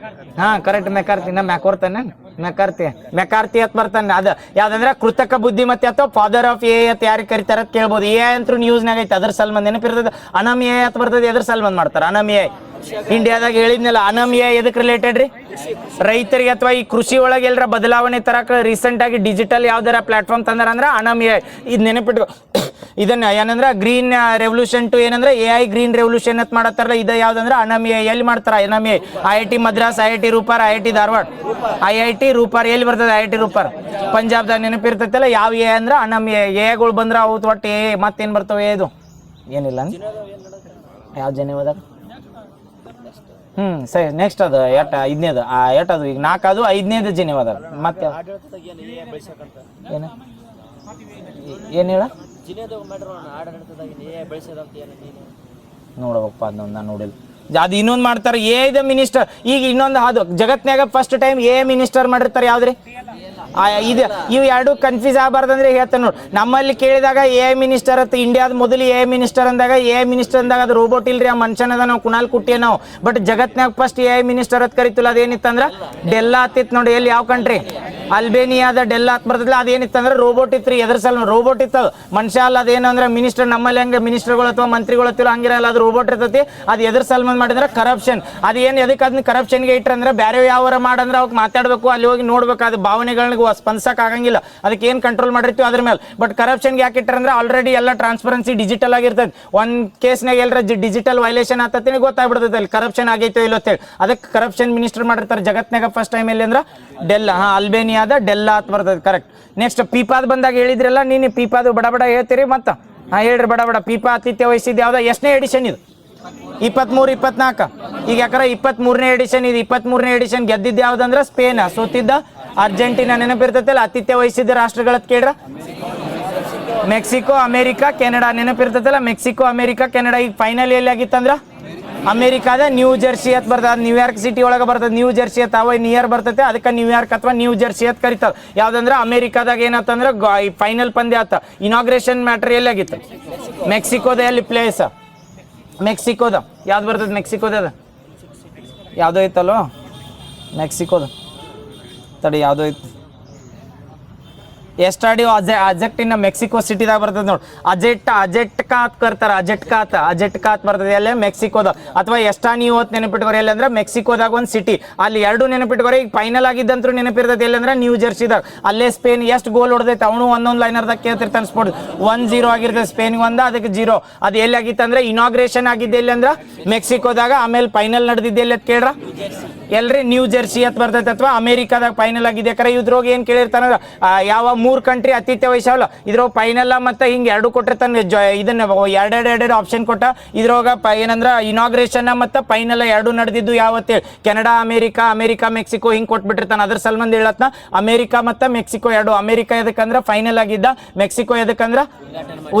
ಹಾ, ಕರೆಕ್ಟ್. ಮೆಕಾರ್ತಿ. ಮ್ಯಾಕ್ವರ್ತಾನೆ ಮೆಕಾರ್ತಿ ಅಂತ ಬರ್ತಾನೆ. ಅದು ಯಾವ್ದಂದ್ರೆ ಕೃತಕ ಬುದ್ಧಿಮತ್ತೆ ಅಥವಾ ಫಾದರ್ ಆಫ್ AI ಅಂತ ಯಾರಿಗೆ ಕರಿತಾರ ಅಂತ ಕೇಳ್ಬೋದು. AI ಅಂತೂ ನ್ಯೂಸ್ನಾಗ ಐತೆ. ಅದ್ರ ಸಲ್ಮಂದ್ ನೆನಪಿರ್ತದೆ. ಅನಮ್ AI ಅಂತ ಬರ್ತದೆ. ಎದ್ರ ಸಲ್ಮಂದ್ ಮಾಡ್ತಾರೆ? Annum AI. ಇಂಡಿಯಾದಾಗ ಹೇಳಿದ್ನಲ್ಲ ಅನಮ್ AI ಎದಕ್ಕೆ ರಿಲೇಟೆಡ್ ರೀ? ರೈತರಿಗೆ ಅಥವಾ ಈ ಕೃಷಿ ಒಳಗೆ ಎಲ್ಲರ ಬದಲಾವಣೆ ತರಕ ರೀಸೆಂಟ್ ಆಗಿ ಡಿಜಿಟಲ್ ಯಾವ್ದಾರ ಪ್ಲಾಟ್ಫಾರ್ಮ್ ತಂದಾರ ಅಂದ್ರೆ ಅನಮ್ AI. ಇದು ನೆನಪಿಟ್ಕೊ. ಇದನ್ನ ಏನಂದ್ರೆ ಗ್ರೀನ್ ರೆವಲ್ಯೂಷನ್ ಟು ಏನಂದ್ರೆ AI ಗ್ರೀನ್ ರೆವಲ್ಯೂಷನ್ ಅಂತ ಮಾಡತ್ತಾರಲ್ಲ. ಇದು ಯಾವ್ದಂದ್ರೆ ಅನಮ್ AI. ಎಲ್ಲಿ ಮಾಡ್ತಾರ annum AI? IIT Madras, IIT Ropar, IIT Dharwad. IIT Ropar ಎಲ್ಲಿ ಬರ್ತದೆ? IIT ರೂಪಾರ್ ಪಂಜಾಬ್ದಾಗ. ನೆನಪಿರ್ತೈತಲ್ಲ. ಯಾವ AI ಅಂದ್ರೆ ಅನಮ್ AI ಬಂದ್ರೆ ಅವು ಒಟ್ಟು AI ಮತ್ತೇನು ಬರ್ತವೆ? ಇದು ಏನಿಲ್ಲ ಯಾವ ಜನೇವದಾಗ. ಸರಿ. ನೆಕ್ಸ್ಟ್ ಅದು ಐದನೇದು ಅದು ಈಗ 4 ಅದು 5ನೇದು ಜಿನೆವಾದ. ಮತ್ತೆ ಏನು ಹೇಳ ನೋಡಬೇಕಪ್ಪ. ಅದೊಂದು ನಾನು ನೋಡಿಲ್ಲ. ಅದು ಇನ್ನೊಂದು ಮಾಡ್ತಾರೆ AI ಮಿನಿಸ್ಟರ್. ಈಗ ಇನ್ನೊಂದು ಅದು ಜಗತ್ನಾಗ ಫಸ್ಟ್ ಟೈಮ್ AI ಮಿನಿಸ್ಟರ್ ಮಾಡಿರ್ತಾರೆ. ಯಾವ್ದ್ರಿ? ಇದು ಇವು ಎರಡು ಕನ್ಫ್ಯೂಸ್ ಆಗಬಾರ್ದಂದ್ರೆ ಹೇಳ್ತಾನೆ ನೋಡಿ. ನಮ್ಮಲ್ಲಿ ಕೇಳಿದಾಗ AI ಮಿನಿಸ್ಟರ್ ಅಂತ ಇಂಡಿಯಾದ ಮೊದಲು AI ಮಿನಿಸ್ಟರ್ ಅಂದಾಗ AI ಮಿನಿಸ್ಟರ್ ಅಂದಾಗ ಅದು ರೋಬೋಟ್ ಇಲ್ರಿ, ಆ ಮನುಷ್ಯನದ ನಾವು ಕುಣಾಲ್ ಕುಟ್ಟಿ ನಾವು. ಬಟ್ ಜಗತ್ನಾಗ ಫಸ್ಟ್ AI ಮಿನಿಸ್ಟರ್ ಅಂತ ಕರಿತಿಲ್ಲ. ಅದೇನಿತ್ತಂದ್ರೆ ಡೆಲ್ಲಾ ಹತ್ತಿತ್ತು ನೋಡಿ. ಎಲ್ಲಿ? ಯಾವ ಕಂಟ್ರಿ? ಅಲ್ಬೇನಿಯಾದ ಡೆಲ್ಲಾ ಅಂತ ಬರ್ತದಿಲ್ಲ. ಅದೇನಿತ್ತಂದ್ರೆ ರೋಬೋಟ್ ಇತ್ತು ರೀ. ಎದ್ರ ಸಲ ರೋಬೋಟ್ ಇತ್ತು. ಮನುಷ್ಯ ಅಲ್ಲ. ಅದೇನಂದ್ರೆ ಮಿನಿಸ್ಟರ್ ನಮ್ಮಲ್ಲಿ ಹಂಗೆ ಮಿನಿಸ್ಟರ್ಗಳು ಅಥವಾ ಮಂತ್ರಿಗಳು ಹತ್ತಿಲ್ಲ ಹಂಗಿರಲ್ಲ. ಅದು ರೋಬೋಟ್ ಇರ್ತೈತಿ. ಅದು ಎದ್ರ ಸಲ್ಮಂದ್ ಮಾಡಿದ್ರೆ ಕರಪ್ಷನ್. ಅದೇನು ಎದಕ್ಕೆ ಅದನ್ನ ಕರಪ್ಷನ್ಗೆ ಇಟ್ರೆ ಅಂದ್ರೆ ಬೇರೆ ಯಾವಾರ ಮಾಡಂದ್ರೆ ಅವ್ಕೆ ಮಾತಾಡಬೇಕು, ಅಲ್ಲಿ ಹೋಗಿ ನೋಡ್ಬೇಕು. ಅದು ಭಾವನೆಗಳಿಗೆ ಸ್ಪಂದಿಸಕ್ಕೆ ಆಗಂಗಿಲ್ಲ. ಅದಕ್ಕೆ ಏನು ಕಂಟ್ರೋಲ್ ಮಾಡಿರ್ತೀವಿ ಅದ್ರ ಮೇಲೆ. ಬಟ್ ಕರಪ್ಷನ್ಗೆ ಯಾಕೆ ಇಟ್ರೆ ಅಂದ್ರೆ ಆಲ್ರೆಡಿ ಎಲ್ಲ ಟ್ರಾನ್ಸ್ಪರೆನ್ಸಿ ಡಿಜಿಟಲ್ ಆಗಿರ್ತದೆ. ಒಂದು ಕೇಸ್ನಾಗ ಎಲ್ಲರ ಡಿಜಿಟಲ್ ವೈಲೇಷನ್ ಆಗ್ತತಿ ಗೊತ್ತಾಗ್ಬಿಡ್ತೈತೆ ಅಲ್ಲಿ ಕರಪ್ಷನ್ ಆಗೈತೋ ಇಲ್ಲ ಅಂತೇಳಿ. ಅದಕ್ಕೆ ಕರಪ್ಷನ್ ಮಿನಿಸ್ಟರ್ ಮಾಡಿರ್ತಾರೆ ಜಗತ್ನಾಗ ಫಸ್ಟ್ ಟೈಮ್. ಎಲ್ಲಿ ಅಂದ್ರೆ ಡೆಲ್ಲಾ. ಅಲ್ಬೇನಿಯಾದ ಡೆಲ್ಲಾ ಅಂತ ಬರ್ತದೆ. ಕರೆಕ್ಟ್. ನೆಕ್ಸ್ಟ್ ಪೀಪಾದ್ ಬಂದಾಗ ಹೇಳಿದ್ರಲ್ಲ ನೀನು. ಪೀಪಾದು ಬಡ ಹೇಳ್ತೀರಿ ಮತ್ತೆ. ಹೇಳ್ರಿ ಬಡ. ಪೀಪಾ ಆತಿಥ್ಯ ವಹಿಸಿದ್ದು ಯಾವ್ದು? ಎಷ್ಟನೇ ಎಡಿಷನ್ ಇದು? 23 24 ಈಗ ಯಾಕಂದ್ರೆ 23ನೇ ಎಡಿಷನ್ ಇದು 23ನೇ ಎಡಿಷನ್ ಗೆದ್ದಿದ್ದು ಯಾವ್ದಂದ್ರೆ ಸ್ಪೇನ್, ಸೋತಿದ್ದ ಅರ್ಜೆಂಟೀನಾ. ನೆನಪಿರ್ತೈತಲ್ಲ ಆತಿಥ್ಯ ವಹಿಸಿದ ರಾಷ್ಟ್ರಗಳತ್ ಕೇಳ್ರ ಮೆಕ್ಸಿಕೋ, ಅಮೇರಿಕಾ, ಕೆನಡಾ. ನೆನಪಿರ್ತೈತಲ್ಲ ಮೆಕ್ಸಿಕೋ, ಅಮೇರಿಕಾ, ಕೆನಡಾ. ಈಗ ಫೈನಲ್ ಎಲ್ಲಿ ಆಗಿತ್ತಂದ್ರ ಅಮೇರಿಕಾದ ನ್ಯೂ ಜೆರ್ಸಿ ಅಂತ ಬರ್ತದೆ. ನ್ಯೂಯಾರ್ಕ್ ಸಿಟಿ ಒಳಗೆ ಬರ್ತದೆ ನ್ಯೂ ಜೆರ್ಸಿ ಅಂತ. ಅವ ನಿಯರ್ ಬರ್ತೈತೆ ಅದಕ್ಕೆ ನ್ಯೂಯಾರ್ಕ್ ಅಥವಾ ನ್ಯೂ ಜೆರ್ಸಿ ಅಂತ ಕರಿತಾರೆ. ಯಾವ್ದಂದ್ರೆ ಅಮೇರಿಕಾದಾಗ ಏನತ್ತಂದ್ರೆ ಫೈನಲ್ ಪಂದ್ಯ ಆತ. ಇನಾಗ್ರೇಷನ್ ಮ್ಯಾಟ್ರ್ ಎಲ್ಲಿ ಆಗಿತ್ತು ಮೆಕ್ಸಿಕೋದ. ಎಲ್ಲಿ ಪ್ಲೇಸ್ ಮೆಕ್ಸಿಕೋದ ಯಾವ್ದು ಬರ್ತದೆ ಮೆಕ್ಸಿಕೋದ ಯಾವುದೋ ಐತಲ್ಲೋ ಮೆಕ್ಸಿಕೋದ ತಡಿ ಯಾವುದೋ ಐತಿ ಎಸ್ಟಾಡಿಯೋ ಅಜೆಕ್ಟಿನ ಮೆಕ್ಸಿಕೋ ಸಿಟಿದಾಗ ಬರ್ತದೆ ನೋಡಿ. ಅಜೆಟ್ಕಾ ಅಂತ ಕರ್ತಾರೆ. ಅಜೆಟ್ಕಾ ಅಂತ ಬರ್ತದೆ ಅಲ್ಲೇ ಮೆಕ್ಸಿಕೋದ. ಅಥವಾ ಎಸ್ಟಾನಿಯೋ ಅಂತ ನೆನಪಿಟ್ಕೋರಿ ಎಲ್ಲಿ ಅಂದ್ರೆ ಮೆಕ್ಸಿಕೋದಾಗ ಒಂದು ಸಿಟಿ. ಅಲ್ಲಿ ಎರಡು ನೆನಪಿಟ್ಕೋರಿ. ಈಗ ಫೈನಲ್ ಆಗಿದ್ದಂತೂ ನೆನಪಿರ್ತದೆ ಎಲ್ಲಿ ಅಂದ್ರೆ ನ್ಯೂ ಜೆರ್ಸಿದಾಗ. ಅಲ್ಲೇ ಸ್ಪೇನ್ ಎಷ್ಟು ಗೋಲ್ ಹೊಡೆದೈತೆ ಅವನು ಒಂದೊಂದು ಲೈನರ್ದಾಗ ಕೇಳ್ತಿರ್ತಾನೆ. ಸ್ಪೋರ್ಟ್ 1-0 ಆಗಿರ್ತದೆ ಸ್ಪೇನ್ಗೆ 1, ಅದಕ್ಕೆ 0. ಅದು ಎಲ್ಲಿ ಆಗಿತ್ತು ಅಂದ್ರೆ ಇನಾಗ್ರೇಷನ್ ಆಗಿದ್ದೆ ಎಲ್ಲಿ ಅಂದ್ರೆ ಮೆಕ್ಸಿಕೋದಾಗ. ಆಮೇಲೆ ಫೈನಲ್ ನಡೆದಿದ್ದೆ ಎಲ್ಲಿ ಅಂತ ಕೇಳ್ರ ಎಲ್ರಿ ನ್ಯೂ ಜೆರ್ಸಿ ಅಂತ ಬರ್ತೈತೆ. ಅಥವಾ ಅಮೇರಿಕಾದಾಗ ಫೈನಲ್ ಆಗಿದೆ. ಯಾಕಂದ್ರೆ ಇದ್ರೋಗ ಏನ್ ಕೇಳಿರ್ತಾನ ಯಾವ 3 ಕಂಟ್ರಿ ಆತಿಥ್ಯ ವಹಿಸವಲ್ಲ ಇದ್ರೋಗ ಫೈನಲ್ ಮತ್ತೆ ಹಿಂಗೆ 2 ಕೊಟ್ಟಿರ್ತಾನೆ. ಇದನ್ನ ಎರಡೆರಡು ಆಪ್ಷನ್ ಕೊಟ್ಟ. ಇದ್ರೋಗ ಏನಂದ್ರ ಇನಾಗ್ರೇಷನ್ ಮತ್ತೆ ಫೈನಲ್ 2 ನಡೆದಿದ್ದು ಯಾವತ್ತೇಳಿ ಕೆನಡಾ, ಅಮೇರಿಕಾ, ಮೆಕ್ಸಿಕೋ ಹಿಂಗೆ ಕೊಟ್ಬಿಟ್ಟಿರ್ತಾನೆ. ಅದ್ರ ಸಲ್ಮಂದ್ ಹೇಳತ್ನ ಅಮೇರಿಕಾ ಮತ್ತೆ ಮೆಕ್ಸಿಕೋ 2. ಅಮೇರಿಕಾ ಎದಕ್ಕಂದ್ರ ಫೈನಲ್ ಆಗಿದ್ದ, ಮೆಕ್ಸಿಕೋ ಎದಕ್ಕಂದ್ರ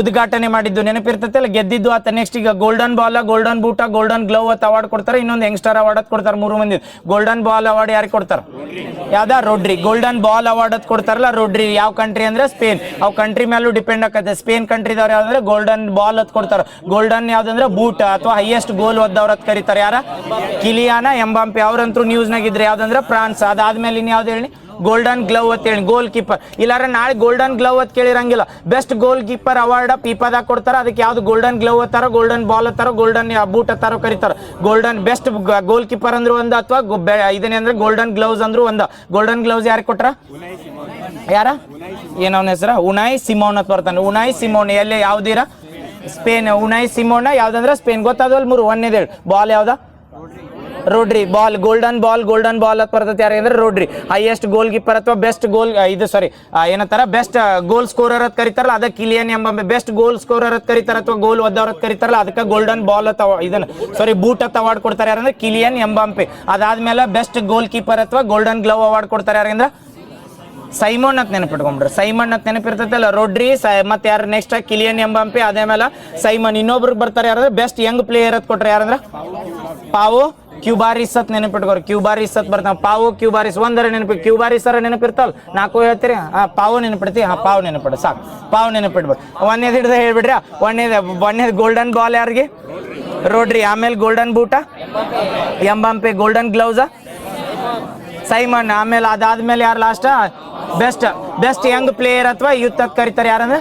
ಉದ್ಘಾಟನೆ ಮಾಡಿದ್ದು. ನೆನಪಿರ್ತೈತಲ್ಲ ಗೆದ್ದಿದ್ದು ಆತ. ನೆಕ್ಸ್ಟ್ ಈಗ ಗೋಲ್ಡನ್ ಬಾಲ್, ಗೋಲ್ಡನ್ ಬೂಟ, ಗೋಲ್ಡನ್ ಗ್ಲೌ ಅಂತ ಅವಾರ್ಡ್ ಕೊಡ್ತಾರೆ. ಇನ್ನೊಂದು ಯಂಗ್ಸ್ಟರ್ ಅವಾರ್ಡ್ ಅಂತ ಕೊಡ್ತಾರೆ 3 ಮಂದಿ. ಗೋಲ್ಡನ್ ಬಾಲ್ ಅವಾರ್ಡ್ ಯಾರಿಗೆ ಕೊಡ್ತಾರ ಯಾವ್ದಾ ರೋಡ್ರಿ. ಗೋಲ್ಡನ್ ಬಾಲ್ ಅವಾರ್ಡ್ ಅಂತ ಕೊಡ್ತಾರಲ್ಲ ರೋಡ್ರಿ. ಯಾವ ಕಂಟ್ರಿ ಅಂದ್ರೆ ಸ್ಪೇನ್. ಅವ್ ಕಂಟ್ರಿ ಮೇಲೂ ಡಿಪೆಂಡ್ ಆಗತ್ತೆ. ಸ್ಪೇನ್ ಕಂಟ್ರಿದವ್ರು ಯಾವ್ದಂದ್ರೆ ಗೋಲ್ಡನ್ ಬಾಲ್ ಅಂತ ಕೊಡ್ತಾರೆ. ಗೋಲ್ಡನ್ ಯಾವ್ದಂದ್ರೆ ಬೂಟ್ ಅಥವಾ ಹೈಯೆಸ್ಟ್ ಗೋಲ್ ಒದ್ದವ್ರ ಅಂತ ಕರೀತಾರೆ. ಯಾರ ಕಿಲಿಯಾನ ಎಂಬಾಂಪೆ ಅವ್ರಂತೂ ನ್ಯೂಸ್ನಾಗ ಇದ್ರೆ. ಯಾವ್ದಂದ್ರೆ ಫ್ರಾನ್ಸ್. ಅದಾದ್ಮೇಲೆ ಇನ್ ಯಾವ್ದು ಹೇಳಿ ಗೋಲ್ಡನ್ ಗ್ಲೌ ಅಂತ ಹೇಳಿ ಗೋಲ್ ಕೀಪರ್. ಇಲ್ಲಾರ ನಾಳೆ ಗೋಲ್ಡನ್ ಗ್ಲೌ ಅಂತ ಕೇಳಿರಂಗಿಲ್ಲ. ಬೆಸ್ಟ್ ಗೋಲ್ ಕೀಪರ್ ಅವಾರ್ಡ್ ಪೀಪಾದಾಗ ಕೊಡ್ತಾರ. ಅದಕ್ಕೆ ಯಾವ್ದು ಗೋಲ್ಡನ್ ಗ್ಲೌ ಅತ್ತಾರೋ, ಗೋಲ್ಡನ್ ಬಾಲ್ ಅತ್ತಾರೋ, ಗೋಲ್ಡನ್ ಬೂಟ್ ಅತ್ತಾರೋ ಕರೀತಾರ. ಗೋಲ್ಡನ್ ಬೆಸ್ಟ್ ಗೋಲ್ ಕೀಪರ್ ಅಂದ್ರೆ ಒಂದು, ಅಥವಾ ಇದನ್ನೇ ಅಂದ್ರೆ ಗೋಲ್ಡನ್ ಗ್ಲೌಸ್ ಅಂದ್ರು ಒಂದು. ಗೋಲ್ಡನ್ ಗ್ಲೌಸ್ ಯಾರಿಗೆ ಕೊಟ್ರ ಯಾರ ಏನವನ ಹೆಸರ ಉನಾಯ್ ಸಿಮೋನ್ ಅಂತ ಬರ್ತಾನೆ. ಉನಾಯ್ ಸಿಮೋನ್ ಎಲ್ಲಿ ಯಾವ್ದಿರ ಸ್ಪೇನ್. ಉನಾಯ್ ಸಿಮೋನ್ ಯಾವ್ದಂದ್ರೆ ಸ್ಪೇನ್. ಗೊತ್ತಾದವಲ್ 3 ಒಂದೇದೇಳು ಬಾಲ್ ಯಾವ್ದ ರೋಡ್ರಿ. ಬಾಲ್ ಗೋಲ್ಡನ್ ಬಾಲ್ ಅಂತ ಬರ್ತದೆ. ಯಾರು ಅಂದ್ರೆ ರೋಡ್ರಿ. ಹೈಯೆಸ್ಟ್ ಗೋಲ್ ಕೀಪರ್ ಅಥವಾ ಬೆಸ್ಟ್ ಗೋಲ್ ಇದು ಸಾರಿ ಏನಂತಾರ ಬೆಸ್ಟ್ ಗೋಲ್ ಸ್ಕೋರರ್ ಅಂತ ಕರೀತಾರಲ್ಲ ಅದಕ್ಕೆ ಕಿಲಿಯನ್ ಎಂಬ. ಬೆಸ್ಟ್ ಗೋಲ್ ಸ್ಕೋರರ್ ಅಂತ ಕರೀತಾರ ಅಥವಾ ಗೋಲ್ ಒದ್ದವ್ರ ಅಂತ ಕರೀತಾರಲ್ಲ ಅದಕ್ಕೆ ಗೋಲ್ಡನ್ ಬಾಲ್ ಅಂತ ಇದನ್ನ ಸಾರಿ ಬೂಟ್ ಅಂತ ಅವಾರ್ಡ್ ಕೊಡ್ತಾರೆ. ಯಾರಂದ್ರೆ ಕಿಲಿಯನ್ ಎಂಬಾಂಪೆ. ಅದಾದ್ಮೇಲೆ ಬೆಸ್ಟ್ ಗೋಲ್ ಕೀಪರ್ ಅಥವಾ ಗೋಲ್ಡನ್ ಗ್ಲೌ ಅವಾರ್ಡ್ ಕೊಡ್ತಾರೆ. ಯಾರಂದ್ರೆ ಸೈಮೋನ್ ಅಂತ ನೆನಪಿಟ್ಕೊಂಡ್ಬಿಡ್ರಿ. ಸೈಮನ್ ಅಂತ ನೆನಪಿರ್ತೈತಲ್ಲ ರೋಡ್ರಿ. ಮತ್ತೆ ಯಾರು ನೆಕ್ಸ್ಟ್ ಕಿಲಿಯನ್ ಎಂಬಾಂಪೆ. ಅದೇಮೇಲೆ ಸೈಮನ್. ಇನ್ನೊಬ್ರಿಗೆ ಬರ್ತಾರೆ ಯಾರಂದ್ರೆ ಬೆಸ್ಟ್ ಯಂಗ್ ಪ್ಲೇಯರ್ ಅಂತ ಕೊಟ್ರೆ. ಯಾರಂದ್ರೆ ಪಾವೋ ಕ್ಯೂಬಾರಿಸ್ ಅಂತ ನೆನಪಿಟ್ಕೋರಿ. ಕ್ಯೂಬಾರಿಸ್ ಅಂತ ಬರ್ತಾವ. ಪಾವೋ ಕ್ಯೂಬಾರಿಸ್ ಒಂದರ ನೆನಪಿ. ಕ್ಯೂಬಾರಿಸ್ ಅರ ನೆನಪಿರ್ತಾವಲ್ಲ 4 ಹೇಳ್ತೀರಿ. ಪಾವೋ ನೆನಪಿಡ್ತಿ. ಪಾವ್ ನೆನಪಿಡ ಸಾಕು. ಪಾವ್ ನೆನಪಿಡ್ಬಿಡು. ಒಂದೇದು ಹಿಡ್ದ ಹೇಳ್ಬಿಡ್ರಿ. ಒಂದೇದು ಗೋಲ್ಡನ್ ಬಾಲ್ ಯಾರಿಗೆ ರೋಡ್ರಿ. ಆಮೇಲೆ ಗೋಲ್ಡನ್ ಬೂಟ ಎಂಬಾಂಪೆ. Golden ಗ್ಲೌಸ Simon. ಆಮೇಲೆ ಅದಾದ್ಮೇಲೆ ಯಾರು ಲಾಸ್ಟ್ ಬೆಸ್ಟ್ ಯಂಗ್ ಪ್ಲೇಯರ್ ಅಥವಾ ಯೂತ್ ಅಂತ ಕರೀತಾರೆ. ಯಾರಂದ್ರೆ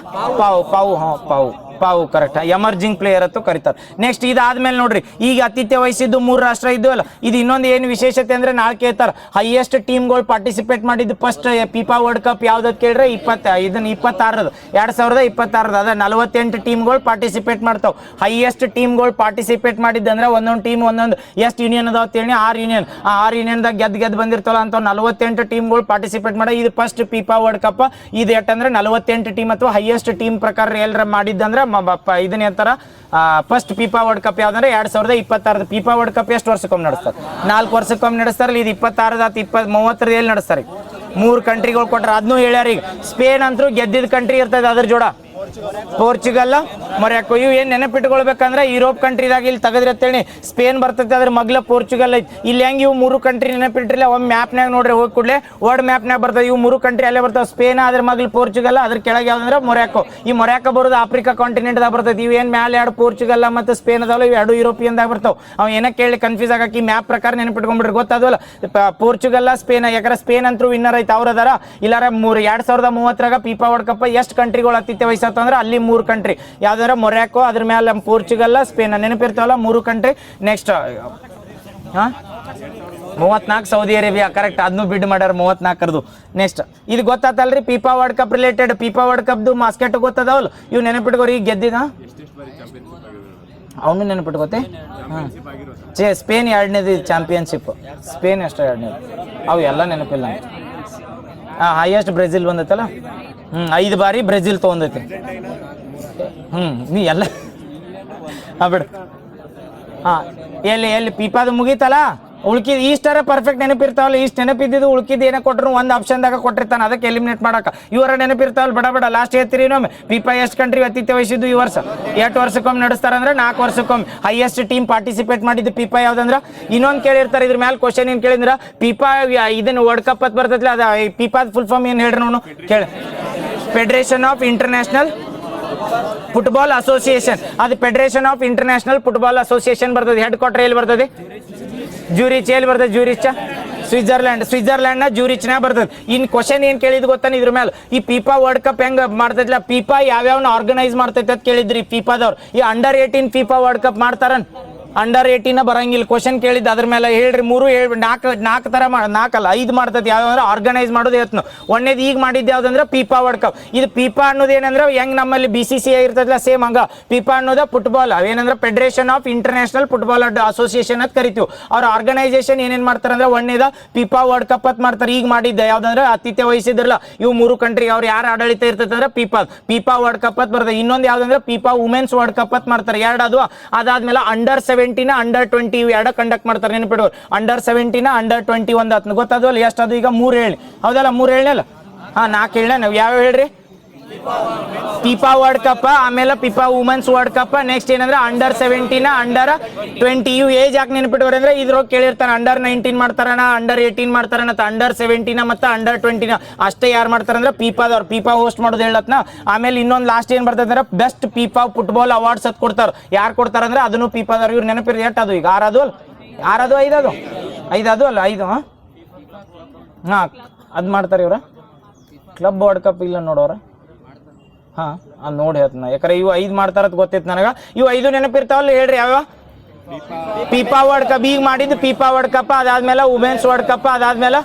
ಪಾವು ಕರೆಕ್ಟ್. ಎಮರ್ಜಿಂಗ್ ಪ್ಲೇಯರ್ ಅಂತ ಕರೀತಾರೆ. ನೆಕ್ಸ್ಟ್ ಇದಾದ್ಮೇಲೆ ನೋಡ್ರಿ ಈಗ ಆತಿಥ್ಯ ವಹಿಸಿದ್ದು 3 ರಾಷ್ಟ್ರ ಇದ್ದು ಅಲ್ಲ. ಇದು ಇನ್ನೊಂದು ಏನು ವಿಶೇಷತೆ ಅಂದ್ರೆ ನಾಳೆ ಕೇಳ್ತಾರ ಹೈಯೆಸ್ಟ್ ಟೀಮ್ಗಳು ಪಾರ್ಟಿಸಿಪೇಟ್ ಮಾಡಿದ್ದು ಫಸ್ಟ್ ಫಿಫಾ ವರ್ಲ್ಡ್ ಕಪ್ ಯಾವ್ದು ಕೇಳ್ರೆ 2026 2026 ಅದ 48 ಟೀಮ್ಗಳು ಪಾರ್ಟಿಸಿಪೇಟ್ ಮಾಡ್ತಾವ. ಹೈಯೆಸ್ಟ್ ಟೀಮ್ಗಳು ಪಾರ್ಟಿಸಿಪೇಟ್ ಮಾಡಿದ್ದಂದ್ರೆ ಒಂದೊಂದು ಟೀಮ್ ಒಂದೊಂದು ಎಷ್ಟು ಯೂನಿಯನ್ ಅದಾವ ಅಂತೇಳಿ 6 ಯೂನಿಯನ್. ಆ 6 ಯೂನಿಯನ್ದಾಗ ಗೆದ್ದು ಬಂದಿರ್ತಾವಲ್ಲ ಅಂತ 48 ಟೀಮ್ಗಳು ಪಾರ್ಟಿಸಿಪೇಟ್ ಮಾಡಿ. ಇದು ಫಸ್ಟ್ ಫಿಫಾ ವರ್ಲ್ಡ್ ಕಪ್. ಇದು ಎಷ್ಟಂದ್ರೆ 48 ಟೀಮ್ ಅಥವಾ ಹೈಯೆಸ್ಟ್ ಟೀಮ್ ಪ್ರಕಾರ ಎಲ್ಲರ ಮಾಡಿದ್ದಂದ್ರೆ ಇದನ್ನ ಅಂತಾರ ಫಸ್ಟ್ ಫಿಫಾ ವರ್ಲ್ಡ್ ಕಪ್ ಯಾವ್ದಂದ್ರೆ 2026. ಫಿಫಾ ವರ್ಲ್ಡ್ ಕಪ್ ಎಷ್ಟು ವರ್ಷಕ್ಕೊಮ್ಮೆ ನಡೆಸ್ತಾರೆ? 4 ವರ್ಷಕ್ಕೊಮ್ಮೆ ನಡೆಸ್ತಾರಲ್ಲ. ಇದು 26 30 ಎಲ್ಲಿ ನಡೆಸ್ತಾರೆ? 3 ಕಂಟ್ರಿಗಳು ಕೊಟ್ರೆ ಅದನ್ನೂ ಹೇಳ್ಯಾರ. ಈಗ ಸ್ಪೇನ್ ಅಂತೂ ಗೆದ್ದಿದ್ದ ಕಂಟ್ರಿ ಇರ್ತದೆ. ಅದ್ರ ಜೋಡ ಪೋರ್ಚುಗಲ್ ಮೊರಾಕೊ ಇವು ಏನು ನೆನಪಿಟ್ಕೊಳ್ಬೇಕಂದ್ರೆ ಯುರೋಪ್ ಕಂಟ್ರಿದಾಗ ಇಲ್ಲಿ ತೆಗೆದ್ರೆ ಅಂತೇಳಿ ಸ್ಪೇನ್ ಬರ್ತೈತೆ. ಅದ್ರ ಮಗ್ಲ ಪೋರ್ಚುಗಲ್ ಐತಿ. ಇಲ್ಲಿ ಹೆಂಗೆ ಇವು 3 ಕಂಟ್ರಿ ನೆನಪಿಟ್ರಿಲ್ಲ. ಒಂದು ಮ್ಯಾಪ್ನಾಗ ನೋಡ್ರಿ ಹೋಗಿ ಕೂಡಲೇ ವರ್ಲ್ಡ್ ಮ್ಯಾಪ್ನಾಗ ಬರ್ತದೆ. ಇವು 3 ಕಂಟ್ರಿ ಅಲ್ಲೇ ಬರ್ತಾವೆ. ಸ್ಪೇನ್ ಅದ್ರ ಮಗ್ಲು ಪೋರ್ಚುಗಲ್, ಅದ್ರ ಕೆಳಗೆ ಯಾವ್ದಂದ್ರೆ ಮೊರಾಕೊ. ಈ ಮೊರಾಕೊ ಬರೋದು ಆಫ್ರಿಕಾ ಕಾಂಟಿನೆಂಟ್ದಾಗ ಬರ್ತೈತಿ. ಇವು ಏನು ಮ್ಯಾಲೆ 2 ಪೋರ್ಚುಗಲ್ ಮತ್ತು ಸ್ಪೇನ್ ಅದಾವಲ್ಲ ಇವು 2 ಯುರೋಪಿಯನ್ದಾಗ ಬರ್ತಾವೆ. ಅವ್ ಏನಕ್ಕೆ ಕೇಳಿ ಕನ್ಫ್ಯೂಸ್ ಆಗಕ್ಕೆ ಈ ಮ್ಯಾಪ್ ಪ್ರಕಾರ ನೆನಪಿಟ್ಕೊಂಡ್ಬಿಟ್ರೆ ಗೊತ್ತಾದವಲ್ಲ. Portugal Spain. ಯಾಕಂದ್ರೆ ಸ್ಪೇನ್ ಅಂತೂ ವಿನ್ನರ್ ಐತೆ. ಅವ್ರ ಅದಾರ ಇಲ್ಲಾರ 2030 ಫಿಫಾ ವರ್ಲ್ಡ್ ಕಪ್ ಎಷ್ಟು ಕಂಟ್ರಿಗಳು ಆತಿಥ್ಯ ವಹಿಸತ್ತ ಅಂದ್ರೆ ಅಲ್ಲಿ 3 ಕಂಟ್ರಿ ಯಾವ್ದಾರ ಮೊರಾಕೊ, ಅದ್ರ ಮೇಲೆ ಪೋರ್ಚುಗಲ್, ಸ್ಪೇನ್ ನೆನಪಿರ್ತಾವಲ್ಲ 3 country. Next 34 Saudi Arabia correct. ಅದನ್ನು ಬಿಡ್ ಮಾಡ್ಯಾರ 34. ನೆಕ್ಸ್ಟ್ ಇದು ಗೊತ್ತಾತಲ್ರಿ FIFA world cup related. FIFA world ಕಪ್ದು ಮಾಸ್ಕೆಟ್ ಗೊತ್ತದವಲ್ಲ ಇವು ನೆನಪಿಟ್ಕೋರಿ. ಈಗ ಗೆದ್ದಿದ ಅವನು ನೆನಪಿಟ್ಕೋತೆ. ಸ್ಪೇನ್ 2ನೇದು ಚಾಂಪಿಯನ್ಶಿಪ್. ಸ್ಪೇನ್ ಎಷ್ಟು 2ನೇದು ಅವು ಎಲ್ಲ ನೆನಪಿಲ್ಲ. Highest Brazil ಬಂದೈತಲ್ಲ. 5 ಬಾರಿ ಬ್ರೆಜಿಲ್ ತೊಗೊಂಡೈತಿ. ನೀ ಎಲ್ಲ ಬಿಡು ಹಾಂ ಎಲ್ಲಿ ಪೀಪಾದ ಮುಗೀತಲ್ಲ ಉಳ್ಕಿದ್ ಈಸ್ಟರ ಪರ್ಫೆಕ್ಟ್ ನೆನಪಿರ್ತಾವಲ್ಲ ಇಷ್ಟು ನೆನಪಿದ್ದು ಉಳ್ಕಿದ್ ಏನೇ ಕೊಟ್ಟರು ಒಂದು ಆಪ್ಷನ್ದಾಗ ಕೊಟ್ಟಿರ್ತಾನೆ ಅದಕ್ಕೆ ಎಲಿಮಿನೇಟ್ ಮಾಡಕ್ಕೆ ಇವರ ನೆನಪಿರ್ತಾವಲ್ಲ ಬಡ ಲಾಸ್ಟ್ ಹೇಳ್ತೀರಿ ಇನ್ನೊಮ್ಮೆ ಪೀಪಾ ಎಷ್ಟು ಕಂಟ್ರಿ ಆತಿಥ್ಯ ವಹಿಸಿದ್ದು ಈ ವರ್ಷ 8 ವರ್ಷಕ್ಕೊಮ್ಮೆ ನಡೆಸ್ತಾರಂದ್ರೆ 4 ವರ್ಷಕ್ಕೊಮ್ಮೆ ಹೈಯೆಸ್ಟ್ ಟೀಮ್ ಪಾರ್ಟಿಸಿಪೇಟ್ ಮಾಡಿದ್ದು ಪೀಪಾ ಯಾವ್ದಂದ್ರೆ ಇನ್ನೊಂದು ಕೇಳಿರ್ತಾರೆ ಇದ್ರ ಮೇಲೆ ಕ್ವಶನ್ ಏನು ಕೇಳಿದ್ರ ಪೀಪಾ ಇದನ್ನ ವರ್ಲ್ಡ್ ಕಪ್ ಅಂತ ಬರ್ತೈತಿ ಅದು ಪೀಪಾದ ಫುಲ್ ಫಾರ್ಮ್ ಏನು ಹೇಳ್ರಿ ನಾವು ಕೇಳಿ federation of international football association ಅದು federation of international football association ಬರ್ತದೆ ಹೆಡ್ ಕ್ವಾರ್ಟರ್ ಎಲ್ಲಿ ಬರ್ತದೆ ಜ್ಯೂರಿಚ್ ಎಲ್ಲಿ ಬರ್ತದೆ ಜ್ಯೂರಿಚ್ ಸ್ವಿಟ್ಜರ್ಲ್ಯಾಂಡ್ ನ ಜ್ಯೂರಿಚ್ನ ಬರ್ತದೆ ಇನ್ ಕ್ವಶನ್ ಏನ್ ಕೇಳಿದ್ ಗೊತ್ತಾನ ಇದ್ರ ಮೇಲೆ ಈ ಪೀಪಾ ವರ್ಲ್ಡ್ ಕಪ್ ಹೆಂಗ್ ಮಾಡ್ತೈತಿಲ್ಲ ಪೀಪಾ ಯಾವ್ಯಾವನ್ನ ಆರ್ಗನೈಸ್ ಮಾಡ್ತೈತೆ ಅಂತ ಕೇಳಿದ್ರಿ ಪೀಪಾದವ್ರು ಈ ಅಂಡರ್ 18 ಪೀಪಾ ವರ್ಲ್ಡ್ ಕಪ್ ಮಾಡ್ತಾರನ್ ಅಂಡರ್ 18 ಬರಂಗಿಲ್ಲ ಕ್ವಶನ್ ಕೇಳಿದ್ದು ಅದ್ರ ಮೇಲೆ ಹೇಳ್ರಿ 4 ತರ 5 ಮಾಡ್ತೈತಿ ಯಾವ್ದಂದ್ರೆ ಆರ್ಗನೈಸ್ ಮಾಡೋದು ಹೇಳ್ತು ಒಂದೇದು ಈಗ ಮಾಡಿದ್ದು ಯಾವ್ದಂದ್ರೆ ಪೀಪಾ ವರ್ಲ್ಡ್ ಕಪ್ ಇದು ಪೀಪಾ ಅನ್ನೋದು ಏನಂದ್ರೆ ಹೆಂಗ್ ನಮ್ಮಲ್ಲಿ BCCI ಇರ್ತದಲ್ಲ ಸೇಮ್ ಹಂಗ ಪೀಪಾ ಅನ್ನೋದು ಫುಟ್ಬಾಲ್ ಅವೇನಂದ್ರೆ federation of international football association ಅಂತ ಕರಿತೀವಿ ಅವ್ರ ಆರ್ಗನೈಸೇಷನ್ ಏನೇನ್ ಮಾಡ್ತಾರಂದ್ರೆ ಒಂದೇದ ಪೀಪಾ ವರ್ಲ್ಡ್ ಕಪ್ ಅಂತ ಮಾಡ್ತಾರೆ ಈಗ ಮಾಡಿದ್ದ ಯಾವ್ದಂದ್ರೆ ಆತಿಥ್ಯ ವಹಿಸಿದ್ರಲ್ಲ ಇವು 3 ಕಂಟ್ರಿ ಅವ್ರು ಯಾರು ಆಡಳಿತ ಇರ್ತೈತೆ ಅಂದ್ರೆ ಪೀಪಾ ವರ್ಲ್ಡ್ ಕಪ್ ಅಂತ ಬರ್ತದೆ ಇನ್ನೊಂದು ಯಾವ್ದಂದ್ರೆ ಪೀಪಾ ವುಮೆನ್ಸ್ ವರ್ಲ್ಡ್ ಕಪ್ ಅಂತ ಮಾಡ್ತಾರೆ ಎರಡು ಅದಾದ್ಮೇಲೆ ಅಂಡರ್ 17 ಅಂಡರ್ 20 ಇವು ಎರಡು ಕಂಡಕ್ಟ್ ಮಾಡ್ತಾರೆ ನೆನಪಿಡು ಅಂಡರ್ 17 ಅಂಡರ್ 21 ಆತ್ನ ಗೊತ್ತಾದವಲ್ಲ ಎಷ್ಟು ಅದು ಈಗ 3 ಹೇಳಿ ಹೌದಲ್ಲ 3 ಹೇಳಲ್ಲ ಹಾ 4 ಹೇಳ ನಾವು ಯಾವ ಹೇಳ್ರಿ ಪೀಪಾ ವರ್ಲ್ಡ್ ಕಪ್ ಆಮೇಲೆ ಪೀಪಾ ವುಮೆನ್ಸ್ ವರ್ಲ್ಡ್ ಕಪ್ ನೆಕ್ಸ್ಟ್ ಏನಂದ್ರೆ ಅಂಡರ್ 17 ಅಂಡರ್ 20 ಇವು ಏಜ್ ಯಾಕೆ ನೆನಪಿಟ್ಕೋರಿ ಅಂದ್ರೆ ಇದ್ರೊಳಗೆ ಕೇಳಿರ್ತಾನೆ ಅಂಡರ್ 19 ಮಾಡ್ತಾರಣ ಅಂಡರ್ 18 ಮಾಡ್ತಾರಣ ಅಂಡರ್ 17 ಮತ್ತು ಅಂಡರ್ 20 ಅಷ್ಟೇ ಯಾರು ಮಾಡ್ತಾರಂದ್ರೆ ಪೀಪಾದವ್ರು ಪೀಪಾ ಹೋಸ್ಟ್ ಮಾಡೋದು ಹೇಳತ್ನ ಆಮೇಲೆ ಇನ್ನೊಂದು ಲಾಸ್ಟ್ ಏನ್ ಬರ್ತದೆ ಅಂದ್ರೆ ಬೆಸ್ಟ್ ಪೀಪಾ ಫುಟ್ಬಾಲ್ ಅವಾರ್ಡ್ಸ್ ಅಂತ ಕೊಡ್ತಾರೆ ಯಾರು ಕೊಡ್ತಾರಂದ್ರೆ ಅದನ್ನು ಪೀಪಾದವ್ರು ಇವ್ರು ನೆನಪಿರಿ ಎಷ್ಟು ಅದು ಈಗ 6 ಅಲ್ಲ 5 ಹಾ ಅದ್ ಮಾಡ್ತಾರೆ ಇವ್ರ ಕ್ಲಬ್ ವರ್ಲ್ಡ್ ಕಪ್ ಇಲ್ಲ ನೋಡೋರ ಹಾಂ ಅದು ನೋಡಿ ಹೇಳ್ತೀನಿ ಯಾಕಂದ್ರೆ ಇವು 5 ಮಾಡ್ತಾರತ್ ಗೊತ್ತೈತೆ ನನಗೆ ಇವು 5 ನೆನಪಿರ್ತಾವಲ್ಲ ಹೇಳ್ರಿ ಯಾವ ಪೀಪಾ ವರ್ಲ್ಡ್ ಕಪ್ ಈಗ ಮಾಡಿದ್ದು ಪೀಪಾ ವರ್ಲ್ಡ್ ಕಪ್ ಅದಾದ್ಮೇಲೆ ವುಮೆನ್ಸ್ ವರ್ಲ್ಡ್ ಕಪ್ ಅದಾದ್ಮೇಲೆ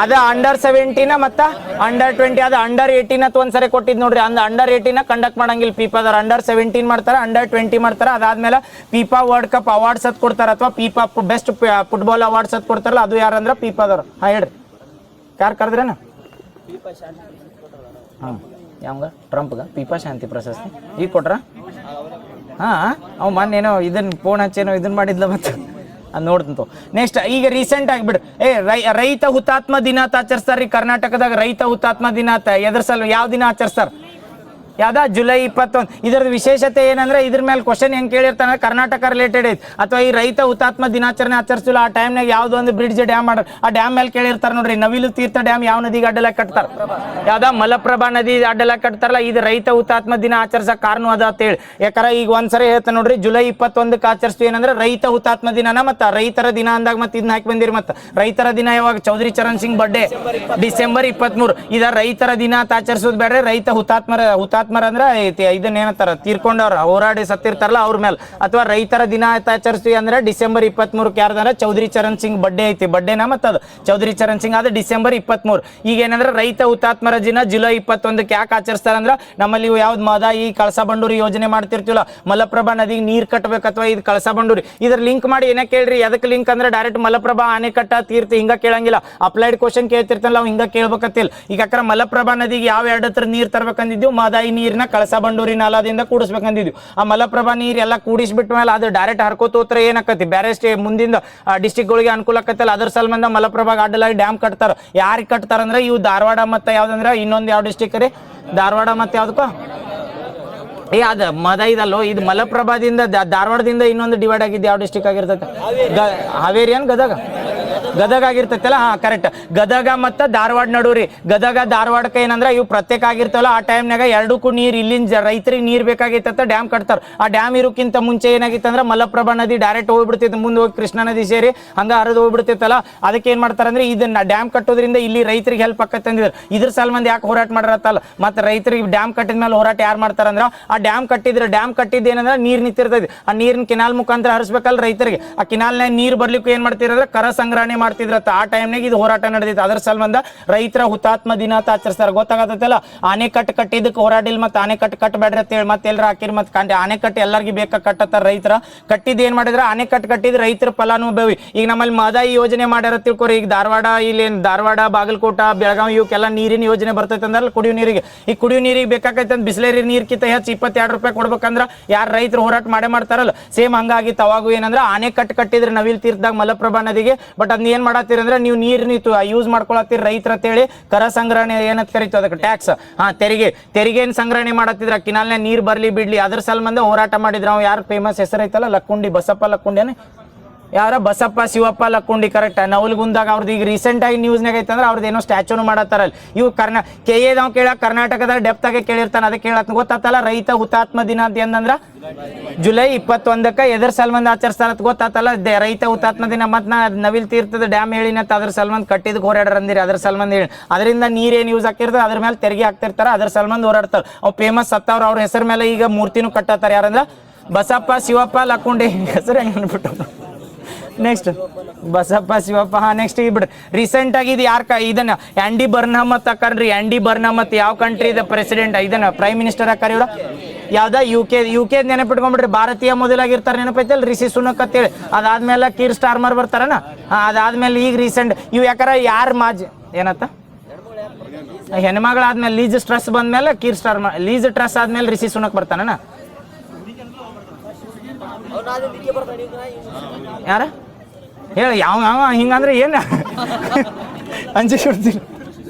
ಅದ ಅಂಡರ್ 17 ಮತ್ತು ಅಂಡರ್ 20 ಅದು ಅಂಡರ್ 18 ಅಂತ ಒಂದ್ಸರಿ ಕೊಟ್ಟಿದ್ದು ನೋಡ್ರಿ ಅಂಡರ್ 18 ಕಂಡಕ್ಟ್ ಮಾಡಂಗಿಲ್ಲ ಪೀಪಾದವ್ರು ಅಂಡರ್ 17 ಮಾಡ್ತಾರೆ ಅಂಡರ್ 20 ಮಾಡ್ತಾರೆ ಅದಾದ್ಮೇಲೆ ಪೀಪಾ ವರ್ಲ್ಡ್ ಕಪ್ ಅವಾರ್ಡ್ಸ್ ಅಂತ ಕೊಡ್ತಾರೆ ಅಥವಾ ಪೀಪಾ ಬೆಸ್ಟ್ ಫುಟ್ಬಾಲ್ ಅವಾರ್ಡ್ಸ್ ಅಂತ ಕೊಡ್ತಾರಲ್ಲ ಅದು ಯಾರಂದ್ರೆ ಪೀಪಾದವ್ರು ಹಾಂ ಹೇಳ್ರಿ ಯಾರು ಕರೆದ್ರೇನ ಹಾಂ ಯಾವಂಗ ಟ್ರಂಪ್ಗ ಪೀಪಾ ಶಾಂತಿ ಪ್ರಶಸ್ತಿ ಈಗ ಕೊಟ್ರ ಹಾಂ ಅವ್ ಮೊನ್ನೇನೋ ಇದನ್ನ ಫೋನ್ ಹಚ್ಚೇನೋ ಇದನ್ನ ಮಾಡಿದ್ಲ ಮತ್ತೆ ಅದು ನೋಡ್ತಂತು ನೆಕ್ಸ್ಟ್ ಈಗ ರೀಸೆಂಟ್ ಆಗಿಬಿಡು ರೈತ ಹುತಾತ್ಮ ದಿನ ಅಂತ ಆಚರಿಸ್ತಾರ್ರಿ ಕರ್ನಾಟಕದಾಗ ರೈತ ಹುತಾತ್ಮ ದಿನ ಅಂತ ಎದ್ರ ಸಲ ಯಾವ ದಿನ ಆಚರಿಸ್ತಾರೆ ಯಾವ್ದ ಜುಲೈ 21 ಇದರದ ವಿಶೇಷತೆ ಏನಂದ್ರೆ ಇದ್ರ ಮೇಲೆ ಕ್ವಶನ್ ಹೆಂಗ್ ಕೇಳಿರ್ತಾನೆ ಕರ್ನಾಟಕ ರಿಲೇಟೆಡ್ ಐತಿ ಅಥವಾ ಈ ರೈತ ಹುತಾತ್ಮ ದಿನಾಚರಣೆ ಆಚರಿಸಿಲ್ಲ ಆ ಟೈಮ್ನಾಗ ಯಾವ್ದೋ ಒಂದು ಬ್ರಿಡ್ಜ್ ಡ್ಯಾಮ್ ಮಾಡ್ರ ಆ ಡ್ಯಾಮ್ ಮೇಲೆ ಕೇಳಿರ್ತಾರೆ ನೋಡ್ರಿ ನವಿಲು ತೀರ್ಥ ಡ್ಯಾಮ್ ಯಾವ ನದಿಗೆ ಅಡ್ಡಲಾಗಿ ಕಟ್ತಾರ ಯಾವ್ದ ಮಲಪ್ರಭಾ ನದಿ ಅಡ್ಡಲಾಗಿ ಕಟ್ತಾರಲ್ಲ ಇದು ರೈತ ಹುತಾತ್ಮ ದಿನ ಆಚರಿಸಕ್ ಕಾರಣ ಅದ ಅಂತ ಹೇಳಿ ಯಾಕಂದ್ರೆ ಈಗ ಒಂದ್ಸರಿ ಹೇಳ್ತಾನೆ ನೋಡ್ರಿ ಜುಲೈ 21ಕ್ಕೆ ಆಚರಿಸ್ತೀವಿ ಏನಂದ್ರೆ ರೈತ ಹುತಾತ್ಮ ದಿನನ ಮತ್ತ ರೈತರ ದಿನ ಅಂದಾಗ ಮತ್ತೆ ಇದನ್ನ ಹಾಕಿ ಬಂದಿರಿ ಮತ್ತೆ ರೈತರ ದಿನ ಯಾವಾಗ ಚೌಧರಿ ಚರಣ್ ಸಿಂಗ್ ಬರ್ಡೇ ಡಿಸೆಂಬರ್ 23 ಇದ ರೈತರ ದಿನ ಅಂತ ಆಚರಿಸೋದು ಬೇಡ್ರೆ ರೈತ ಹುತಾತ್ಮರ ಅಂದ್ರೆ ಇದನ್ನ ಏನಂತಾರ ತೀರ್ಕೊಂಡವ್ರ ಹೋರಾಡಿ ಸತ್ತಿರ್ತಾರಲ್ಲ ಅವ್ರ ಮೇಲೆ ಅಥವಾ ರೈತರ ದಿನ ಆಚರಿಸ್ತೀವಿ ಅಂದ್ರೆ ಡಿಸೆಂಬರ್ 23 ಯಾರ್ದಂದ್ರೆ ಚೌಧರಿ ಚರಣ್ ಸಿಂಗ್ ಬರ್ಡೇ ಐತಿ ಬರ್ಡೇನ ಮತ್ತದು ಚೌಧರಿ ಚರಣ್ ಸಿಂಗ್ ಅದು ಡಿಸೆಂಬರ್ 23 ಈಗ ಏನಂದ್ರೆ ರೈತ ಹುತಾತ್ಮರ ದಿನ ಜುಲೈ 21ಕ್ಕೆ ಯಾಕೆ ಆಚರಿಸ್ತಾರ ಅಂದ್ರೆ ನಮ್ಮಲ್ಲಿ ಇವು ಯಾವ್ದು ಈ ಕಳಸಾ ಬಂಡೂರಿ ಯೋಜನೆ ಮಾಡ್ತಿರ್ತೀವಲ್ಲ ಮಲಪ್ರಭಾ ನದಿಗೆ ನೀರ್ ಕಟ್ಟಬೇಕು ಅಥವಾ ಇದು ಕಳಸಾ ಬಂಡೂರಿ ಇದ್ರ ಲಿಂಕ್ ಮಾಡಿ ಏನೇ ಕೇಳ್ರಿ ಅದಕ್ಕೆ ಲಿಂಕ್ ಅಂದ್ರೆ ಡೈರೆಕ್ಟ್ ಮಲಪ್ರಭಾ ಆನೆಕಟ್ಟ ತೀರ್ಥ ಹಿಂಗ ಕೇಳಂಗಿಲ್ಲ ಅಪ್ಲೈಡ್ ಕ್ವಶನ್ ಕೇಳ್ತಿರ್ತಲ್ಲ ನಾವು ಹಿಂಗ ಕೇಳ್ಬೇಕತ್ತಿಲ್ಲ ಈಗ ಯಾಕಂದ್ರೆ ಮಲಪ್ರಭಾ ನದಿಗೆ ಯಾವ 2 ಹತ್ರ ನೀರ್ ತರ್ಬೇಕಂದಿದ್ವಿ ಮಾದಾಯಿ ನೀರ್ನ ಕಳಸಾ ಬಂಡೂರಿ ನಾಲಾದಿಂದ ಕೂಡಿಸ್ಬೇಕಂದಿದ್ವಿ ಆ ಮಲಪ್ರಭಾ ನೀರ್ ಎಲ್ಲ ಕೂಡಿಸ್ಬಿಟ್ಟ ಮೇಲೆ ಅದು ಡೈರೆಕ್ಟ್ ಹರ್ಕೋತೋತ್ರ ಏನಾಕತಿ ಬೇರೆ ಮುಂದಿನ ಡಿಸ್ಟಿಕ್ಗಳಿಗೆ ಅನುಕೂಲ ಆಕತ್ತಲ್ಲ ಅದ್ರ ಸಲುವಾಗಿ ಮಲಪ್ರಭಾಗ ಅಡ್ಡಲಾಗಿ ಡ್ಯಾಮ್ ಕಟ್ತಾರ ಯಾರಿಗೆ ಕಟ್ತಾರಂದ್ರೆ ಇವು ಧಾರವಾಡ ಮತ್ತೆ ಯಾವ್ದಂದ್ರೆ ಇನ್ನೊಂದು ಯಾವ ಡಿಸ್ಟಿಕ್ ರೀ ಧಾರವಾಡ ಮತ್ತೆ ಯಾವ್ದಕ್ಕೋ ಅದ ಇದಲ್ಲೋ ಇದು ಮಲಪ್ರಭಾದಿಂದ ಧಾರವಾಡದಿಂದ ಇನ್ನೊಂದು ಡಿವೈಡ್ ಆಗಿದ್ದು ಯಾವ ಡಿಸ್ಟಿಕ್ ಆಗಿರ್ತೈತೆ ಹಾವೇರಿ ಏನ್ ಗದಗ ಆಗಿರ್ತೈತಲ್ಲ ಹಾ ಕರೆಕ್ಟ್ ಗದಗ ಮತ್ತು ಧಾರವಾಡ ನಡುವ್ರಿ ಗದಗ ಧಾರವಾಡಕ್ಕೆ ಏನಂದ್ರೆ ಇವು ಪ್ರತ್ಯೇಕ ಆಗಿರ್ತಾವಲ್ಲ ಆ ಟೈಮ್ನಾಗ ಎರಡಕ್ಕೂ ನೀರು ಇಲ್ಲಿಂದ ರೈತರಿಗೆ ನೀರು ಬೇಕಾಗಿತ್ತ ಡ್ಯಾಮ್ ಕಟ್ತಾರ ಆ ಡ್ಯಾಮ್ ಇರೋಕ್ಕಿಂತ ಮುಂಚೆ ಏನಾಗಿತ್ತಂದ್ರೆ ಮಲಪ್ರಭಾ ನದಿ ಡೈರೆಕ್ಟ್ ಹೋಗ್ಬಿಡ್ತಿತ್ತು ಮುಂದೆ ಹೋಗಿ ಕೃಷ್ಣಾ ನದಿ ಸೇರಿ ಹಂಗ ಹರಿದು ಹೋಗ್ಬಿಡ್ತಿತ್ತಲ್ಲ ಅದಕ್ಕೆ ಏನ್ ಮಾಡ್ತಾರಂದ್ರೆ ಇದನ್ನ ಡ್ಯಾಮ್ ಕಟ್ಟೋದ್ರಿಂದ ಇಲ್ಲಿ ರೈತರಿಗೆ ಹೆಲ್ಪ್ ಆಕತ್ತಂದಿದ್ರು ಇದ್ರ ಸಲುವಾಗಿ ಯಾಕೆ ಹೋರಾಟ ಮಾಡಿರತ್ತಲ್ಲ ಮತ್ತೆ ರೈತರಿಗೆ ಡ್ಯಾಮ್ ಕಟ್ಟಿದ ಮೇಲೆ ಹೋರಾಟ ಯಾರು ಮಾಡ್ತಾರಂದ್ರ ಆ ಡ್ಯಾಮ್ ಕಟ್ಟಿದ್ದೇನಂದ್ರೆ ನೀರ್ ನಿಂತಿರ್ತೈತಿ ಆ ನೀರಿನ ಕೆನಾಲ್ ಮುಖಾಂತರ ಹರಿಸ್ಬೇಕಲ್ಲ ರೈತರಿಗೆ ಆ ಕೆನಾಲ್ನಾಗ ನೀರು ಬರ್ಲಿಕ್ಕೆ ಏನ್ ಮಾಡ್ತಿರಂದ್ರೆ ಕರ ಸಂಗ್ರಹಣೆ ಮಾಡ್ತಿದ್ರತ್ತ ಆ ಟೈಮ್ನಾಗ ಇದು ಹೋರಾಟ ನಡೆದಿತ್ತು. ಅದ್ರ ಸಲ್ಬಂದ ರೈತರ ಹುತಾತ್ಮ ದಿನ ಅಂತ ಆಚರಿಸ್ತಾರೆ. ಗೊತ್ತಾಗತ್ತಲ್ಲ, ಆನೆಕಟ್ಟು ಕಟ್ಟಿದ್ದಕ್ಕೆ ಹೋರಾಡಿಲ್ ಮತ್ತೆ ಆನೆಕಟ್ಟು ಕಟ್ಟಬೇಡ್ರಿ ಅಂತ ಹೇಳಿ ಮತ್ತೆ ಎಲ್ಲರ ಹಾಕಿರಿ ಮತ್ತೆ ಆನೆಕಟ್ಟು ಎಲ್ಲರಿಗೂ ಬೇಕಾ ಕಟ್ಟತ್ತಾರ. ರೈತರ ಕಟ್ಟಿದ್ ಏನ್ ಮಾಡಿದ್ರ ಆನೆಕಟ್ಟು ಕಟ್ಟಿದ್ ರೈತರ ಫಲಾನುಭವಿ. ಈಗ ನಮ್ಮಲ್ಲಿ ಮಹದಾಯಿ ಯೋಜನೆ ಮಾಡ್ಯಾರ ತಿಳ್ಕೊರಿ. ಈಗ ಧಾರವಾಡ ಇಲ್ಲಿ ಧಾರವಾಡ ಬಾಗಲಕೋಟ ಬೆಳಗಾವಿ ಇವಕ್ಕೆಲ್ಲ ನೀರಿನ ಯೋಜನೆ ಬರ್ತೈತೆ ಅಂದ್ರೆ ಕುಡಿಯೋ ನೀರಿಗೆ. ಈ ಕುಡಿಯೋ ನೀರಿಗೆ ಬೇಕಾಗೈತೆ ಅಂತ ಬಿಸ್ಲೇರಿ ನೀರ್ಕಿಂತ ಹೆಚ್ಚು 22 ರೂಪಾಯಿ ಕೊಡ್ಬೇಕಂದ್ರ ಯಾರು ರೈತರು ಹೋರಾಟ ಮಾಡ್ತಾರಲ್ಲ, ಸೇಮ್ ಹಂಗಾಗಿತ್ತು. ಅವಾಗ ಏನಂದ್ರೆ ಆನೆಕಟ್ಟು ಕಟ್ಟಿದ್ರೆ ನವಿಲ್ ತೀರ್ಥದಾಗ ಮಲಪ್ರಭಾ ನದಿಗೆ. ಬಟ್ ಅದನ್ನ ಏನ್ ಮಾಡತ್ತೀರಿ ಅಂದ್ರೆ ನೀವು ನೀರು ಯೂಸ್ ಮಾಡ್ಕೊಳತ್ತೀರಿ ರೈತರ ಅಂತೇಳಿ ಕರ ಸಂಗ್ರಹಣೆ ಏನಂತ ಕರಿತು ಅದಕ್ಕೆ ಟ್ಯಾಕ್ಸ್. ತೆರಿಗೆನ್ ಸಂಗ್ರಹಣೆ ಮಾಡತ್ತಿದ್ರ ಕಿನಾಲ್ನ ನೀರ್ ಬರ್ಲಿ ಬಿಡ್ಲಿ ಅದ್ರ ಸಲ್ಬಂದ ಹೋರಾಟ ಮಾಡಿದ್ರ. ಅವ್ ಯಾರು ಫೇಮಸ್ ಹೆಸರು ಐತಲ್ಲ ಲಕ್ಕುಂಡಿ ಬಸಪ್ಪ ಲಕ್ಕುಂಡಿನೇ ಯಾರ ಬಸಪ್ಪ ಶಿವಪ್ಪ ಲಕ್ಕುಂಡಿ ಕರೆಕ್ಟ್. ನವಲ್ಗುಂದಾಗ ಅವ್ರದ್ದು ಈಗ ರೀಸೆಂಟ್ ಆಗಿ ನ್ಯೂಸ್ನಾಗ ಐತಂದ್ರೆ ಅವ್ರದ್ದು ಏನೋ ಸ್ಟ್ಯಾಚ್ಯೂನು ಮಾಡತ್ತಾರಲ್ಲ. ಇವು KA ಕರ್ನಾಟಕದ ಡೆಪ್ತಾಗೆ ಕೇಳಿರ್ತಾನೆ. ಅದಕ್ಕೆ ಕೇಳತ್ ಗೊತ್ತಾತಲ್ಲ ರೈತ ಹುತಾತ್ಮ ದಿನ ಅಂತ ಏನಂದ್ರ ಜುಲೈ 21ಕ್ಕೆ ಎದ್ರ ಸಲ್ಬಂದ್ ಆಚರಿಸ್ತಾರ ಗೊತ್ತಾತಲ್ಲ. ರೈತ ಹುತಾತ್ಮ ದಿನ ಮತ್ ನವಿಲ್ ತೀರ್ಥದ ಡ್ಯಾಮ್ ಹೇಳಿನತ್ತ ಅದ್ರ ಸಲ್ಬಂದ್ ಕಟ್ಟಿದ್ ಹೋರಾಡ್ರ ಅಂದಿರಿ. ಅದ್ರ ಸಲ್ಬಂದ್ ಹೇಳಿ ಅದರಿಂದ ನೀರೇನ್ ಯೂಸ್ ಆಗ್ತಿರ್ತದೆ ಅದ್ರ ಮೇಲೆ ತೆರಿಗೆ ಹಾಕ್ತಿರ್ತಾರ. ಅದ್ರ ಸಲ್ಬಂದ್ ಹೋರಾಡ್ತಾರ. ಅವ್ ಫೇಮಸ್ ಸತ್ತವ್ರ ಅವ್ರ ಹೆಸರ ಮೇಲೆ ಈಗ ಮೂರ್ತಿನೂ ಕಟ್ಟತ್ತಾರ. ಯಾರಂದ್ರ ಬಸಪ್ಪ ಶಿವಪ್ಪ ಲಕ್ಕುಂಡಿ ಹೆಸರು ಹೆಂಗ್ ಅನ್ಬಿಟ್ಟು. ನೆಕ್ಸ್ಟ್ ಬಸಪ್ಪ ಶಿವಪ್ಪ. ನೆಕ್ಸ್ಟ್ ಬಿಡ್ರಿ ರೀಸೆಂಟ್ ಆಗಿ ಇದು ಯಾರ ಇದನ್ನ ಆಂಡಿ ಬರ್ನಮತ್ ಹಾಕನ್ರಿ. ಆಂಡಿ ಬರ್ನಮತ್ ಯಾವ ಕಂಟ್ರಿ ಇದೆ ಪ್ರೆಸಿಡೆಂಟ್ ಇದನ್ನ ಪ್ರೈಮ್ ಮಿನಿಸ್ಟರ್ ಹಾಕಾರ ಇವ್ರ ಯಾವ್ದ UK ನೆನಪಿಟ್ಕೊಂಡ್ಬಿಡ್ರಿ. ಭಾರತೀಯ ಮೊದಲಾಗಿರ್ತಾರೆ ನೆನಪೈತಲ್ ರಿಷಿ ಸುನಕ್ ಅಂತೇಳಿ. ಅದಾದ್ಮೇಲೆ ಕೀರ್ ಸ್ಟಾರ್ಮರ್ ಬರ್ತಾರನ. ಅದಾದ್ಮೇಲೆ ಈಗ ರೀಸೆಂಟ್ ಇವ್ ಯಾಕಾರ ಯಾರು ಏನತ್ತ ಹೆಣ್ಮಗಳಾದ್ಮೇಲೆ ಲೀಸ್ ಟ್ರಸ್ ಬಂದ್ಮೇಲೆ ಕೀರ್ ಸ್ಟಾರ್ಮರ್, ಲೀಸ್ ಟ್ರಸ್ ಆದ್ಮೇಲೆ ರಿಷಿ ಸುನಕ್ ಬರ್ತಾನ. ಯಾರ ಹೇಳಿ ಯಾವ ಹಿಂಗಂದ್ರೆ ಏನು ಅಂಜಿಸ್ಬಿಡ್ತೀನಿ.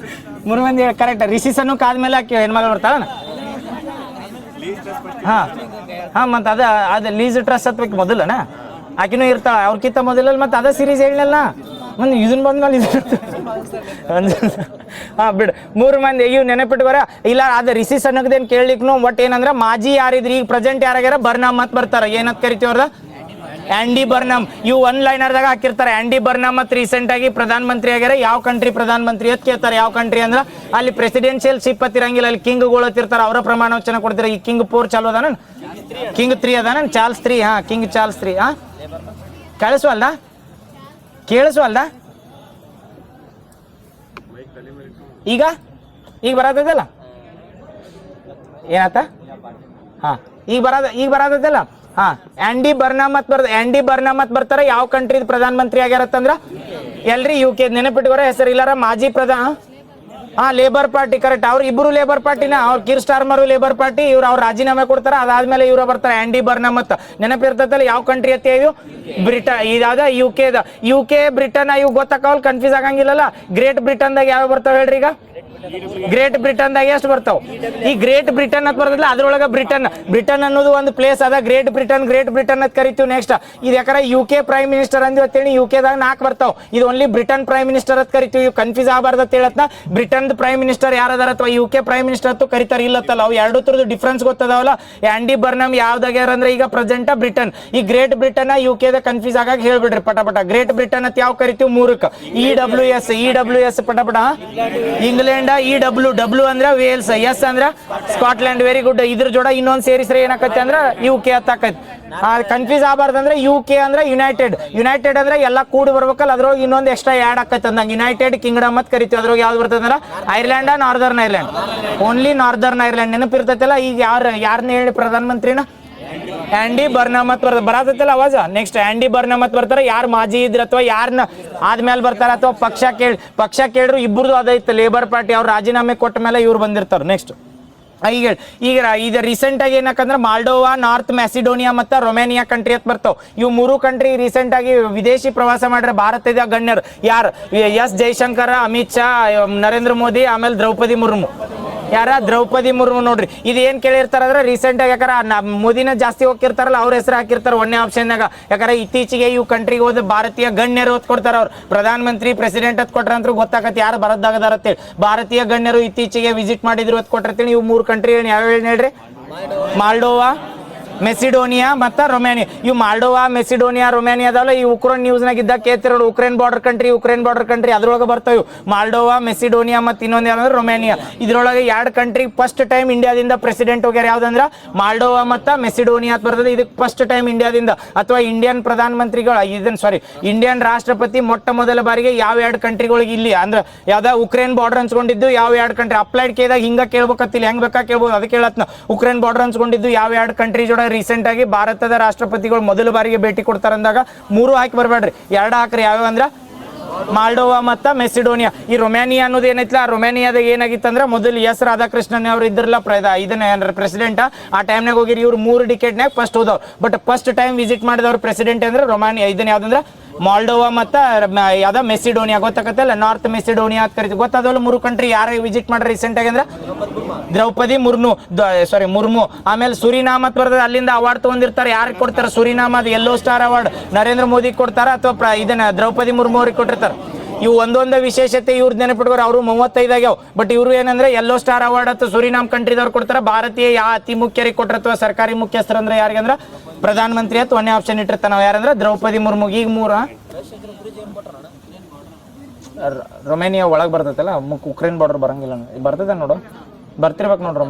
3 ಮಂದಿ ಕರೆಕ್ಟ್. ರಿಷಿ ಸನ್ನಕ್ ಆದ್ಮೇಲೆ ಹೆಣ್ಮಗಳು ಬರ್ತಾಳ. ಮತ್ತು ಅದ ಲೀಸ್ ಟ್ರಸ್ ಹತ್ಬೇಕು ಮೊದಲನ ಆಕಿನೂ ಇರ್ತಾಳ ಅವ್ರಕಿಂತ ಮೊದಲಲ್ಲಿ. ಮತ್ತೆ ಅದ ಸೀರೀಸ್ ಹೇಳಿನಲ್ಲ ಒಂದು ಇದನ್ನ ಬಂದ್ಮೇಲೆ ಬಿಡು. 3 ಮಂದಿ ಇವ್ ನೆನಪಿಟ್ಕೋರ ಇಲ್ಲ. ಅದ ರಿಷಿ ಸನ್ನಕ್ದೇನು ಕೇಳಲಿಕ್ನು ಒಟ್ಟು ಏನಂದ್ರೆ ಮಾಜಿ ಯಾರಿದ್ರಿ ಈಗ ಪ್ರೆಸೆಂಟ್ ಯಾರಾಗ್ಯಾರ ಬರ್ನಮ್ ಮತ್ ಬರ್ತಾರ. ಏನಂತ ಕರಿತೀವ್ರದ ಆಂಡಿ ಬರ್ನಮ್. ಇವು ಒನ್ ಲೈನರ್ದಾಗ ಹಾಕಿರ್ತಾರೆ. ಆಂಡಿ ಬರ್ನಮ್ ಮತ್ ರೀಸೆಂಟ್ ಆಗಿ ಪ್ರಧಾನ ಮಂತ್ರಿ ಆಗ್ಯಾರ. ಯಾವ ಕಂಟ್ರಿ ಪ್ರಧಾನ ಮಂತ್ರಿ ಅಂತ ಕೇಳ್ತಾರೆ. ಯಾವ ಕಂಟ್ರಿ ಅಂದ್ರ ಅಲ್ಲಿ ಪ್ರೆಸಿಡೆನ್ಷಿಯಲ್ ಶಿಪ್ ಇರಂಗಿಲ್ಲ. ಅಲ್ಲಿ ಕಿಂಗ್ಗಳು ಇರ್ತಾರ. ಅವರ ಪ್ರಮಾಣ ವಚನ ಕೊಡ್ತಾರೆ. ಈ ಕಿಂಗ್ 4 ಚಾಲು ಅದಾನ, ಕಿಂಗ್ 3 ಅದಾನ, ಚಾರ್ಲ್ಸ್ 3. King Charles 3. ಕೇಳಿಸ್ವಲ್ದ ಈಗ ಬರತ್ತಲ್ಲ ಏನತ್ತ ಈಗ ಬರತ್ತಲ್ಲ. ಆಂಡಿ ಬರ್ನಮತ್ ಬರ್ತಾರ. ಯಾವ ಕಂಟ್ರಿ ಪ್ರಧಾನ ಮಂತ್ರಿ ಆಗ್ಯಾರತ್ತಂದ್ರ ಎಲ್ರಿ UK. ನೆನಪಿಟ್ಕೋರ ಹೆಸರು ಇಲ್ಲಾರ ಮಾಜಿ ಪ್ರಧಾನ ಲೇಬರ್ ಪಾರ್ಟಿ ಕರೆಕ್ಟ್. ಅವ್ರು ಇಬ್ರು ಲೇಬರ್ ಪಾರ್ಟಿನ. ಅವ್ರ ಕೀರ್ ಸ್ಟಾರ್ಮರು ಲೇಬರ್ ಪಾರ್ಟಿ. ಅವ್ರು ರಾಜೀನಾಮೆ ಕೊಡ್ತಾರ. ಅದಾದ್ಮೇಲೆ ಇವ್ರ ಬರ್ತಾರೆ ಆಂಡಿ ಬರ್ನಮತ್. ನೆನಪಿರ್ತೈತಲ್ಲ ಯಾವ ಕಂಟ್ರಿ ಅತ್ತೆ ಇವು ಇದಾದ UK ಬ್ರಿಟನ್. ಇವು ಗೊತ್ತಾಕವಲ್ ಕನ್ಫ್ಯೂಸ್ ಆಗಂಗಿಲ್ಲಲ್ಲ. ಗ್ರೇಟ್ ಬ್ರಿಟನ್ದಾಗ ಯಾವ ಬರ್ತಾವ ಹೇಳ್ರಿ. ಈಗ ಗ್ರೇಟ್ ಬ್ರಿಟನ್ದಾಗ ಎಷ್ಟು ಬರ್ತಾವ? ಈ ಗ್ರೇಟ್ ಬ್ರಿಟನ್ ಅಂತ ಬರ್ತದಲ್ಲ ಅದ್ರೊಳಗ ಬ್ರಿಟನ್ ಅನ್ನೋದು ಒಂದು ಪ್ಲೇಸ್ ಅದ. ಗ್ರೇಟ್ ಬ್ರಿಟನ್ ಅಂತ ಕರಿತೀವಿ. ನೆಕ್ಸ್ಟ್ ಇದು ಯಾಕಂದ್ರೆ UK ಪ್ರೈಮ್ ಮಿನಿಸ್ಟರ್ ಅಂದ್ವಿ ಅಂತೇಳಿ UKದಾಗ 4 ಬರ್ತಾವ. ಇದು ಓನ್ಲಿ ಬ್ರಿಟನ್ ಪ್ರೈಮ್ ಮಿನಿಸ್ಟರ್ ಅಂತ ಕರಿತೀವಿ. ಇವು ಕನ್ಫ್ಯೂಸ್ ಆಗಬಾರ್ದು ಅಂತ ಹೇಳತ್ನ. ಬ್ರಿಟನ್ ಪ್ರೈಮ್ ಮಿನಿಸ್ಟರ್ ಯಾರದಾರ ಅಥವಾ UK ಪ್ರೈಮ್ ಮಿನಿಸ್ಟರ್ ಅಂತ ಕರಿತಾರ ಇಲ್ಲತ್ತಲ್ಲ. ಅವು ಎರಡು ತರದ್ದು ಡಿಫ್ರೆನ್ಸ್ ಗೊತ್ತದಾವಲ್ಲ. ಆಂಡಿ ಬರ್ನಮ್ ಯಾವ್ದಾಗ್ಯಾರ ಅಂದ್ರೆ ಈಗ ಪ್ರೆಸೆಂಟ್ ಬ್ರಿಟನ್. ಈ ಗ್ರೇಟ್ ಬ್ರಿಟನ್ UKದ ಕನ್ಫ್ಯೂಸ್ ಆಗಾಗ ಹೇಳ್ಬಿಡ್ರಿ ಪಟಪಟ. ಗ್ರೇಟ್ ಬ್ರಿಟನ್ ಅಂತ ಯಾವ ಕರಿತೀವಿ 3ಕ್ಕೆ. EWS ಪಟಪಟ. ಇಂಗ್ಲೆಂಡ್. EW ಅಂದ್ರೆ ವೇಲ್ಸ್. ಎಸ್ ಅಂದ್ರೆ ಸ್ಕಾಟ್ಲೆಂಡ್. Very good. ಇದ್ರ ಜೋಡ ಇನ್ನೊಂದು ಸೇರಿಸ್ರೆ ಏನಾಕತ್ತೆ ಅಂದ್ರೆ UK ಹತ್ತಾಕೈತಿ. ಕನ್ಫ್ಯೂಸ್ ಆಗಬಾರ್ದು ಅಂದ್ರೆ UK ಅಂದ್ರೆ ಯುನೈಟೆಡ್ ಅಂದ್ರೆ ಎಲ್ಲ ಕೂಡಿ ಬರ್ಬೇಕಲ್ಲ. ಅದ್ರೊಳಗೆ ಇನ್ನೊಂದು ಎಕ್ಸ್ಟ್ರಾ ಆ್ಯಡ್ ಆಕೈತೆ ಅಂದಂಗೆ ಯುನೈಟೆಡ್ ಕಿಂಗ್ಡಮ್ ಅಂತ ಕರಿತೀವಿ. ಅದ್ರೊಳಗೆ ಯಾವ್ದು ಬರ್ತದೆ ಅಂದ್ರೆ Ireland, northern Ireland. Only northern Ireland ನೆನಪಿರ್ತೈತಲ್ಲ. ಈಗ ಯಾರನ್ನ ಹೇಳಿ ಪ್ರಧಾನ ಮಂತ್ರಿನ ಆಂಡಿ ಬರ್ನಮತ್ ಬರತೈತಲ್ಲ ಅವಾಜ. ನೆಕ್ಸ್ಟ್ ಆಂಡಿ ಬರ್ನಮತ್ ಬರ್ತಾರೆ. ಯಾರು ಮಾಜಿ ಇದ್ರ ಅಥವಾ ಯಾರನ್ನ ಆದ್ಮೇಲೆ ಬರ್ತಾರ ಅಥವಾ ಪಕ್ಷ ಕೇಳ್ರು ಇಬ್ಬರದು ಅದೈತೆ ಲೇಬರ್ ಪಾರ್ಟಿ. ಅವ್ರು ರಾಜೀನಾಮೆ ಕೊಟ್ಟ ಮೇಲೆ ಇವ್ರು ಬಂದಿರ್ತಾರೆ. ನೆಕ್ಸ್ಟ್ ಈಗ ಇದು ರೀಸೆಂಟ್ ಆಗಿ ಏನಕ್ಕಂದ್ರೆ ಮಾಲ್ಡೋವಾ, ನಾರ್ತ್ ಮ್ಯಾಸಿಡೋನಿಯಾ ಮತ್ತು ರೊಮೇನಿಯಾ ಕಂಟ್ರಿ ಅಂತ ಬರ್ತಾವ. ಇವು 3 ಕಂಟ್ರಿ ರೀಸೆಂಟ್ ಆಗಿ ವಿದೇಶಿ ಪ್ರವಾಸ ಮಾಡ್ರೆ ಭಾರತದ ಗಣ್ಯರು ಯಾರು? ಎಸ್ ಜೈಶಂಕರ್, ಅಮಿತ್ ಶಾ, ನರೇಂದ್ರ ಮೋದಿ, ಆಮೇಲೆ ದ್ರೌಪದಿ ಮುರ್ಮು. ದ್ರೌಪದಿ ಮುರ್ಮು ನೋಡ್ರಿ. ಇದು ಏನ್ ಕೇಳಿರ್ತಾರ ಅಂದ್ರೆ ರೀಸೆಂಟ್ ಆಗಿ ಯಾಕಂದ್ರೆ ಮೋದಿನ ಜಾಸ್ತಿ ಹೋಗಿರ್ತಾರಲ್ಲ ಅವ್ರ ಹೆಸರು ಹಾಕಿರ್ತಾರೆ 1ನೇ ಆಪ್ಷನ್ಯಾಗ. ಯಾಕಂದ್ರೆ ಇತ್ತೀಚೆಗೆ ಇವು ಕಂಟ್ರಿಗೆ ಹೋದ ಭಾರತೀಯ ಗಣ್ಯರು ಹೊತ್ ಕೊಡ್ತಾರ. ಅವ್ರು ಪ್ರಧಾನ ಮಂತ್ರಿ ಪ್ರೆಸಿಡೆಂಟ್ ಹೊತ್ ಕೊಟ್ರ ಅಂತ ಗೊತ್ತಾಗತ್ತೆ ಯಾರು ಬರೋದಾಗದಾರ ಅಂತೇಳಿ. ಭಾರತೀಯ ಗಣ್ಯರು ಇತ್ತೀಚೆಗೆ ವಿಸಿಟ್ ಮಾಡಿದ್ರು ಹೊತ್ ಕೊಟ್ಟಿರ್ತೀನಿ. ಇವು 3 ಕಂಟ್ರಿ ಯಾವ್ಯಾವ ಹೇಳ್ರಿ? ಮಾಲ್ಡೋವಾ, ಮೆಸಿಡೋನಿಯಾ ಮತ್ತು ರೊಮೇನಿಯಾ. ಇವು ಮಾಲ್ಡೋವಾ, ಮೆಸಿಡೋನಿಯಾ, ರೊಮೇನಿಯಾ ಅದಾವಲ್ಲ, ಈ ಉಕ್ರೇನ್ ನ್ಯೂಸ್ನಾಗ ಇದ್ದಾಗ ಕೇಳ್ತಿರೋದು ಉಕ್ರೇನ್ ಬಾರ್ಡರ್ ಕಂಟ್ರಿ ಅದ್ರೊಳಗೆ ಬರ್ತಾವೆ ಮಾಲ್ಡೋವಾ, ಮೆಸಿಡೋನಿಯಾ ಮತ್ತು ಇನ್ನೊಂದು ಯಾವ್ದಂದ್ರೆ ರೊಮೇನಿಯಾ. ಇದ್ರೊಳಗೆ 2 ಕಂಟ್ರಿ ಫಸ್ಟ್ ಟೈಮ್ ಇಂಡಿಯಾದಿಂದ ಪ್ರೆಸಿಡೆಂಟ್ ಹೋಗ್ಯಾರ. ಯಾವ್ದಂದ್ರೆ ಮಾಲ್ಡೋವಾ ಮತ್ತು ಮೆಸಿಡೋನಿಯಾ ಅಂತ ಬರ್ತದೆ. ಇದಕ್ಕೆ ಫಸ್ಟ್ ಟೈಮ್ ಇಂಡಿಯಾದಿಂದ ಅಥವಾ ಇಂಡಿಯನ್ ಪ್ರಧಾನಮಂತ್ರಿಗಳು ಇಂಡಿಯನ್ ರಾಷ್ಟ್ರಪತಿ ಮೊಟ್ಟ ಮೊದಲ ಬಾರಿಗೆ ಯಾವ 2 ಕಂಟ್ರಿಗಳಿಗೆ ಇಲ್ಲಿ ಅಂದ್ರೆ ಯಾವ್ದ ಉಕ್ರೇನ್ ಬಾರ್ಡರ್ ಹಂಚ್ಕೊಂಡಿದ್ದು ಯಾವ 2 ಕಂಟ್ರಿ ಅಪ್ಲೈಡ್ ಕೇಳಿದಾಗ ಹಿಂಗ ಕೇಳ್ಬೇಕತ್ತಿಲ್ಲ, ಹೆಂಗ್ ಬೇಕಾ ಕೇಳ್ಬೋದು. ಅದಕ್ಕೆ ಹೇಳತ್ನ ಉಕ್ರೇನ್ ಬಾರ್ಡರ್ ಹಂಚ್ಕೊಂಡಿದ್ದು ಯಾವ 2 ಕಂಟ್ರಿ ಜೋಡ ರೀಸೆಂಟ್ ಆಗಿ ಭಾರತದ ರಾಷ್ಟ್ರಪತಿಗಳು ಮೊದಲ ಬಾರಿಗೆ ಭೇಟಿ ಕೊಡ್ತಾರ ಅಂದಾಗ 3 ಹಾಕಿ ಬರಬೇಡ್ರಿ, 2 ಹಾಕ್ರಿ. ಯಾವ್ಯಾವ ಅಂದ್ರೆ ಮಾಲ್ಡೋವಾ ಮತ್ತು ಮೆಸಿಡೋನಿಯಾ. ಈ ರೊಮೇನಿಯಾ ಅನ್ನೋದು ಏನೈತಿಲ್ಲ, ಆ ರೊಮೇನಿಯಾದಾಗ ಏನಾಗಿತ್ತು ಅಂದ್ರೆ ಮೊದಲು ಎಸ್ ರಾಧಾಕೃಷ್ಣನ್ ಅವರು ಇದ್ರಲ್ಲ ಇದನ್ನ ಪ್ರೆಸಿಡೆಂಟ್. ಆ ಟೈಮ್ನಾಗ ಹೋಗಿರಿ ಇವ್ರು 3 ಡಿಕೆಟ್ನಾಗ ಫಸ್ಟ್ ಹೋದವ್ರು. ಬಟ್ ಫಸ್ಟ್ ಟೈಮ್ ವಿಸಿಟ್ ಮಾಡಿದವ್ರು ಪ್ರೆಸಿಡೆಂಟ್ ಅಂದ್ರೆ ರೊಮೇನಿಯಾ. ಇದನ್ನ ಯಾವ್ದಂದ್ರೆ ಮಾಲ್ಡೋವಾ ಮತ್ತು ಯಾವ್ದ ಮೆಸಿಡೋನಿಯಾ. ಗೊತ್ತಾಗತ್ತಲ್ಲ, ನಾರ್ತ್ ಮೆಸಿಡೋನಿಯಾ ಅಂತ ಕರಿತೀವಿ. ಗೊತ್ತಾದವಲ್ಲ 3 ಕಂಟ್ರಿ ಯಾರು ವಿಸಿಟ್ ಮಾಡ್ರಿ ರೀಸೆಂಟ್ ಆಗಿ ಅಂದ್ರೆ ದ್ರೌಪದಿ ಮುರ್ಮು. ಆಮೇಲೆ ಸುರಿನಾಮ್ ಅಂತ ಬರ್ತದೆ, ಅಲ್ಲಿಂದ ಅವಾರ್ಡ್ ತಗೊಂಡಿರ್ತಾರೆ. ಯಾರಿಗೆ ಕೊಡ್ತಾರೆ? ಸುರಿನಾಮ್, ಅದು yellow star award Narendra Modi ಕೊಡ್ತಾರ ಅಥವಾ ಇದನ್ನ ದ್ರೌಪದಿ ಮುರ್ಮು ಅವ್ರಿಗೆ ಕೊಟ್ಟಿರ್ತಾರೆ. ಇವು ಒಂದೊಂದು ವಿಶೇಷತೆ ಇವ್ರು ನೆನಪಿಟ್ಕೋರು. ಅವರು 35 ಆಗ್ಯಾವ. ಬಟ್ ಇವರು ಏನಂದ್ರೆ ಯೆಲ್ಲೋ ಸ್ಟಾರ್ ಅವಾರ್ಡ್ ಅಥವಾ ಸುರಿನಾಮ್ ಕಂಟ್ರಿದವ್ರು ಕೊಡ್ತಾರೆ. ಭಾರತೀಯ ಅತಿ ಮುಖ್ಯರಿಗೆ ಕೊಟ್ಟರೆ ಅಥವಾ ಸರ್ಕಾರಿ ಮುಖ್ಯಸ್ಥರು ಅಂದ್ರೆ ಯಾರಿಗಂದ್ರೆ ಪ್ರಧಾನಮಂತ್ರಿ ಅಂತ 1ನೇ ಆಪ್ಷನ್ ಇಟ್ಟಿರ್ತಾನೆ. ನಾವು ಯಾರಂದ್ರೆ ದ್ರೌಪದಿ ಮುರ್ಮು. ಈಗ 3 ರೊಮೇನಿಯಾ ಒಳಗೆ ಬರ್ತೈತಲ್ಲ, ಉಕ್ರೇನ್ ಬಾರ್ಡರ್ ಬರಂಗಿಲ್ಲ ಬರ್ತದೆ ನೋಡು, ಬರ್ತಿರ್ಬೇಕು ನೋಡ್ರಿ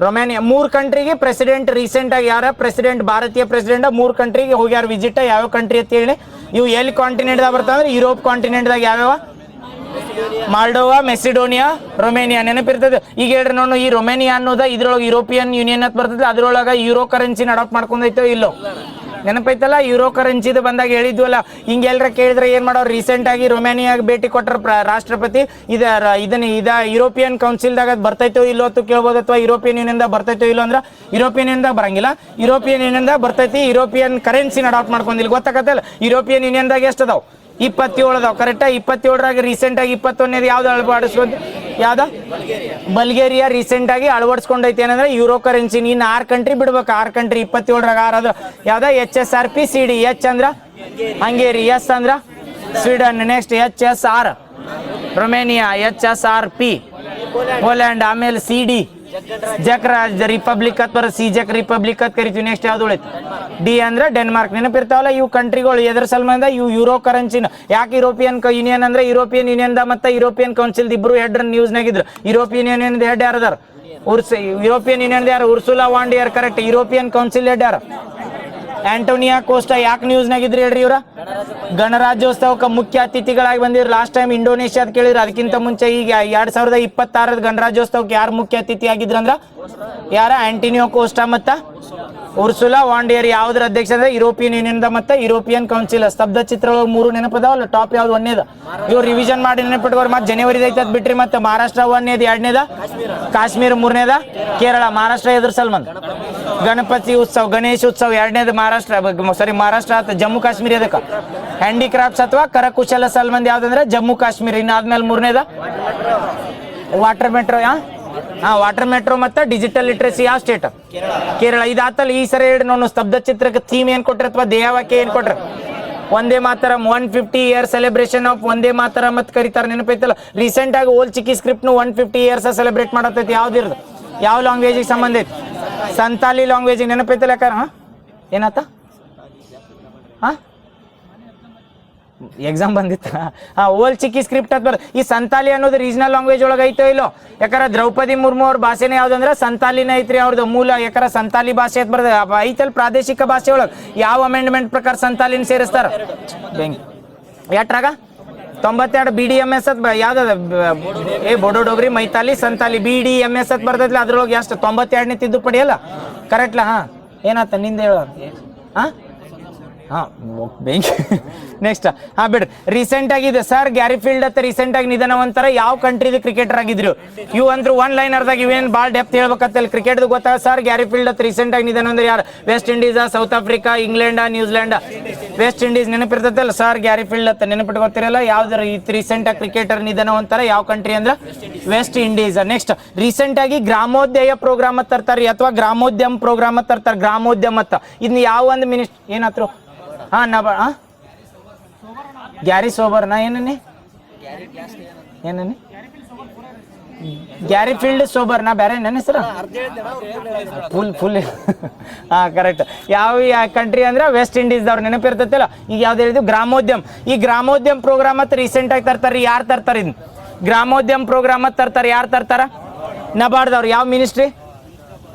ರೊಮೇನಿಯಾ 3 ಕಂಟ್ರಿಗೆ ಪ್ರೆಸಿಡೆಂಟ್ ರೀಸೆಂಟ್ ಆಗಿ ಯಾರ ಪ್ರೆಸಿಡೆಂಟ್ ಭಾರತೀಯ ಪ್ರೆಸಿಡೆಂಟ್ 3 ಕಂಟ್ರಿಗೆ ಹೋಗ್ಯಾರ ವಿಸಿಟ್. ಯಾವ ಕಂಟ್ರಿ ಅಂತ ಹೇಳಿ ಇವು ಎಲ್ಲಿ ಕಾಂಟಿನೆಂಟ್ದಾಗ ಬರ್ತಾವ ಅಂದ್ರೆ ಯುರೋಪ್ ಕಾಂಟಿನೆಂಟ್ದಾಗ ಯಾವ್ಯಾವ ಮಾಲ್ಡೋವಾ, ಮೆಸಿಡೋನಿಯಾ, ರೊಮೇನಿಯಾ. ನೆನಪಿರ್ತದೆ. ಈಗ ಹೇಳ್ರಿ ನೋಡು, ಈ ರೊಮೇನಿಯಾ ಅನ್ನೋದ ಇದ್ರೊಳಗೆ ಯುರೋಪಿಯನ್ ಯೂನಿಯನ್ ಅಂತ ಬರ್ತದೆ. ಅದ್ರೊಳಗೆ ಯೂರೋ ಕರೆನ್ಸಿನ ಅಡಾಪ್ಟ್ ಮಾಡ್ಕೊಂಡೈತೋ ಇಲ್ಲೋ ನೆನಪೈತಲ್ಲ. ಯೂರೋ ಕರೆನ್ಸಿದು ಬಂದಾಗ ಹೇಳಿದ್ವಲ್ಲ, ಹಿಂಗೆ ಎಲ್ಲರ ಕೇಳಿದ್ರೆ ಏನು ಮಾಡೋರು, ರೀಸೆಂಟ್ ಆಗಿ ರೊಮೇನಿಯಾಗೆ ಭೇಟಿ ಕೊಟ್ಟರು ರಾಷ್ಟ್ರಪತಿ. ಇದನ್ನ ಯುರೋಪಿಯನ್ ಕೌನ್ಸಿಲ್ದಾಗ ಬರ್ತೈತೋ ಇಲ್ಲೋ ಅಂತ ಕೇಳ್ಬೋದು, ಅಥವಾ ಯುರೋಪಿಯನ್ ಯೂನಿಯನ್ದಾಗ ಬರ್ತೈತೋ ಇಲ್ಲೋ ಅಂದ್ರೆ ಯುರೋಪಿಯನ್ ಯೂನಿಯನ್ದಾಗ ಬರಂಗಿಲ್ಲ. ಯುರೋಪಿಯನ್ ಯೂನಿಯನ್ದಾಗ ಬರ್ತೈತಿ. ಯುರೋಪಿಯನ್ ಕರೆನ್ಸಿನ ಅಡಾಪ್ಟ್ ಮಾಡ್ಕೊಂಡಿಲ್ಲ. ಗೊತ್ತಾಗತ್ತಲ್ಲ, ಯುರೋಪಿಯನ್ ಯೂನಿಯನ್ದಾಗ ಎಷ್ಟು ಅದಾವ? 27 ಅದಾವ. ಕರೆಕ್ಟಾ? 27ರಾಗ ರೀಸೆಂಟ್ ಆಗಿ 21ನೇದು ಯಾವ್ದು ಅಳವಡಿಸ್ಕೊಂಡು ಯಾವ್ದ ಬಲ್ಗೇರಿಯಾ ರೀಸೆಂಟ್ ಆಗಿ ಅಳವಡಿಸ್ಕೊಂಡೈತಿ. ಏನಂದ್ರೆ ಯೂರೋ ಕರೆನ್ಸಿ. ಇನ್ನು 6 ಕಂಟ್ರಿ ಬಿಡ್ಬೇಕು. 6 ಕಂಟ್ರಿ 27ರಾಗ 6 ಅದು ಯಾವ್ದ HSRP CD. H ಅಂದ್ರ ಹಂಗೇರಿ, S ಅಂದ್ರ Sweden, next HSR Romania, HSRP Poland, ಆಮೇಲೆ CD ಜಕ್ ರಿಪಬ್ಲಿಕ್ ಅಥವಾ ಸಿಜೆಕ್ ರಿಪಬ್ಲಿಕ್ ಅಂತ ಕರಿತೀವಿ. ನೆಕ್ಸ್ಟ್ ಯಾವ್ದು ಉಳಿತು? ಡಿ ಅಂದ್ರೆ ಡೆನ್ಮಾರ್ಕ್. ನೆನಪಿರ್ತಾವಲ್ಲ ಇವು ಕಂಟ್ರಿಗಳು. ಎದ್ರ ಸಲ್ಮಾನ ಇವು ಯೂರೋ ಕರೆನ್ಸಿನ. ಯಾಕೆ ಯುರೋಪಿಯನ್ ಯೂನಿಯನ್ ಅಂದ್ರೆ ಯುರೋಪಿಯನ್ ಯೂನಿಯನ್ ಮತ್ತು ಯುರೋಪಿಯನ್ ಕೌನ್ಸಿಲ್ ಇಬ್ರು ಹೆಡ್ ನ್ಯೂಸ್ನಾಗಿದ್ರು. ಯುರೋಪಿಯನ್ ಯೂನಿಯನ್ ಹೆಡ್ ಯಾರದಾರ? ಯುರೋಪಿಯನ್ ಯೂನಿಯನ್ ಯಾರು? Ursula von der. Correct. European council head ಯಾರು? Antonio Costa. ಯಾಕೆ ನ್ಯೂಸ್ನಾಗಿದ್ರಿ ಹೇಳ್ರಿ? ಇವ್ರ ಗಣರಾಜ್ಯೋತ್ಸವಕ್ಕೆ ಮುಖ್ಯ ಅತಿಥಿಗಳಾಗಿ ಬಂದಿದ್ರು. ಲಾಸ್ಟ್ ಟೈಮ್ ಇಂಡೋನೇಷ್ಯಾದ ಕೇಳಿದ್ರು. ಅದಕ್ಕಿಂತ ಮುಂಚೆ ಈಗ 2026 ಗಣರಾಜ್ಯೋತ್ಸವಕ್ಕೆ ಯಾರು ಮುಖ್ಯ ಅತಿಥಿ ಆಗಿದ್ರು ಅಂದ್ರೆ ಯಾರ? ಆಂಟೋನಿಯೋ ಕೋಸ್ಟಾ ಮತ್ತು ಉರ್ಸುಲಾ ವಾನ್ ಡಿಯರ್. ಯಾವ್ದ್ರ ಅಧ್ಯಕ್ಷ ಅಂದ್ರೆ ಯುರೋಪಿಯನ್ ಯೂನಿಯನ್ ಮತ್ತು ಯುರೋಪಿಯನ್ ಕೌನ್ಸಿಲ್. ಸ್ತಬ್ಧ ಚಿತ್ರಗಳು 3 ನೆನಪದಾವಲ್ಲ. ಟಾಪ್ ಯಾವ್ದು? 1ನೇದ ಇವ್ರು ರಿವಿಷನ್ ಮಾಡಿ ನೆನಪಿಟ್ಕೋರು. ಮತ್ತೆ ಜನವರಿ ಐತದ್ ಬಿಟ್ರಿ. ಮತ್ತೆ ಮಹಾರಾಷ್ಟ್ರ 1ನೇದು, 2ನೇದ ಕಾಶ್ಮೀರ, 3ನೇದ ಕೇರಳ. ಮಹಾರಾಷ್ಟ್ರ ಎದುರು ಸಲ್ಮಾನ್ ಗಣಪತಿ ಉತ್ಸವ, ಗಣೇಶ ಉತ್ಸವ. 2ನೇದು ಮಹಾರಾಷ್ಟ್ರ ಆತ. ಜಮ್ಮು ಕಾಶ್ಮೀರ ಅದಕ್ಕೆ ಹ್ಯಾಂಡಿಕ್ರಾಫ್ಟ್ಸ್ ಅಥವಾ ಕರಕುಶಲ ಸಲ್ಮಾನ್ ಯಾವ್ದಂದ್ರೆ ಜಮ್ಮು ಕಾಶ್ಮೀರ. ಇನ್ನಾದ್ಮೇಲೆ 3ನೇದ ವಾಟರ್ ಮೆಟ್ರೋ. ವಾಟರ್ ಮೆಟ್ರೋ ಮತ್ತು ಡಿಜಿಟಲ್ ಲಿಟ್ರಸಿ ಯಾವ ಸ್ಟೇಟ್? ಕೇರಳ. ಇದಾತಲ್ಲ. ಈ ಸರಿ ಹೇಳಿ ನೋಡು, ಸ್ತಬ್ಧ ಚಿತ್ರಕ್ಕೆ ಥೀಮ್ ಏನು ಕೊಟ್ರೆ ಅಥವಾ ಧ್ಯೇಯವಾಕ್ಯ ಏನು ಕೊಟ್ರೆ? Vande Mataram. 150 year celebration of Vande Mataram ಅಂತ ಕರೀತಾರೆ. ನೆನಪೈತಲ್ಲ. ರೀಸೆಂಟ್ ಆಗಿ ಓಲ್ ಚಿಕ್ಕಿ ಸ್ಕ್ರಿಪ್ಟ್ನು 150 ಇಯರ್ಸ್ ಸೆಲೆಬ್ರೇಟ್ ಮಾಡತ್ತೈತಿ. ಯಾವ್ದಿರೋದು? ಯಾವ ಲ್ಯಾಂಗ್ವೇಜಿಗೆ ಸಂಬಂಧ ಐತಿ? ಸಂತಾಲಿ ಲ್ಯಾಂಗ್ವೇಜಿಗೆ. ನೆನಪೈತಲ್ಲ. ಯಾಕಾರ ಏನಾತ? ಎಕ್ಸಾಮ್ ಬಂದಿತ್ತ? ಓಲ್ ಚಿಕ್ಕಿ ಸ್ಕ್ರಿಪ್ಟ್ ಅಂತ ಈ ಸಂತಾಲಿ ಅನ್ನೋದು ರೀಜನಲ್ ಲ್ಯಾಂಗ್ವೇಜ್ ಒಳಗೆ ಐತೋ ಇಲ್ಲೋ? ಯಾಕಂದ್ರೆ ದ್ರೌಪದಿ ಮುರ್ಮು ಅವ್ರ ಭಾಷೆನೇ ಯಾವ್ದಂದ್ರೆ ಸಂತಾಲಿನ ಐತ್ರಿ. ಅವ್ರದ್ದು ಮೂಲ ಯಾಕಂದ್ರೆ ಸಂತಾಲಿ ಭಾಷೆ ಅಂತ ಬರ್ತದೆ ಐತಲ್. ಪ್ರಾದೇಶಿಕ ಭಾಷೆ ಒಳಗೆ ಯಾವ ಅಮೆಂಡ್ಮೆಂಟ್ ಪ್ರಕಾರ ಸಂತಾಲಿನ ಸೇರಿಸ್ತಾರ? ಎಟ್ರಾಗ 92 BDMS ಅಂತ ಯಾವ್ದದ? ಬೋಡೋ ಡೋಗ್ರಿ ಮೈತಾಲಿ ಸಂತಾಲಿ BDMS ಅಂತ ಬರ್ತೈತಿಲ್ಲ. ಅದ್ರೊಳಗೆ ಎಷ್ಟು? 92ನೇ ತಿದ್ದುಪಡಿ ಅಲ್ಲ? ಕರೆಕ್ಟ್ಲಾ? ಏನಾತ ನಿಂದ ಹೇಳ? ಬೆಂಕಿ. ನೆಕ್ಸ್ಟ್ ಬಿಡ್ರಿ. ರೀಸೆಂಟ್ ಆಗಿದೆ ಸರ್ ಗ್ಯಾರಿಫೀಲ್ಡ್ ಅಂತ ರೀಸೆಂಟ್ ಆಗಿ ನಿಧನ ಒಂಥರ. ಯಾವ ಕಂಟ್ರಿದು ಕ್ರಿಕೆಟರ್ ಆಗಿದ್ರು ಇವು ಅಂದ್ರೆ 1 ಲೈನರ್ದಾಗ ಇವೇನು ಭಾಳ ಡೆಪ್ತ್ ಹೇಳ್ಬೇಕಂತಲ್ಲ. ಕ್ರಿಕೆಟ್ದು ಗೊತ್ತಾಗ ಸರ್ ಗ್ಯಾರಿಫೀಲ್ಡ್ ಅಂತ ರೀಸೆಂಟ್ ಆಗಿ ನಿಧನ ಅಂದ್ರೆ ಯಾರು? ವೆಸ್ಟ್ ಇಂಡೀಸಾ, ಸೌತ್ ಆಫ್ರಿಕಾ, ಇಂಗ್ಲೆಂಡಾ, ನ್ಯೂಜಿಲೆಂಡ್? West Indies. ನೆನಪಿರ್ತೈತಲ್ಲ ಸರ್ ಗ್ಯಾರಿಫೀಲ್ಡ್ ಅಂತ ನೆನಪಿಟ್ಕೊತಿರಲ್ಲ. ಯಾವ್ದಾರ ರೀಸೆಂಟ್ ಆಗಿ ಕ್ರಿಕೆಟರ್ ನಿಧನ ಒಂಥರ ಯಾವ ಕಂಟ್ರಿ ಅಂದ್ರೆ ವೆಸ್ಟ್ ಇಂಡೀಸ್. ನೆಕ್ಸ್ಟ್ ರೀಸೆಂಟ್ ಆಗಿ ಗ್ರಾಮೋದಯ ಪ್ರೋಗ್ರಾಮ್ ಅಂತ ತರ್ತಾರೆ ಅಥವಾ ಗ್ರಾಮೋದ್ಯಮ ಪ್ರೋಗ್ರಾಮ್ ಅಂತ ತರ್ತಾರೆ. ಗ್ರಾಮೋದ್ಯಮ ಅಂತ ಇದನ್ನ ಯಾವ ಒಂದು ಏನಾದ್ರು ಗ್ಯಾರಿ ಸೋಬರ್ನಾ ಏನನ್ನಿ ಗ್ಯಾರಿ ಫೀಲ್ಡ್ ಸೋಬರ್ ನಾ ಬೇರೆ ನನ್ನ ಹೆಸರು ಫುಲ್ ಹಾಂ ಕರೆಕ್ಟ್. ಯಾವ ಕಂಟ್ರಿ ಅಂದ್ರೆ ವೆಸ್ಟ್ ಇಂಡೀಸ್ದವ್ರು ನೆನಪಿರ್ತೈತಿಲ್ಲ. ಈಗ ಯಾವ್ದು ಹೇಳಿದ್ವಿ ಗ್ರಾಮೋದ್ಯಮ. ಈ ಗ್ರಾಮೋದ್ಯಮ ಪ್ರೋಗ್ರಾಮ್ ಹತ್ರ ರೀಸೆಂಟಾಗಿ ತರ್ತಾರೆ. ಯಾರು ತರ್ತಾರೆ ಇದು ಗ್ರಾಮೋದ್ಯಮ ಪ್ರೋಗ್ರಾಮ್ ಹತ್ರ ತರ್ತಾರೆ? ಯಾರು ತರ್ತಾರ? ನಬಾರ್ದವ್ರು. ಯಾವ ಮಿನಿಸ್ಟ್ರಿ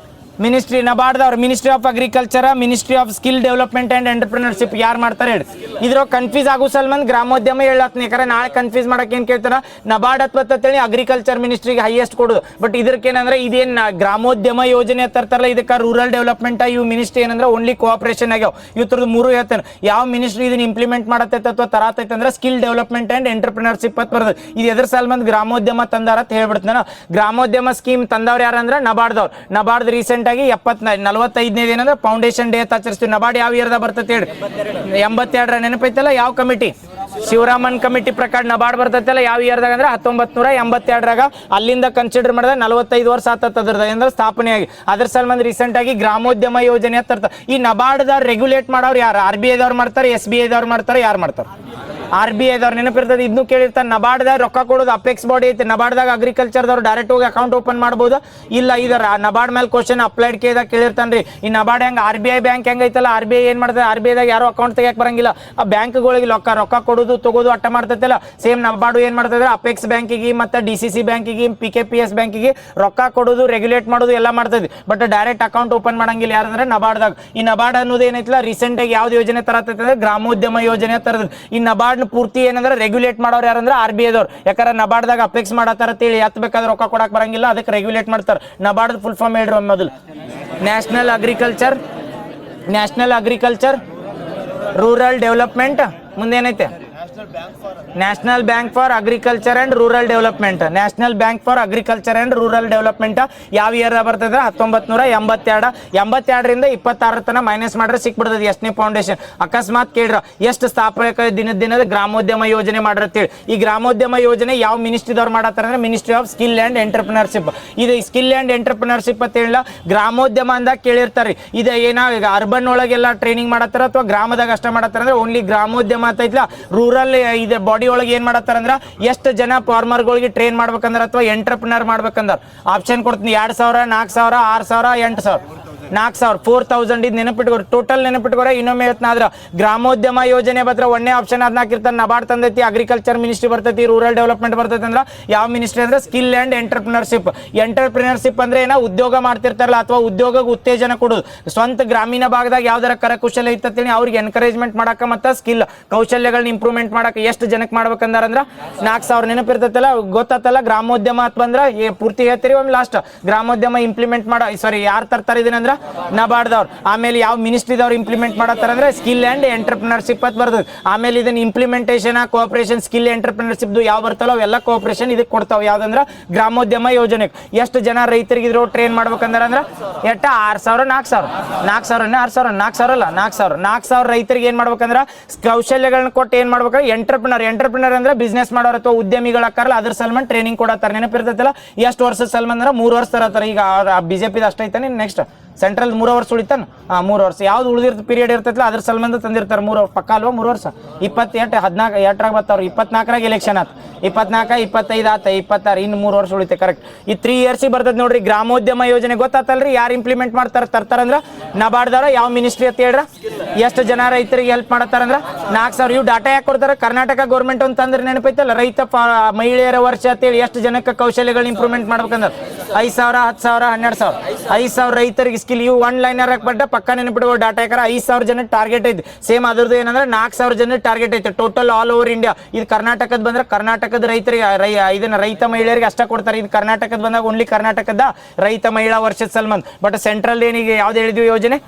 ನಬಾರ್ದವ್ರು. Ministry of agriculture, ministry of skill development and entrepreneurship ಯಾರು ಮಾಡ್ತಾರೆ ಹೇಳಿ? ಇದ್ರ ಕನ್ಫ್ಯೂಸ್ ಆಗೋ ಸಲ್ಮಂದ್ ಗ್ರಾಮೋದ್ಯಮ ಹೇಳತ್ನಿ. ಯಾಕಂದ್ರೆ ನಾಳೆ ಕನ್ಫ್ಯೂಸ್ ಮಾಡಕ್ಕೆ ಏನು ಕೇಳ್ತಾರ, ನಬಾರ್ಡ್ ಅಂತೇಳಿ ಅಗ್ರಿಕಲ್ಚರ್ ಮಿನಿಸ್ಟ್ರಿಗೆ ಹೈಯೆಸ್ಟ್ ಕೊಡೋದು. ಬಟ್ ಇದಕ್ಕೇನಂದ್ರೆ ಇದೇನು ಗ್ರಾಮೋದ್ಯಮ ಯೋಜನೆ ತರ್ತಾರಲ್ಲ, ಇದಕ್ಕೆ ರೂರಲ್ ಡೆವಲಪ್ಮೆಂಟ್ ಇವು ಮಿನಿಸ್ಟ್ರಿ ಏನಂದ್ರೆ ಓನ್ಲಿ ಕೋಆಪರೇಷನ್ ಆಗ್ಯಾವ. ಇವ್ರದ್ದು ಮೂರು ಹೇಳ್ತಾನೆ. ಯಾವ ಮಿನಿಸ್ಟ್ರಿ ಇದನ್ನ ಇಂಪ್ಲಿಮೆಂಟ್ ಮಾಡತೈತೆ ಅಥವಾ ತರತೈತೆ ಅಂದ್ರೆ ಸ್ಕಿಲ್ ಡೆವಲಪ್ಮೆಂಟ್ ಆ್ಯಂಡ್ ಎಂಟರ್ಪ್ರಿನರ್ಶಿಪ್ ಅಂತ ಬರ್ತದೆ. ಇದು ಎದ್ರ ಸಲ್ಮಂದ್ ಗ್ರಾಮೋದ್ಯಮ ತಂದಾರ ಅಂತ ಹೇಳ್ಬಿಡ್ತಾನ. ಗ್ರಾಮೋದ್ಯಮ ಸ್ಕೀಮ್ ತಂದವ್ರು ಯಾರಂದ್ರೆ ನಬಾರ್ದವ್ರು. ನಬಾರ್ಡ್ ರೀಸೆಂಟ್ ಆಗಿ 45ನೇದು ಏನಂದ್ರೆ ಫೌಂಡೇಶನ್ ಡೇ ಅಂತ ಆಚರಿಸ್ತೀವಿ. ನಬಾರ್ಡ್ ಯಾವ ಇಯರ್ದಾಗ ಬರ್ತೈತೆ ಹೇಳಿ? 82ರ ನೆನಪೈತಲ್ಲ. ಯಾವ ಕಮಿಟಿ? ಶಿವರಾಮನ್ ಕಮಿಟಿ ಪ್ರಕಾರ ನಬಾರ್ಡ್ ಬರ್ತೈತಲ್ಲ. ಯಾವ ಇಯರ್ದಾಗ ಅಂದ್ರೆ 1982ರಾಗ. ಅಲ್ಲಿಂದ ಕನ್ಸಿಡರ್ ಮಾಡಿದ್ರೆ 45 ವರ್ಷ ಆತದ್ರದ ಅಂದ್ರೆ ಸ್ಥಾಪನೆಯಾಗಿ. ಅದ್ರ ಸಲ್ಮಂದ್ ರೀಸೆಂಟ್ ಆಗಿ ಗ್ರಾಮೋದ್ಯಮ ಯೋಜನೆ ತರ್ತಾರೆ. ಈ ನಬಾರ್ಡ್ದವ್ರು ರೆಗ್ಯುಲೇಟ್ ಮಾಡೋರು ಯಾರು? RBI ದವ್ರು ಮಾಡ್ತಾರೆ, SBI ದವ್ರು ಮಾಡ್ತಾರೆ, ಯಾರು ಮಾಡ್ತಾರೆ? RBI ದವ್ರು ನೆನಪಿರ್ತದೆ. ಇದನ್ನು ಕೇಳಿರ್ತಾರೆ. ನಬಾರ್ಡ್ದಾಗ ರೊಕ್ಕ ಕೊಡೋದು ಅಪೆಕ್ಸ್ ಬಾಡಿ ಐತೆ. ನಬಾರ್ಡ್ದಾಗ ಅಗ್ರಿಕಲ್ಚರ್ದವ್ರು ಡೈರೆಕ್ಟ್ ಹೋಗಿ ಅಕೌಂಟ್ ಓಪನ್ ಮಾಡ್ಬೋದು ಇಲ್ಲ? ಇದರ ನಬಾರ್ಡ್ ಮೇಲೆ ಕ್ವಶನ್ ಅಪ್ಲೈಡ್ ಕೇಳಿದಾಗ ಕೇಳಿರ್ತಾನೆ. ಈ ನಬಾರ್ಡ್ ಹೆಂಗೆ RBI ಬ್ಯಾಂಕ್ ಹೆಂಗೈತಲ್ಲ, RBI ಏನು ಮಾಡ್ತಾರೆ? RBIದಾಗ ಯಾರೋ ಅಕೌಂಟ್ ತೆಗಿಯಕ್ಕೆ ಬರಂಗಿಲ್ಲ. ಆ ಬ್ಯಾಂಕ್ಗಳಿಗೆ ರೊಕ್ಕ ಕೊಡೋದು ತಗೋದು ಅಟ್ಟ ಮಾಡ್ತೈತಲ್ಲ. ಸೇಮ್ ನಬಾರ್ಡು ಏನು ಮಾಡ್ತದೆ? ಅಪೆಕ್ಸ್ ಬ್ಯಾಂಕಿಗೆ ಮತ್ತು DCC ಬ್ಯಾಂಕಿಗೆ, PKPS ಬ್ಯಾಂಕಿಗೆ ರೊಕ್ಕ ಕೊಡೋದು, ರೆಗ್ಯುಲೇಟ್ ಮಾಡೋದು ಎಲ್ಲ ಮಾಡ್ತದೆ. ಬಟ್ ಡೈರೆಕ್ಟ್ ಅಕೌಂಟ್ ಓಪನ್ ಮಾಡಂಗಿಲ್ಲ ಯಾರಂದ್ರೆ ನಬಾರ್ಡ್ದಾಗ. ಈ ನಬಾರ್ಡ್ ಅನ್ನೋದು ಏನೈತಿಲ್ಲ ರೀಸೆಂಟಾಗಿ ಯಾವ್ದು ಯೋಜನೆ ತರತೈತೆ ಅಂದ್ರೆ ಗ್ರಾಮೋದ್ಯಮ ಯೋಜನೆ ತರದ್. ಈ ನಬಾರ್ಡ್ ಪೂರ್ತಿ ಏನಂದ್ರೆ ರೆಗ್ಯುಲೇಟ್ ಮಾಡೋರು ಯಾರಂದ್ರೆ RBI ದವ್ರು. ಯಾಕಂದ್ರೆ ನಬಾರ್ಡ್ದಾಗ ಅಪೆಕ್ಸ್ ಮಾಡತ್ತಾರ ಅಂತೇಳಿ ಎತ್ ಬೇಕಾದ್ರೆ ರೊಕ್ಕ ಕೊಡಕ್ಕೆ ಬರಂಗಿಲ್ಲ. ಅದಕ್ಕೆ ರೆಗ್ಯುಲೇಟ್ ಮಾಡ್ತಾರೆ. ನಬಾರ್ಡ್ ಫುಲ್ ಫಾರ್ಮ್ ಹೇಳ್ರಿ ಮೊದಲು. National agriculture rural development. ಮುಂದೇನೈತೆ? National bank for agriculture and rural development. National bank for agriculture and rural development ಯಾವ ಇಯರ್ ಬರ್ತದೆ? 1982. 82ರಿಂದ 26 ತನಕ ಮೈನಸ್ ಮಾಡ್ರೆ ಸಿಕ್ಬಿಡ್ತದೆ ಎಷ್ಟನೇ ಫೌಂಡೇಶನ್. ಅಕಸ್ಮಾತ್ ಕೇಳ್ರ ಎಷ್ಟು ಸ್ಥಾಪಕ ದಿನದ ಗ್ರಾಮೋದ್ಯಮ ಯೋಜನೆ ಮಾಡ್ರತ್ತೇಳಿ. ಈ ಗ್ರಾಮೋದ್ಯಮ ಯೋಜನೆ ಯಾವ ಮಿನಿಸ್ಟ್ರಿದವ್ರು ಮಾಡತ್ತಾರೆ ಅಂದ್ರೆ ministry of skill and entrepreneurship. ಇದು ಸ್ಕಿಲ್ ಆ್ಯಂಡ್ ಎಂಟರ್ಪ್ರಿನರ್ಶಿಪ್ ಅಂತ ಹೇಳಿಲ್ಲ, ಗ್ರಾಮೋದ್ಯಮ ಅಂದಾಗ ಕೇಳಿರ್ತಾರೆ. ಇದು ಏನೋ ಈಗ ಅರ್ಬನ್ ಒಳಗೆಲ್ಲ ಟ್ರೈನಿಂಗ್ ಮಾಡತ್ತಾರ ಅಥವಾ ಗ್ರಾಮದಾಗ ಅಷ್ಟ ಮಾಡತ್ತಾರ ಅಂದ್ರೆ ಓನ್ಲಿ ಗ್ರಾಮೋದ್ಯಮ ಅಂತ ಐತ್ಲ. ರೂರಲ್ ಇದೆ ಬಾಡಿ ಒಳಗೆ ಏನ್ ಮಾಡತ್ತಾರಂದ್ರ ಎಷ್ಟು ಜನ ಫಾರ್ಮರ್ಗಳಿಗೆ ಟ್ರೈನ್ ಮಾಡ್ಬೇಕಂದ್ರ ಅಥವಾ ಎಂಟರ್ಪ್ರಿನರ್ ಮಾಡ್ಬೇಕಂದ್ರ ಆಪ್ಷನ್ ಕೊಡ್ತೀನಿ. 2000, 4000, 6000, 8000, 4000, 4000 ಇದು ನೆನಪಿಟ್ಕೋರಿ. ಟೋಟಲ್ ನೆನಪಿಟ್ಕೋರ. ಇನ್ನೊಮ್ಮೆ ಹೇಳ್ತಾದ್ರ ಗ್ರಾಮೋದ್ಯಮ ಯೋಜನೆ ಬದ್ರ ಒಂದೇ ಆಪ್ಷನ್ ಅದ್ ಹಾಕಿರ್ತಾನೆ. ನಬಾರ್ಡ್ ತಂದೈತಿ, ಅಗ್ರಿಕಲ್ಚರ್ ಮಿನಿಸ್ಟ್ರಿ ಬರ್ತೈತಿ, ರೂರಲ್ ಡೆವಲಪ್ಮೆಂಟ್ ಬರ್ತೈತಿ. ಅಂದ್ರೆ ಯಾವ ಮಿನಿಸ್ಟ್ರಿ ಅಂದ್ರೆ ಸ್ಕಿಲ್ ಆ್ಯಂಡ್ ಎಂಟರ್ಪ್ರಿನರ್ಶಿಪ್. ಎಂಟರ್ಪ್ರಿನರ್ಶಿಪ್ ಅಂದ್ರೆ ಏನೋ ಉದ್ಯೋಗ ಮಾಡ್ತಿರ್ತಾರಲ್ಲ ಅಥವಾ ಉದ್ಯೋಗಕ್ಕೆ ಉತ್ತೇಜನ ಕೊಡೋದು. ಸ್ವಂತ ಗ್ರಾಮೀಣ ಭಾಗದಾಗ ಯಾವ್ದಾರ ಕರಕುಶಲ ಇರ್ತೇಳಿ ಅವ್ರಿಗೆ ಎನ್ಕರೇಜ್ಮೆಂಟ್ ಮಾಡಕ ಮತ್ತು ಸ್ಕಿಲ್ ಕೌಶಲ್ಯಗಳನ್ನ ಇಂಪ್ರೂವ್ಮೆಂಟ್ ಮಾಡಕ್ಕೆ ಎಷ್ಟು ಜನಕ್ಕೆ ಮಾಡ್ಬೇಕಂದ್ರೆ 4000 ನೆನಪಿರ್ತೈತಲ್ಲ. ಗೊತ್ತಾತಲ್ಲ ಗ್ರಾಮೋದ್ಯಮ ಅಂತ ಬಂದ್ರೆ ಪೂರ್ತಿ ಹೇಳ್ತೀರಿ ಒಮ್ಮೆ ಲಾಸ್ಟ್. ಗ್ರಾಮೋದ್ಯಮ ಇಂಪ್ಲಿಮೆಂಟ್ ಯಾರು ತರ್ತಾರೆ ಇದನ್ನಂದ್ರೆ ನಬಾರ್ದವ್ರು. ಆಮೇಲೆ ಯಾವ ಮಿನಿಸ್ಟ್ರಿದವ್ರು ಇಂಪ್ಲಿಮೆಂಟ್ ಮಾಡತ್ತಾರ ಅಂದ್ರೆ ಸ್ಕಿಲ್ ಆ್ಯಂಡ್ ಎಂಟರ್ಪ್ರಿನರ್ಶಿಪ್ ಅಂತ ಬರ್ತದೆ. ಆಮೇಲೆ ಇದನ್ನ ಇಂಪ್ಲಿಮೆಂಟೇಷನ್ ಕೋಆಪರೇಷನ್ ಸ್ಕಿಲ್ ಎಂಟರ್ಪ್ರಿನರ್ಶಿಪ್ ಯಾವ ಬರ್ತಲ್ಲ ಅವೆಲ್ಲ ಕೋಆಪರೇಷನ್ ಇದಕ್ಕೆ ಕೊಡ್ತಾವೆ. ಯಾವ್ದಂದ್ರೆ ಗ್ರಾಮೋದ್ಯಮ ಯೋಜನೆ. ಎಷ್ಟು ಜನ ರೈತರಿಗೆ ಇದ್ರು ಟ್ರೈನ್ ಮಾಡ್ಬೇಕಂದ್ರೆ 6000, 4000 ರೈತರಿಗೆ ಏನ್ ಮಾಡ್ಬೇಕಂದ್ರೆ ಕೌಶಲ್ಯಗಳನ್ನ ಕೊಟ್ಟು ಏನ್ ಮಾಡ್ಬೇಕಂದ್ರೆ ಎಂಟರ್ಪ್ರಿನರ್ ಅಂದ್ರೆ ಬಿಸ್ನೆಸ್ ಮಾಡೋರು ಅಥವಾ ಉದ್ಯಮಿಗಳ ಅಕ್ಕಾರಲ್ಲ ಅದ್ರ ಸಲ್ಮನ್ ಟ್ರೈನಿಂಗ್ ಕೊಡತ್ತಾರ. ನೆನಪಿರ್ತೈತಲ್ಲ. ಎಷ್ಟು ವರ್ಷದ ಸಲ್ಮನ್ ಅಂದ್ರೆ 3 ವರ್ಷ ತರತ್ತಾರ. ಈಗ BJP ಅಷ್ಟೈತಾನೆ. ನೆಕ್ಸ್ಟ್ ಸೆಂಟ್ರಲ್ 3 ವರ್ಷ ಉಳಿತಾನ. 3 ವರ್ಷ ಯಾವ್ದು ಉಳಿದಿರ್ತ ಪೀರಿಯಡ್ ಇರ್ತೈತಲ್ಲ ಅದ್ರ ಸಲ್ಮಂದ ತಂದಿರ್ತಾರೆ. 3 ವರ್ಷ ಪಕ್ಕ ಅಲ್ವಾ? 3 ವರ್ಷ 28, 14, 8ರಾಗ ಬರ್ತಾವ್ರು. 24ರಾಗ ಎಲೆಕ್ಷನ್ ಆತ. 24, 25 ಆತ. 26 ಇನ್ನು 3 ವರ್ಷ ಉಳಿತೆ. ಕರೆಕ್ಟ್. ಈ 3 ಇಯರ್ಸಿಗೆ ಬರ್ತದೆ ನೋಡ್ರಿ ಗ್ರಾಮೋದ್ಯಮ ಯೋಜನೆ. ಗೊತ್ತಾತಲ್ರಿ ಯಾರು ಇಂಪ್ಲಿಮೆಂಟ್ ತರ್ತಾರಂದ್ರ ನಬಾರ್ದವ್ರ. ಯಾವ ಮಿನಿಸ್ಟ್ರಿ ಅಂತ ಹೇಳ್ರ? ಎಷ್ಟು ಜನ ರೈತರಿಗೆ ಹೆಲ್ಪ್ ಮಾಡತ್ತಾರಂದ್ರ 4000. ಇವು ಡಾಟಾ ಯಾಕೆ ಕೊಡ್ತಾರೆ? ಕರ್ನಾಟಕ ಗೌರ್ಮೆಂಟ್ ಅಂತಂದ್ರೆ ನೆನಪೈತಲ್ಲ. ರೈತ ಮಹಿಳೆಯರ ವರ್ಷ ಅಂತೇಳಿ ಎಷ್ಟು ಜನಕ್ಕೆ ಕೌಶಲ್ಯಗಳನ್ನ ಇಂಪ್ರೂವ್ಮೆಂಟ್ ಮಾಡ್ಬೇಕಂದ್ರೆ 5000, 10000, 12000, 5000 ರೈತರಿಗೆ ಸ್ಕಿಲ್. ಇವು 1 ಲೈನರ್ ಹಾಕ್ಬಿಟ್ಟ ಪಕ್ಕ ನೆನಪಿಡುವ ಡಾಟಾ. ಯಾಕಂದ್ರೆ 5000 ಜನ ಟಾರ್ಗೆಟ್ ಐತಿ. ಸೇಮ್ ಅದ್ರದ್ದು ಏನಂದ್ರೆ 4000 ಜನ ಟಾರ್ಗೆಟ್ ಐತೆ ಟೋಟಲ್ ಆಲ್ ಓವರ್ ಇಂಡಿಯಾ. ಇದು ಕರ್ನಾಟಕದ ಬಂದ್ರೆ ಕರ್ನಾಟಕದ ರೈತರಿಗೆ ಇದನ್ನ ರೈತ ಮಹಿಳೆಯರಿಗೆ ಅಷ್ಟ ಕೊಡ್ತಾರೆ. ಇದು ಕರ್ನಾಟಕದ ಬಂದಾಗ ಓನ್ಲಿ ಕರ್ನಾಟಕದ ರೈತ ಮಹಿಳಾ ವರ್ಷದ ಸಲ್ಮಂದ್. ಬಟ್ ಸೆಂಟ್ರಲ್ ಏನಿಗೆ ಯಾವ್ದು ಹೇಳಿದ್ವಿ ಯೋಜನೆ?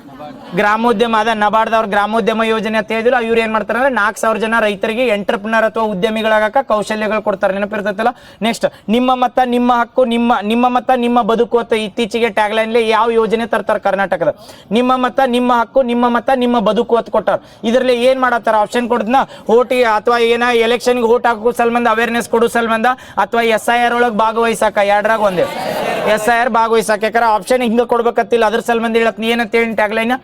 ಗ್ರಾಮೋದ್ಯಮ. ಅದ ನಬಾರ್ದವ್ರ ಗ್ರಾಮೋದ್ಯಮ ಯೋಜನೆ ಅಂತ ಹೇಳಿದ್ರು. ಇವ್ರು ಏನ್ ಮಾಡ್ತಾರೆ ಅಂದ್ರೆ 4000 ಜನ ರೈತರಿಗೆ ಎಂಟರ್ಪ್ರಿನರ್ ಅಥವಾ ಉದ್ಯಮಿಗಳಾಗಕ ಕೌಶಲ್ಯಗಳು ಕೊಡ್ತಾರೆ. ನೆನಪಿರ್ತೈತಲ್ಲ. ನೆಕ್ಸ್ಟ್ ನಿಮ್ಮ ಮತ ನಿಮ್ಮ ಹಕ್ಕು, ನಿಮ್ಮ ಮತ ನಿಮ್ಮ ಬದುಕು ಅಂತ ಇತ್ತೀಚೆಗೆ ಟ್ಯಾಗ್ ಲೈನ್ ಯಾವ ಯೋಜನೆ ತರ್ತಾರೆ ಕರ್ನಾಟಕದ? ನಿಮ್ಮ ಮತ ನಿಮ್ಮ ಹಕ್ಕು, ನಿಮ್ಮ ಮತ ನಿಮ್ಮ ಬದುಕು ಅಂತ ಕೊಟ್ಟಾರ. ಇದ್ರಲ್ಲಿ ಏನ್ ಮಾಡತ್ತಾರ? ಆಪ್ಷನ್ ಕೊಡದ್ನ ಓಟಿ ಅಥವಾ ಏನ ಎಲೆಕ್ಷನ್ಗೆ ಓಟ್ ಹಾಕೋ ಸಲ್ಮಂದ, ಅವೇರ್ನೆಸ್ ಕೊಡೋ ಸಲ್ಮಂದ, ಅಥವಾ SIR ಒಳಗೆ ಭಾಗವಹಿಸಾಕ. 2ರಾಗ ಒಂದೇ SIR ಭಾಗವಹಿಸಾಕ. ಯಾಕಂದ್ರೆ ಆಪ್ಷನ್ ಹಿಂಗ ಕೊಡ್ಬೇಕತ್ತಿಲ್ಲ. ಅದ್ರ ಸಲ್ಮಂದ ಹೇಳತ್ ಏನಂತ ಹೇಳಿ ಟ್ಯಾಗ್ ಲೈನ್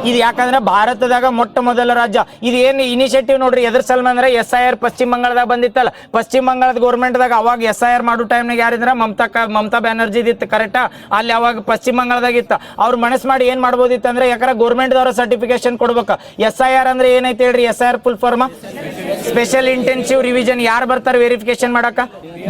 ಇದು ಯಾಕಂದ್ರೆ ಭಾರತದಾಗ ಮೊಟ್ಟ ಮೊದಲ ರಾಜ್ಯ ಇದು ಏನು ಇನಿಷಿಯೇಟಿವ್ ನೋಡ್ರಿ ಎದ್ರ ಸಲ ಅಂದ್ರೆ SIR ಪಶ್ಚಿಮ ಬಂಗಾಳದಾಗ ಬಂದಿತ್ತಲ್ಲ ಪಶ್ಚಿಮ ಬಂಗಾಳದ ಗೌರ್ಮೆಂಟ್ದಾಗ ಅವಾಗ SIR ಮಾಡೋ ಟೈಮ್ನಾಗ ಯಾರಿದ್ರ ಮಮತಾ ಬ್ಯಾನರ್ಜಿ ಇತ್ತು ಕರೆಕ್ಟಾ ಅಲ್ಲಿ ಅವಾಗ ಪಶ್ಚಿಮ ಬಂಗಾಳದಾಗ ಇತ್ತು ಅವ್ರು ಮನಸ್ಸು ಮಾಡಿ ಏನ್ ಮಾಡ್ಬೋದಿತ್ತು ಅಂದ್ರೆ ಯಾಕಂದ್ರೆ ಗೌರ್ಮೆಂಟ್ದವ್ರ ಸರ್ಟಿಫಿಕೇಶನ್ ಕೊಡ್ಬೇಕು SIR ಅಂದ್ರೆ ಏನೈತೆ ಹೇಳ್ರಿ SIR full form special intensive revision ಯಾರು ಬರ್ತಾರೆ ವೆರಿಫಿಕೇಶನ್ ಮಾಡಕ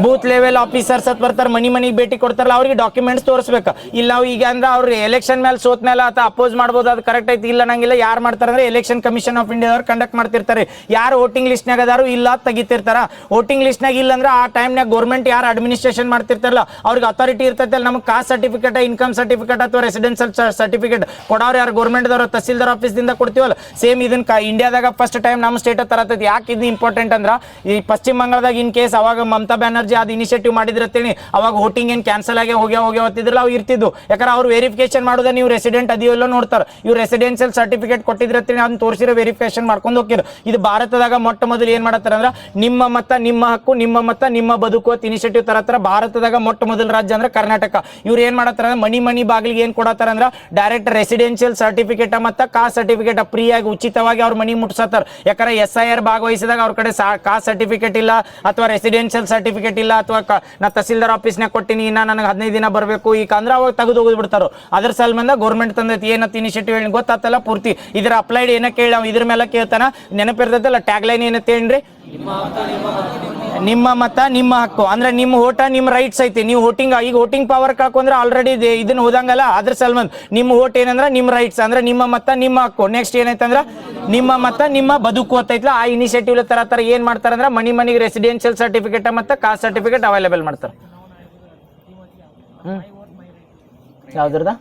ಬೂತ್ ಲೆವೆಲ್ ಆಫೀಸರ್ಸ್ ಅಂತ ಬರ್ತಾರೆ ಮನಿಗೆ ಭೇಟಿ ಕೊಡ್ತಾರಲ್ಲ ಅವ್ರಿಗೆ ಡಾಕ್ಯುಮೆಂಟ್ಸ್ ತೋರಿಸ್ಬೇಕು ಇಲ್ಲ ನಾವು ಈಗ ಅಂದ್ರೆ ಅವ್ರು ಎಲೆಕ್ಷನ್ ಮೇಲೆ ಸೋತ್ ಮೇಲೆ ಅಥವಾ ಅಪೋಸ್ ಮಾಡ್ಬೋದು ಅದು ಕರೆಕ್ಟ್ ಐತಿ ಇಲ್ಲ ನಂಗಿಲ್ಲ ಯಾರು ಮಾಡ್ತಾರೆ ಅಂದ್ರೆ ಎಲೆಕ್ಷನ್ ಕಮಿಷನ್ ಆಫ್ ಇಂಡಿಯಾದವ್ರು ಕಂಡಕ್ಟ್ ಮಾಡ್ತಿರ್ತಾರೆ ಯಾರು ವೋಟಿಂಗ್ ಲಿಸ್ಟ್ನಾಗ ಅದಾರು ಇಲ್ಲ ತೆಗಿತಿರ್ತಾರ ವೋಟಿಂಗ್ ಲಿಸ್ಟ್ನಾಗ ಇಲ್ಲ ಅಂದ್ರೆ ಆ ಟೈಮ್ನಾಗ ಗೌರ್ಮೆಂಟ್ ಯಾರು ಅಡ್ಮಿನಿಸ್ಟ್ರೇಷನ್ ಮಾಡ್ತಿರ್ತಾರಲ್ಲ ಅವ್ರಿಗೆ ಅಥಾರಿಟಿ ಇರ್ತೈತಲ್ಲ ನಮ್ಗೆ ಕಾಸ್ಟ್ ಸರ್ಟಿಫಿಕೇಟ್ ಇನ್ಕಮ್ ಸರ್ಟಿಫಿಕೇಟ್ ಅಥವಾ ರೆಸಿಡೆನ್ಷಿಯಲ್ ಸರ್ಟಿಫಿಕೇಟ್ ಕೊಡೋರು ಯಾರು ಗೌರ್ಮೆಂಟ್ದವ್ರು ತಹಸೀಲ್ದಾರ್ ಆಫೀಸ್ದಿಂದ ಕೊಡ್ತೀವಲ್ಲ ಸೇಮ್ ಇದನ್ನ ಇಂಡಿಯಾದಾಗ ಫಸ್ಟ್ ಟೈಮ್ ನಮ್ಮ ಸ್ಟೇಟ್ ತರತೈತಿ ಯಾಕೆ ಇದು ಇಂಪಾರ್ಟೆಂಟ್ ಅಂದ್ರೆ ಈ ಪಶ್ಚಿಮ ಬಂಗಾಳದಾಗ ಇನ್ ಕೇಸ್ ಅವಾಗ ಮಮತಾ ಬ್ಯಾನರ್ಜಿ ಅದು ಇನಿಷಿಯೇಟಿವ್ ಮಾಡಿದ್ರತ್ತೇಳಿ ಅವಾಗ ವೋಟಿಂಗ್ ಏನು ಕ್ಯಾನ್ಸಲ್ ಆಗಿ ಹೋಗ್ಯ ಹೊತ್ತಿದ್ರಲ್ಲ ಅವು ಇರ್ತಿದ್ದು ಯಾಕಂದ್ರೆ ಅವ್ರು ವೆರಿಫಿಕೇಶನ್ ಮಾಡೋದ ನೀವು ರೆಸಿಡೆಂಟ್ ಅದಿಯಲ್ಲ ನೋಡ್ತಾರೆ ಇವ್ರು ರೆಸಿಡೆನ್ಷಿಯಲ್ ಸರ್ಟಿಫಿಕೇಟ್ ಕೊಟ್ಟಿದ್ರತ್ತೇಳಿ ಅದನ್ನ ತೋರಿಸಿರೋ ವೆರಿಫಿಕೇಶನ್ ಮಾಡ್ಕೊಂಡು ಹೋಗಿರು ಇದು ಭಾರತದಾಗ ಮೊಟ್ಟ ಮೊದಲು ಏನ್ ಮಾಡತ್ತಾರ ಅಂದ್ರೆ ನಿಮ್ಮ ಮತ ನಿಮ್ಮ ಹಕ್ಕು ನಿಮ್ಮ ಮತ ನಿಮ್ಮ ಬದುಕು ಅಂತ ಇನಿಷಿಯೇಟಿವ್ ತರತ್ತಾರ ಭಾರತದಾಗ ಮೊಟ್ಟ ಮೊದಲ ರಾಜ್ಯ ಅಂದ್ರೆ ಕರ್ನಾಟಕ ಇವ್ರು ಏನ್ ಮಾಡತ್ತಾರ ಅಂದ್ರೆ ಮನಿ ಬಾಗಿಲಿಗೆ ಏನ್ ಕೊಡತ್ತಾರ ಅಂದ್ರೆ ಡೈರೆಕ್ಟ್ ರೆಸಿಡೆನ್ಷಿಯಲ್ ಸರ್ಟಿಫಿಕೇಟ್ ಮತ್ತು ಕಾಸ್ಟ್ ಸರ್ಟಿಫಿಕೇಟ್ ಫ್ರೀ ಆಗಿ ಉಚಿತವಾಗಿ ಅವ್ರ ಮನಿ ಮುಟ್ಸತ್ತಾರ ಯಾಕಂದ್ರೆ SIR ಭಾಗವಹಿಸಿದಾಗ ಅವ್ರ ಕಡೆ ಕಾಸ್ಟ್ ಸರ್ಟಿಫಿಕೇಟ್ ಇಲ್ಲ ಅಥವಾ ರೆಸಿಡೆನ್ಷಿಯಲ್ ಸರ್ಟಿಫಿಕೇಟ್ ಇಲ್ಲ ಅಥವಾ ನಾ ತಹಸೀಲ್ದಾರ್ ಆಫೀಸ್ನಾಗ ಕೊಟ್ಟಿನಿ ಇನ್ನ ನನಗೆ 15 ದಿನ ಬರಬೇಕು ಈಗ ಅಂದ್ರೆ ಅವಾಗ ತೆಗೆದು ಹೋಗ್ಬಿಡ್ತಾರೋ ಅದ್ರ ಸಲ್ಮಂದ ಗೌರ್ಮೆಂಟ್ ತಂದೈತಿ ಏನಂತ ಇನಿಷಿಯೇಟಿವ್ ಹೇಳಿ ಗೊತ್ತಾತಲ್ಲ ಪೂರ್ತಿ ಇದ್ರ ಅಪ್ಲೈಡ್ ಏನಕ್ಕೆ ಹೇಳಿ ಇದ್ರ ಮೇಲೆ ಕೇಳ್ತಾನ ನೆನಪಿರ್ತೈತಲ್ಲ ಟ್ಯಾಗ್ ಲೈನ್ ಏನಂತ ಹೇಳ್ರಿ ನಿಮ್ಮ ಮತ ನಿಮ್ಮ ಹಕ್ಕು ಅಂದ್ರೆ ನಿಮ್ಮ ಓಟ ನಿಮ್ಮ ರೈಟ್ಸ್ ಐತಿ ನೀವು ಈಗ ವೋಟಿಂಗ್ ಪವರ್ ಕಳ್ಕೊಂಡ್ರೆ ಆಲ್ರೆಡಿ ಇದನ್ನ ಹೋದಂಗಲ್ಲ ಅದ್ರ ಸಲ್ಮಂದ್ ನಿಮ್ಮ ಓಟ್ ಏನಂದ್ರೆ ನಿಮ್ಮ ರೈಟ್ಸ್ ಅಂದ್ರೆ ನಿಮ್ಮ ಮತ ನಿಮ್ಮ ಹಕ್ಕು ನೆಕ್ಸ್ಟ್ ಏನೈತಂದ್ರ ನಿಮ್ಮ ಮತ ನಿಮ್ಮ ಬದುಕು ಅಂತೈತ್ಲ ಆ ಇನಿಷಿಯೇಟಿವ್ ತರ ಏನ್ ಮಾಡ್ತಾರ ಅಂದ್ರೆ ಮನಿಗೆ ರೆಸಿಡೆನ್ಷಿಯಲ್ ಸರ್ಟಿಫಿಕೇಟ್ ಮತ್ತೆ ಕಾಸ್ಟ್ ಸರ್ಟಿಫಿಕೇಟ್ ಅವೈಲೇಬಲ್ ಮಾಡ್ತಾರೆ ಯಾವ್ದ್ರದ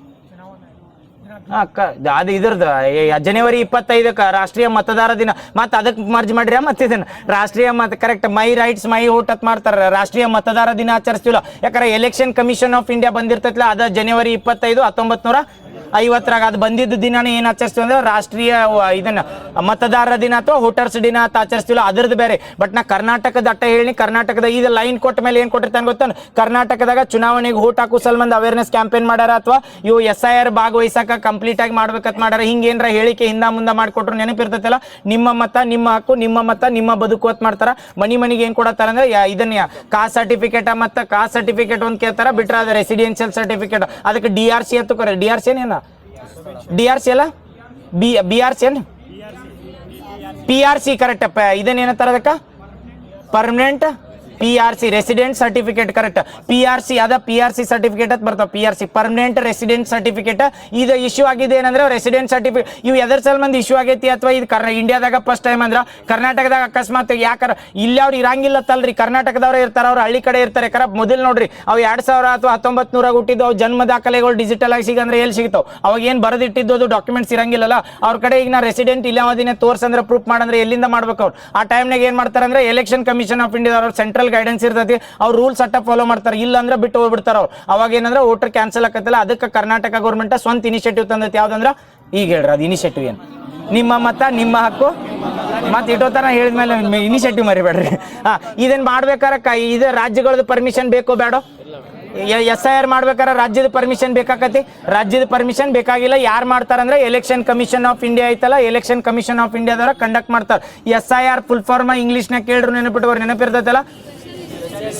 ಅದು ಇದ್ರದ್ದು ಜನವರಿ 25ಕ್ಕೆ ರಾಷ್ಟ್ರೀಯ ಮತದಾರ ದಿನ ಮತ್ತೆ ಅದಕ್ಕೆ ಮರ್ಜ್ ಮಾಡ್ರಿ ಮತ್ತೆ ಇದನ್ನ ರಾಷ್ಟ್ರೀಯ correct my rights my vote ಅಂತ ಮಾಡ್ತಾರೆ ರಾಷ್ಟ್ರೀಯ ಮತದಾರ ದಿನ ಆಚರಿಸ್ತಿಲ್ಲ ಯಾಕಂದ್ರೆ ಎಲೆಕ್ಷನ್ ಕಮಿಷನ್ ಆಫ್ ಇಂಡಿಯಾ ಬಂದಿರ್ತೈತ್ಲ ಅದ ಜನವರಿ 25 1950 ಅದು ಬಂದಿದ್ದ ದಿನಾನೇ ಏನ್ ಆಚರಿಸ್ತೀವಿ ಅಂದ್ರೆ ರಾಷ್ಟ್ರೀಯ ಇದನ್ನ ಮತದಾರರ ದಿನ ಅಥವಾ ವೋಟರ್ಸ್ ದಿನ ಅಂತ ಆಚರಿಸ್ತಿಲ್ಲ ಅದ್ರದ್ದು ಬೇರೆ ಬಟ್ ನಾ ಕರ್ನಾಟಕದ ಅಟ್ಟ ಹೇಳಿ ಕರ್ನಾಟಕದ ಇದು ಲೈನ್ ಕೊಟ್ಟ ಮೇಲೆ ಏನ್ ಕೊಟ್ಟಿರ್ತಾನೆ ಗೊತ್ತ ಕರ್ನಾಟಕದಾಗ ಚುನಾವಣೆಗೆ ವೋಟ್ ಹಾಕೋ ಸಲ್ಮಂದ್ ಅವೇರ್ನೆಸ್ ಕ್ಯಾಂಪೇನ್ ಮಾಡ್ಯಾರ ಅಥವಾ ಇವು SIR ಭಾಗವಹಿಸಕ ಕಂಪ್ಲೀಟ್ ಆಗಿ ಮಾಡ್ಬೇಕಂತ ಮಾಡ್ಯಾರ ಹಿಂಗೇನ್ರ ಹೇಳಿಕೆ ಮುಂದೆ ಮಾಡಿಕೊಟ್ರು ನೆನಪಿರ್ತೈತಲ್ಲ ನಿಮ್ಮ ಮತ ನಿಮ್ಮ ಹಕ್ಕು ನಿಮ್ಮ ಮತ ನಿಮ್ಮ ಬದುಕು ಅಂತ ಮಾಡ್ತಾರ ಮನಿಗೆ ಏನ್ ಕೊಡತ್ತಾರ ಅಂದ್ರೆ ಇದನ್ನ ಕಾಸ್ಟ್ ಸರ್ಟಿಫಿಕೇಟ್ ಮತ್ತೆ ಕಾಸ್ಟ್ ಸರ್ಟಿಫಿಕೇಟ್ ಅಂತ ಕೇಳ್ತಾರ ಬಿಟ್ರೆ ಅದು ರೆಸಿಡೆನ್ಷಿಯಲ್ ಸರ್ಟಿಫಿಕೇಟ್ ಅದಕ್ಕೆ DRC ಅಂತ ಕರೆ DRC ಏನೇನ DRC ಅಲ್ಲ BRC ಏನು PRC ಕರೆಕ್ಟ್ ಇದನ್ನೇನಂತಾರ ಅದಕ್ಕೆ permanent PRC resident certificate correct PRC ಅದ PRC ಸರ್ಟಿಫಿಕೇಟ್ ಅಂತ ಬರ್ತಾವ PRC ಪರ್ಮನೆಂಟ್ ರೆಸಿಡೆಂಟ್ ಸರ್ಟಿಫಿಕೇಟ್ ಇದು ಇಶ್ಯೂ ಆಗಿದೆ ಏನಂದ್ರೆ ರೆಸಿಡೆಂಟ್ ಸರ್ಟಿಫಿಕೇಟ್ ಇವು ಎದರ ಸಲ್ಮಂದ್ ಇಶ್ಯೂ ಆಗೈತಿ ಅಥವಾ ಇದು ಇಂಡಿಯಾದಾಗ ಫಸ್ಟ್ ಟೈಮ್ ಅಂದ್ರೆ ಕರ್ನಾಟಕದಾಗ ಅಕಸ್ಮಾತ್ ಯಾಕಾರ ಇಲ್ಲಿ ಅವ್ರು ಇರಂಗಿಲ್ಲ ತಲ್ರಿ ಕರ್ನಾಟಕದವ್ರು ಇರ್ತಾರ ಅವ್ರು ಹಳ್ಳಿ ಕಡೆ ಇರ್ತಾರೆ ಯಾಕಂದ್ರೆ ಮೊದಲು ನೋಡ್ರಿ ಅವು 2000 ಅಥವಾ 1900 ಹುಟ್ಟಿದ್ದು ಅವು ಜನ್ಮ ದಾಖಲೆಗಳು ಡಿಜಿಟಲ್ ಆಗಿ ಸಿಗಂದ್ರೆ ಎಲ್ಲಿ ಸಿಗ್ತಾವ ಅವಾಗ ಏನ್ ಬರೆದಿಟ್ಟಿದ್ದು ಅದು ಡಾಕ್ಯುಮೆಂಟ್ಸ್ ಇರಂಗಿಲ್ಲಲ್ಲ ಅವ್ರ ಕಡೆ ಈಗ ನಾ ರೆಸಿಡೆಂಟ್ ಇಲ್ಲ ಅವಧಿನೇ ತೋರ್ಸಂದ್ರೆ ಪ್ರೂಫ್ ಮಾಡಂದ್ರೆ ಎಲ್ಲಿಂದ ಮಾಡ್ಬೇಕು ಅವ್ರು ಆ ಟೈಮ್ನಾಗ ಏನ್ ಮಾಡ್ತಾರೆ ಅಂದ್ರೆ ಎಲೆಕ್ಷನ್ ಕಮಿಷನ್ ಆಫ್ ಇಂಡಿಯಾ ಅವ್ರ ಸೆಂಟ್ರಲ್ ಗೈಡೆನ್ಸ್ ಇರ್ತೈತಿ ಅವ್ರು ರೂಲ್ಸ್ ಅಟ್ಟ ಫಾಲೋ ಮಾಡ್ತಾರೆ ಇಲ್ಲ ಅಂದ್ರೆ ಬಿಟ್ಟು ಹೋಗ್ಬಿಡ್ತಾರ ಅವ್ರು ಅವಾಗ ಏನಂದ್ರೆ ವೋಟರ್ ಕ್ಯಾನ್ಸಲ್ ಆಕತ್ತಲ್ಲ ಅದಕ್ಕೆ ಕರ್ನಾಟಕ ಗೌರ್ಮೆಂಟ್ ಸ್ವಂತ ಇನಿಷಿಯೇಟಿವ್ ತಂದೈತಿ ಯಾವ್ದಂದ್ರ ಈಗ ಹೇಳ್ರಿ ಅದು ಇನಿಷಿಯೇಟಿವ್ ಏನು ನಿಮ್ಮ ಮತ ನಿಮ್ಮ ಹಕ್ಕು ಮತ್ತೆ ಇಟ್ಟೋತನ ಹೇಳಿದ್ಮೇಲೆ ಇನಿಷಿಯೇಟಿವ್ ಮರಿಬೇಡ್ರಿ ಇದನ್ನ ಮಾಡ್ಬೇಕಾರ ಇದು ರಾಜ್ಯಗಳದ್ದು ಪರ್ಮಿಷನ್ ಬೇಕೋ ಬೇಡೋ SIR ಮಾಡ್ಬೇಕಾದ್ರೆ ರಾಜ್ಯದ ಪರ್ಮಿಷನ್ ಬೇಕಾಕತಿ ರಾಜ್ಯದ ಪರ್ಮಿಷನ್ ಬೇಕಾಗಿಲ್ಲ ಯಾರು ಮಾಡ್ತಾರಂದ್ರೆ ಎಲೆಕ್ಷನ್ ಕಮಿಷನ್ ಆಫ್ ಇಂಡಿಯಾ ಐತಲ್ಲ ಎಲೆಕ್ಷನ್ ಕಮಿಷನ್ ಆಫ್ ಇಂಡಿಯಾದವ್ರ ಕಂಡಕ್ಟ್ ಮಾಡ್ತಾರೆ SIR ಫುಲ್ ಫಾರ್ಮ್ ಇಂಗ್ಲೀಷ್ನಾಗ ಕೇಳ್ರು ನೆನಪಿರ್ತೈತಲ್ಲ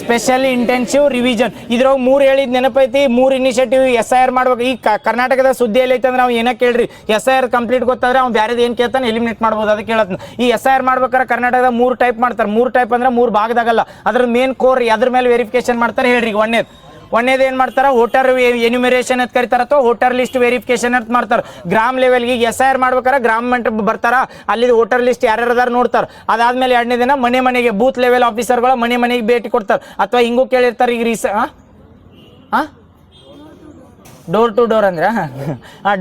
ಸ್ಪೆಷಲ್ ಇಂಟೆನ್ಸಿವ್ ರಿವಿಷನ್ ಇದ್ರಾಗ 3 ಹೇಳಿದ್ ನೆನಪೈತಿ 3 ಇನಿಷಿಯೇಟಿವ್ SIR ಮಾಡ್ಬೇಕು ಈ ಕರ್ನಾಟಕದ ಸುದ್ದಿ ಎಲ್ಲ ಐತಂದ್ರೆ ನಾವು ಏನ ಕೇಳ್ರಿ SIR ಕಂಪ್ಲೀಟ್ ಗೊತ್ತಾದ್ರೆ ಅವ್ನು ಬ್ಯಾರೇದು ಏನ್ ಕೇಳ್ತಾನೆ ಎಲಿಮಿನೇಟ್ ಮಾಡ್ಬೋದು ಅದಕ್ಕೆ ಕೇಳತ್ನ ಈ SIR ಮಾಡ್ಬೇಕಾದ್ರೆ ಕರ್ನಾಟಕದ 3 ಟೈಪ್ ಮಾಡ್ತಾರೆ 3 ಟೈಪ್ ಅಂದ್ರೆ 3 ಭಾಗದಾಗಲ್ಲ ಅದ್ರ ಮೇನ್ ಕೋರ್ ಅದ್ರ ಮೇಲೆ ವೆರಿಫಿಕೇಶನ್ ಮಾಡ್ತಾರೆ ಹೇಳ್ರಿ ಒಂದೇದು ಏನು ಮಾಡ್ತಾರೆ ವೋಟರ್ ಎನ್ಯುಮರೇಷನ್ ಅಂತ ಕರಿತಾರ ಅಥವಾ ವೋಟರ್ ಲಿಸ್ಟ್ ವೆರಿಫಿಕೇಶನ್ ಅಂತ ಮಾಡ್ತಾರೆ ಗ್ರಾಮ್ ಲೆವೆಲ್ಗೆ ಈಗ SIR ಮಾಡ್ಬೇಕಾರೆ ಗ್ರಾಮ ಮಂಟಪ ಬರ್ತಾರ ಅಲ್ಲಿ ವೋಟರ್ ಲಿಸ್ಟ್ ಯಾರ್ಯಾರು ಅದಾರ ನೋಡ್ತಾರೆ ಅದಾದ್ಮೇಲೆ 2ನೇ ದಿನ ಮನೆಗೆ ಬೂತ್ ಲೆವೆಲ್ ಆಫೀಸರ್ಗಳು ಮನೆಗೆ ಭೇಟಿ ಕೊಡ್ತಾರೆ ಅಥವಾ ಹಿಂಗೂ ಕೇಳಿರ್ತಾರೆ ಈಗ ಡೋರ್ ಟು ಡೋರ್ ಅಂದ್ರೆ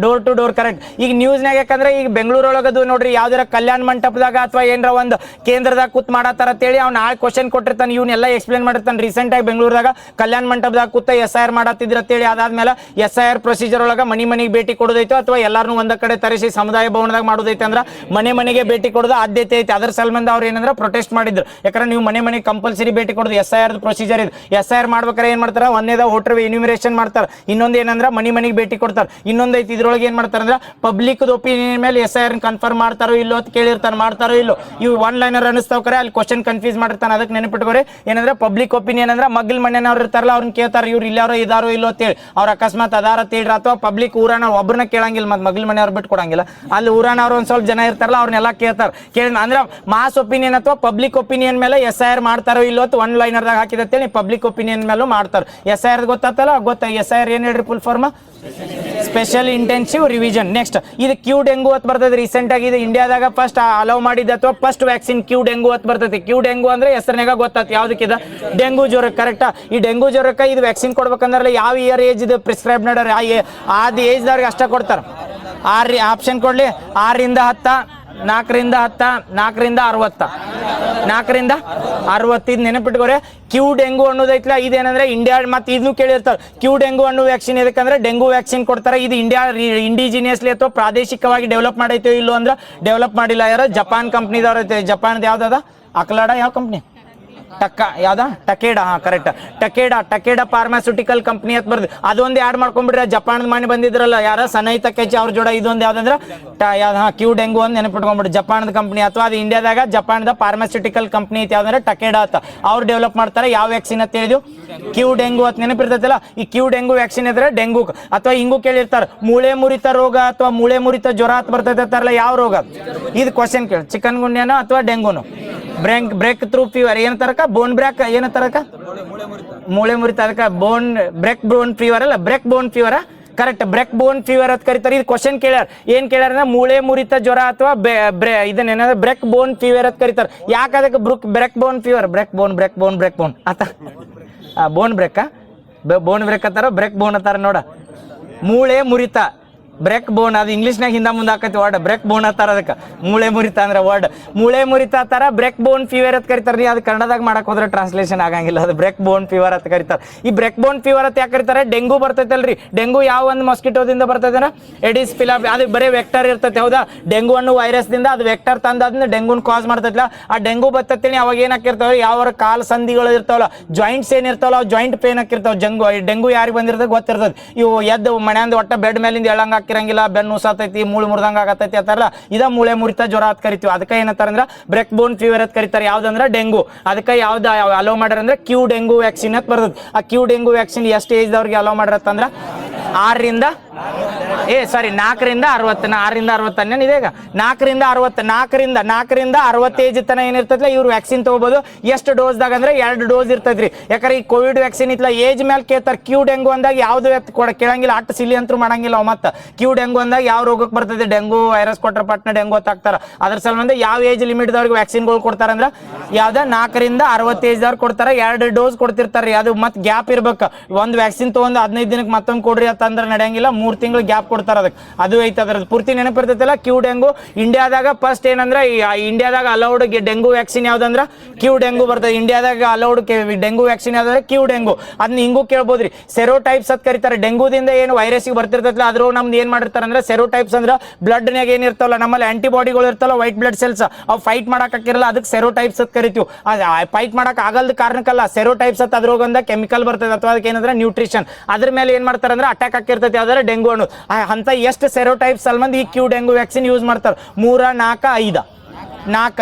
ಡೋರ್ ಟು ಡೋರ್ ಕರೆಕ್ಟ್ ಈಗ ನ್ಯೂಸ್ನಾಗ ಯಾಕಂದ್ರೆ ಈಗ ಬೆಂಗಳೂರೊಳಗದು ನೋಡ್ರಿ ಯಾವ್ದಾರ ಕಲ್ಯಾಣ ಮಂಟಪದಾಗ ಅಥವಾ ಏನಾರ ಒಂದು ಕೇಂದ್ರದಾಗ ಕೂತ್ ಮಾಡತ್ತಾರ ಅಂತೇಳಿ ಅವ್ನು ನಾಳೆ ಕ್ವಶನ್ ಕೊಟ್ಟಿರ್ತಾನೆ ಇವನ್ನೆಲ್ಲ ಎಕ್ಸ್ಪ್ಲೇನ್ ಮಾಡಿರ್ತಾನೆ ರೀಸೆಂಟ್ ಆಗಿ ಬೆಂಗಳೂರದಾಗ ಕಲ್ಯಾಣ ಮಂಟಪದಾಗ ಕೂತ SIR ಮಾಡತ್ತಿದ್ರ ಅಂತೇಳಿ ಅದಾದ್ಮೇಲೆ SIR ಪ್ರೊಸೀಜರ್ ಒಳಗ ಮನೆಗೆ ಭೇಟಿ ಕೊಡೋದೈತೋ ಅಥವಾ ಎಲ್ಲಾರನ್ನೂ ಒಂದ ಕಡೆ ತರಿಸಿ ಸಮುದಾಯ ಭವನದಾಗ ಮಾಡೋದೈತೆ ಅಂದ್ರೆ ಮನೆಗೆ ಭೇಟಿ ಕೊಡೋದು ಆದ್ಯತೆ ಐತಿ ಅದ್ರ ಸಲ್ಮಂದ ಅವ್ರು ಏನಂದ್ರೆ ಪ್ರೊಟೆಸ್ಟ್ ಮಾಡಿದ್ರು ಯಾಕಂದ್ರೆ ನೀವು ಮನೆಗೆ ಕಂಪಲ್ಸರಿ ಭೇಟಿ ಕೊಡೋದು SIR ಪ್ರೊಸೀಜರ್ ಇದು SIR ಮಾಡ್ಬೇಕಾರೆ ಏನ್ ಮಾಡ್ತಾರ ಒಂದೇದ ವೋಟರ್ ಎನ್ಯುಮರೇಷನ್ ಮಾಡ್ತಾರೆ ಇನ್ನೊಂದು ಏನಂದ್ರೆ ಮನೆಗೆ ಭೇಟಿ ಕೊಡ್ತಾರೆ. ಇನ್ನೊಂದು ಐತಿ ಇದ್ರೊಳಗೆ ಏನು ಮಾಡ್ತಾರೆ ಅಂದ್ರೆ ಪಬ್ಲಿಕ್ ಒಪಿನಿಯನ್ ಮೇಲೆ SIR ಕನ್ಫರ್ಮ್ ಮಾಡ್ತಾರೋ ಇಲ್ಲೋ ಅಂತ ಕೇಳಿರ್ತಾನೆ, ಮಾಡ್ತಾರೋ ಇಲ್ಲೋ. ಇವು ಒನ್ ಲೈನರ್ ಅನಿಸ್ತಾವ್ರೆ, ಅಲ್ಲಿ ಕ್ವಶನ್ ಕನ್ಫ್ಯೂಸ್ ಮಾಡಿರ್ತಾನೆ. ಅದಕ್ಕೆ ನೆನಪಿಟ್ಕೋರಿ ಏನಂದ್ರೆ ಪಬ್ಲಿಕ್ ಒಪಿನಿಯನ್ ಅಂದ್ರೆ ಮಗ್ಲ್ ಮನೆಯವ್ರು ಇರ್ತಾರಲ್ಲ ಅವ್ರನ್ನ ಕೇಳ್ತಾರೆ, ಇವ್ರು ಇಲ್ಲಾರೋ ಇದಾರೋ ಇಲ್ಲೋ ಅಂತೇಳಿ. ಅವ್ರು ಅಕಸ್ಮಾತ್ ಅದಾರ ಅಂತೇಳಿ ಅಥವಾ ಪಬ್ಲಿಕ್ ಊರಾನ ಒಬ್ಬರನ್ನ ಕೇಳಂಗಿಲ್ಲ, ಮತ್ತೆ ಮಗ್ಲ್ ಮನೆಯವ್ರು ಬಿಟ್ಟು ಕೊಡಂಗಿಲ್ಲ. ಅಲ್ಲಿ ಊರಾನವ್ರು ಒಂದು ಸ್ವಲ್ಪ ಜನ ಇರ್ತಾರಲ್ಲ ಅವ್ರನ್ನೆಲ್ಲ ಕೇಳ್ತಾರೆ. ಅಂದ್ರೆ ಮಾಸ್ ಒಪಿನಿಯನ್ ಅಥವಾ ಪಬ್ಲಿಕ್ ಒಪಿನಿಯನ್ ಮೇಲೆ SIR ಮಾಡ್ತಾರೋ ಇಲ್ಲೋ ಅಂತ ಒನ್ ಲೈನರ್ದಾಗ ಹಾಕಿದತ್ತೇಳಿ ಪಬ್ಲಿಕ್ ಒಪಿನಿಯನ್ ಮೇಲೂ ಮಾಡ್ತಾರೆ. SIR ಗೊತ್ತಾತಲ್ಲ, SIR ಏನು ಹೇಳ್ರಿ full form? Special intensive revision. Next ಇದು ಕ್ಯೂ ಡೆಂಗು ಅಂತ ಬರ್ತದೆ. ರೀಸೆಂಟ್ ಆಗಿ ಇದು ಇಂಡಿಯಾದಾಗ ಫಸ್ಟ್ ಅಲೌ ಮಾಡಿದ ಅಥವಾ ಫಸ್ಟ್ ವ್ಯಾಕ್ಸಿನ್ ಕ್ಯೂ ಡೆಂಗು ಅಂತ ಬರ್ತೈತಿ. ಕ್ಯೂ ಡೆಂಗು ಅಂದ್ರೆ ಹೆಸರಿನಾಗ ಗೊತ್ತಾಯ್ತು ಯಾವ್ದಕ್ಕಿದ ಡೆಂಗು ಜ್ವರಕ್ಕೆ. ಕರೆಕ್ಟಾ? ಈ ಡೆಂಗು ಜ್ವರಕ್ಕೆ ಇದು ವ್ಯಾಕ್ಸಿನ್ ಕೊಡ್ಬೇಕಂದ್ರೆ ಯಾವ ಇಯರ್ ಏಜ್ ಇದು ಪ್ರಿಸ್ಕ್ರೈಬ್ ಮಾಡ್ಯಾರ, ಆದ ಏಜ್ದವ್ರಿಗೆ ಅಷ್ಟೇ ಕೊಡ್ತಾರೆ. ಆಪ್ಷನ್ ಕೊಡ್ಲಿ 6ರಿಂದ 10, 4ರಿಂದ 10, 4ರಿಂದ 60, 4ರಿಂದ 60. ಇದು ನೆನಪಿಟ್ಕೋರೆ. ಕ್ಯೂ ಡೆಂಗು ಅನ್ನೋದೈತ್ಲ ಇದೇನಂದ್ರೆ ಇಂಡಿಯಾ ಮತ್ತೆ ಇದನ್ನು ಕೇಳಿರ್ತಾರೆ. ಕ್ಯೂ ಡೆಂಗು ಅನ್ನೋ ವ್ಯಾಕ್ಸಿನ್ ಎದಕ್ಕಂದ್ರೆ ಡೆಂಗು ವ್ಯಾಕ್ಸಿನ್ ಕೊಡ್ತಾರೆ. ಇದು ಇಂಡಿಜಿನಿಯಸ್ಲಿ ಅಥವಾ ಪ್ರಾದೇಶಿಕವಾಗಿ ಡೆವಲಪ್ ಮಾಡೈತೋ ಇಲ್ಲೋ ಅಂದ್ರೆ ಡೆವಲಪ್ ಮಾಡಿಲ್ಲ. ಯಾರು? ಜಪಾನ್ ಕಂಪ್ನಿದವ್ರು ಐತೆ. ಜಪಾನ್ದು ಯಾವ್ದದ ಅಕ್ಲಾಡ ಯಾವ ಕಂಪ್ನಿ? ಯಾವ್ದ? ಟಕೇಡಾ. ಕರೆಕ್ಟ್, ಟಕೇಡಾ ಫಾರ್ಮಾಸ್ಯೂಟಿಕಲ್ ಕಂಪ್ನಿ ಅಂತ ಬರ್ದು ಅದೊಂದು ಆ್ಯಡ್ ಮಾಡ್ಕೊಂಡ್ಬಿಟ್ರೆ. ಜಪಾನ್ ಮನೆ ಬಂದಿದ್ರಲ್ಲ ಯಾರ ಸನೈ ತಕೇಚಿ ಅವ್ರ ಜೋಡ ಇದೊಂದು ಯಾವ್ದಂದ್ರೆ ಕ್ಯೂ ಡೆಂಗು ಅಂತ ನೆನಪಿಟ್ಕೊಂಡ್ಬಿಟ್ಟು ಜಪಾನ್ದ ಕಂಪ್ನಿ. ಅಥವಾ ಅದು ಇಂಡಿಯಾದಾಗ ಜಪಾನ್ದ ಫಾರ್ಮಾಸ್ಯೂಟಿಕಲ್ ಕಂಪ್ನಿ ಐತೆ ಯಾವ್ದಂದ್ರೆ ಟಕೇಡಾ ಅಂತ. ಅವ್ರು ಡೆವಲಪ್ ಮಾಡ್ತಾರೆ. ಯಾವ ವ್ಯಾಕ್ಸಿನ್ ಅಂತ ಹೇಳಿದ್ವು? ಕ್ಯೂ ಡೆಂಗು ಅಂತ ನೆನಪಿರ್ತೈತಲ್ಲ. ಈ ಕ್ಯೂ ಡೆಂಗು ವ್ಯಾಕ್ಸಿನ್ ಇದ್ರೆ ಡೆಂಗು ಅಥವಾ ಹಿಂಗೂ ಕೇಳಿರ್ತಾರೆ ಮೂಳೆ ಮುರಿತ ರೋಗ ಅಥವಾ ಮೂಳೆ ಮುರಿತ ಜ್ವರ ಅಂತ ಬರ್ತೈತಾರಲ್ಲ, ಯಾವ ರೋಗ ಇದು ಕ್ವಶನ್ ಕೇಳಿ. ಚಿಕನ್ ಗುನ್ಯಾನೋ ಅಥವಾ ಡೆಂಗುನು? ಬ್ರೇಕ್ ಥ್ರೂ ಫೀವರ್ ಏನ್ ತರಕ? ಬೋನ್ ಬ್ರೇಕ್ ಏನ ತರಕ? ಮೂಳೆ ಮುರಿತ. ಅದಕ್ಕೆ ಬ್ರೇಕ್ ಬೋನ್ ಫೀವರ್ ಅಲ್ಲ, ಬ್ರೇಕ್ ಬೋನ್ ಫೀವರ್. ಕರೆಕ್ಟ್, ಬ್ರೇಕ್ ಬೋನ್ ಫೀವರ್ ಅಂತ ಕರೀತಾರೆ. ಇದು ಕ್ವಶನ್ ಕೇಳ್ಯಾರ. ಏನ್ ಕೇಳ್ಯಾರ? ಮೂಳೆ ಮುರಿತ ಜ್ವರ ಅಥವಾ ಇದನ್ನೇನಾದ್ರೆ ಬ್ರೇಕ್ ಬೋನ್ ಫೀವರ್ ಅಂತ ಕರೀತಾರೆ. ಯಾಕೆ ಅದಕ್ಕೆ ಬ್ರೇಕ್ ಬೋನ್ ಫೀವರ್? ಬ್ರೇಕ್ ಬೋನ್ ಆತ ಬೋನ್ ಬ್ರೇಕ್ ಅಂತಾರ, ಬ್ರೇಕ್ ಬೋನ್ ಅಂತಾರ ನೋಡ. ಮೂಳೆ ಮುರಿತ ಬ್ರೇಕ್ ಬೋನ್, ಅದು ಇಂಗ್ಲೀಷ್ನಾಗ ಹಿಂದ ಮುಂದೆ ಹಾಕೈತಿ ವರ್ಡ್. ಬ್ರೇಕ್ ಬೋನ್ ಅಂತಾರ ಅದಕ್ಕೆ. ಮೂಳೆ ಮುರಿತ ಅಂದ್ರೆ ವರ್ಡ್ ಮೂಳೆ ಮುರಿತ ಅಂತಾರ. ಬ್ರೇಕ್ ಬೋನ್ ಫೀವರ್ ಅಂತ ಕರೀತಾರೆ. ನೀವು ಅದು ಕನ್ನಡದಾಗ ಮಾಡಕ್ ಹೋದ್ರೆ ಟ್ರಾನ್ಸ್ಲೇಷನ್ ಆಗಂಗಿಲ್ಲ. ಅದು ಬ್ರೇಕ್ ಬೋನ್ ಫೀವರ್ ಅಂತ ಕರೀತಾರೆ. ಈ ಬ್ರೇಕ್ ಬೋನ್ ಫೀವರ್ ಅಂತ ಯಾಕೆ ಕರೀತಾರೆ? ಡೆಂಗು ಬರ್ತೈತಲ್ರಿ. ಡೆಂಗು ಯಾವ ಒಂದು ಮಾಸ್ಕಿಟೋದಿಂದ ಬರ್ತೈತೆ? ಎಡಿಸ್ ಫಿಲಾಪ್. ಅದು ಬರೀ ವೆಕ್ಟರ್ ಇರ್ತೈತೆ, ಹೌದಾ? ಡೆಂಗು ಅನ್ನೋ ವೈರಸ್ದಿಂದ ಅದು ವೆಕ್ಟರ್ ತಂದಾದ್ರಿಂದ ಡೆಂಗುನ್ ಕಾಸ್ ಮಾಡ್ತೈತಿಲ್ಲ. ಆ ಡೆಂಗು ಬರ್ತೈತಿ ಅವಾಗ ಏನ್ ಹಾಕಿರ್ತಾವೆ? ಯಾವ ಕಾಲು ಸಂಧಿಗಳು ಇರ್ತಾವಲ್ಲ, ಜಾಯಿಂಟ್ಸ್ ಏನಿರ್ತಾವಲ್ಲ, ಅವು ಜಾಯಿಂಟ್ ಪೇನ್ ಹಾಕಿರ್ತಾವ. ಡೆಂಗು ಯಾರಿಗೆ ಬಂದಿರ್ತದೆ ಗೊತ್ತಿರ್ತದೆ. ಇವು ಎದ್ದು ಮನೆಯಿಂದ ಒಟ್ಟ ಬೆಡ್ ಮೇಲಿಂದ ಎಳಂಗ ಹಾಕಿರಂಗಿಲ್ಲ, ಬೆನ್ನು ಉಸಾತೈತಿ, ಮೂಳೆ ಮುರಿದಂಗ ಆಗತೈತಿ ಅಂತಾರಲ್ಲ, ಇದ ಮೂಳೆ ಮುರಿತ ಜ್ವರ ಅಂತ ಕರಿತೀವಿ. ಅದಕ್ಕೆ ಏನಂತಾರಂದ್ರ ಬ್ರೇಕ್ ಬೋನ್ ಫೀವರ್ ಅಂತ ಕರೀತಾರೆ. ಯಾವ್ದಂದ್ರೆ ಡೆಂಗು. ಅದಕ್ಕೆ ಯಾವ್ದು ಅಲೋ ಮಾಡ್ಯಾರ ಅಂದ್ರೆ ಕ್ಯೂ ಡೆಂಗು ವ್ಯಾಕ್ಸಿನ್ ಅಂತ ಬರ್ತದೆ. ಆ ಕ್ಯೂ ಡೆಂಗು ವ್ಯಾಕ್ಸಿನ್ ಎಷ್ಟು ಏಜ್ ದವ್ರಿಗೆ ಅಲೋ ಮಾಡಿರತ್ತಂದ್ರ 6ರಿಂದ 60. 6ರಿಂದ 60 ಇದೀಗ 4ರಿಂದ 60 ಏಜ್ ತನ ಏನಿರ್ತೈತಿಲ್ಲ ಇವ್ರು ವ್ಯಾಕ್ಸಿನ್ ತಗೋಬಹುದು. ಎಷ್ಟು ಡೋಸ್ದಾಗ ಅಂದ್ರೆ 2 ಡೋಸ್ ಇರ್ತೈತ್ರಿ. ಯಾಕಂದ್ರೆ ಈ ಕೋವಿಡ್ ವ್ಯಾಕ್ಸಿನ್ ಇತ್ಲ ಏಜ್ ಮೇಲೆ ಕೇಳ್ತಾರೆ. ಕ್ಯೂ ಡೆಂಗು ಅಂದಾಗ ಯಾವ್ದು ಕೇಳಂಗಿಲ್ಲ, ಅಟ್ಟು ಸಿಲಿ ಅಂತೂ ಮಾಡಂಗಿಲ್ಲ ಅವ್. ಮತ್ತೆ ಕ್ಯೂ ಡೆಂಗು ಅಂದಾಗ ಯಾವ ರೋಗಕ್ಕೆ ಬರ್ತದೆ? ಡೆಂಗು ವೈರಸ್ ಕೊಟ್ಟರೆ ಪಟ್ನ ಡೆಂಗು ಹಾಕ್ತಾರ. ಅದ್ರ ಸಲುವಾಗಿ ಯಾವ ಏಜ್ ಲಿಮಿಟ್ ದವ್ರಿಗೆ ವ್ಯಾಕ್ಸಿನ್ಗಳು ಕೊಡ್ತಾರ ಅಂದ್ರೆ ಯಾವ್ದ 4ರಿಂದ 60 ಏಜ್ ದವ್ರು ಕೊಡ್ತಾರೆ. 2 ಡೋಸ್ ಕೊಡ್ತಿರ್ತಾರೆ. ಅದು ಮತ್ತೆ ಗ್ಯಾಪ್ ಇರ್ಬೇಕು. ಒಂದು ವ್ಯಾಕ್ಸಿನ್ ತಗೊಂಡು 15 ದಿನಕ್ಕೆ ಮತ್ತೊಂದು ಕೊಡ್ರಿ ಅಂತಂದ್ರೆ ನಡೆಯಂಗಿಲ್ಲ. 3 ತಿಂಗಳು ಗ್ಯಾಪ್ ಕೊಡ್ತಾರ ಅದಕ್ಕೆ. ಅದು ಐತೆ. ಅದ್ರದ್ದು ಪೂರ್ತಿ ನೆನಪಿರ್ತೈತಲ್ಲ. ಕ್ಯೂ ಡೆಂಗು ಇಂಡಿಯಾದಾಗ ಫಸ್ಟ್ ಏನಂದ್ರೆ ಇಂಡಿಯಾದಾಗ ಅಲೌಡ್ ಡೆಂಗು ವ್ಯಾಕ್ಸಿನ್ ಯಾವ್ದಂದ್ರ ಕ್ಯೂ ಡೆಂಗು ಬರ್ತದೆ. ಇಂಡಿಯಾದಾಗ ಅಲೌಡ್ ಡೆಂಗು ವ್ಯಾಕ್ಸಿನ್ ಯಾವ್ದಂದ್ರೆ ಕ್ಯೂ ಡೆಂಗು. ಅದನ್ನ ಹಿಂಗೂ ಕೇಳ್ಬೋದ್ರಿ. ಸೆರೋಟೈಪ್ಸ್ ಅಂತ ಕರೀತಾರೆ. ಡೆಂಗುದಿಂದ ಏನು ವೈರಸ್ಗೆ ಬರ್ತಿರ್ತೈತಲ್ಲ ಅದ್ರ ನಮ್ದು ಏನ್ ಮಾಡಿರ್ತಾರೆ ಅಂದ್ರೆ ಸೆರೋಟೈಪ್ಸ್ ಅಂದ್ರೆ ಬ್ಲಡ್ನಾಗ ಏನಿರ್ತಾವಲ್ಲ ನಮ್ಮಲ್ಲಿ ಆಂಟಿಬಾಡಿಗಳು ಇರ್ತಾವಲ್ಲ, ವೈಟ್ ಬ್ಲಡ್ ಸೆಲ್ಸ್, ಅವು ಫೈಟ್ ಮಾಡಕ್ ಹಾಕಿರಲ್ಲ, ಅದಕ್ಕೆ ಸೆರೋಟೈಪ್ಸ್ ಅಂತ ಕರಿತೀವಿ. ಫೈಟ್ ಮಾಡಕ್ ಆಗಲ್ದ ಕಾರಣಕ್ಕಲ್ಲ, ಸೆರೋಟೈಪ್ಸ್ ಅಂತ ಅದ್ರೋಗಂದ ಕೆಮಿಕಲ್ ಬರ್ತದೆ ಅಥವಾ ಅದಕ್ಕೆ ಏನಂದ್ರೆ ನ್ಯೂಟ್ರಿಷನ್. ಅದ್ರ ಮೇಲೆ ಏನ್ ಮಾಡ್ತಾರೆ ಅಂದ್ರೆ ಅಟ್ಯಾಕ್ ಹಾಕಿರ್ತೈತಿ ಯಾವ್ದಾದ್ರೆ ಡೆಂಗು ಅನ್ನೋದು. ಅಂತ ಎಷ್ಟು ಸೆರೋಟೈಪ್ಸ್ ಸಲ್ಮಂದಿ ಈ ಕ್ಯೂ ಡೆಂಗು ವ್ಯಾಕ್ಸಿನ್ ಯೂಸ್ ಮಾಡ್ತಾರೆ. 3, 4,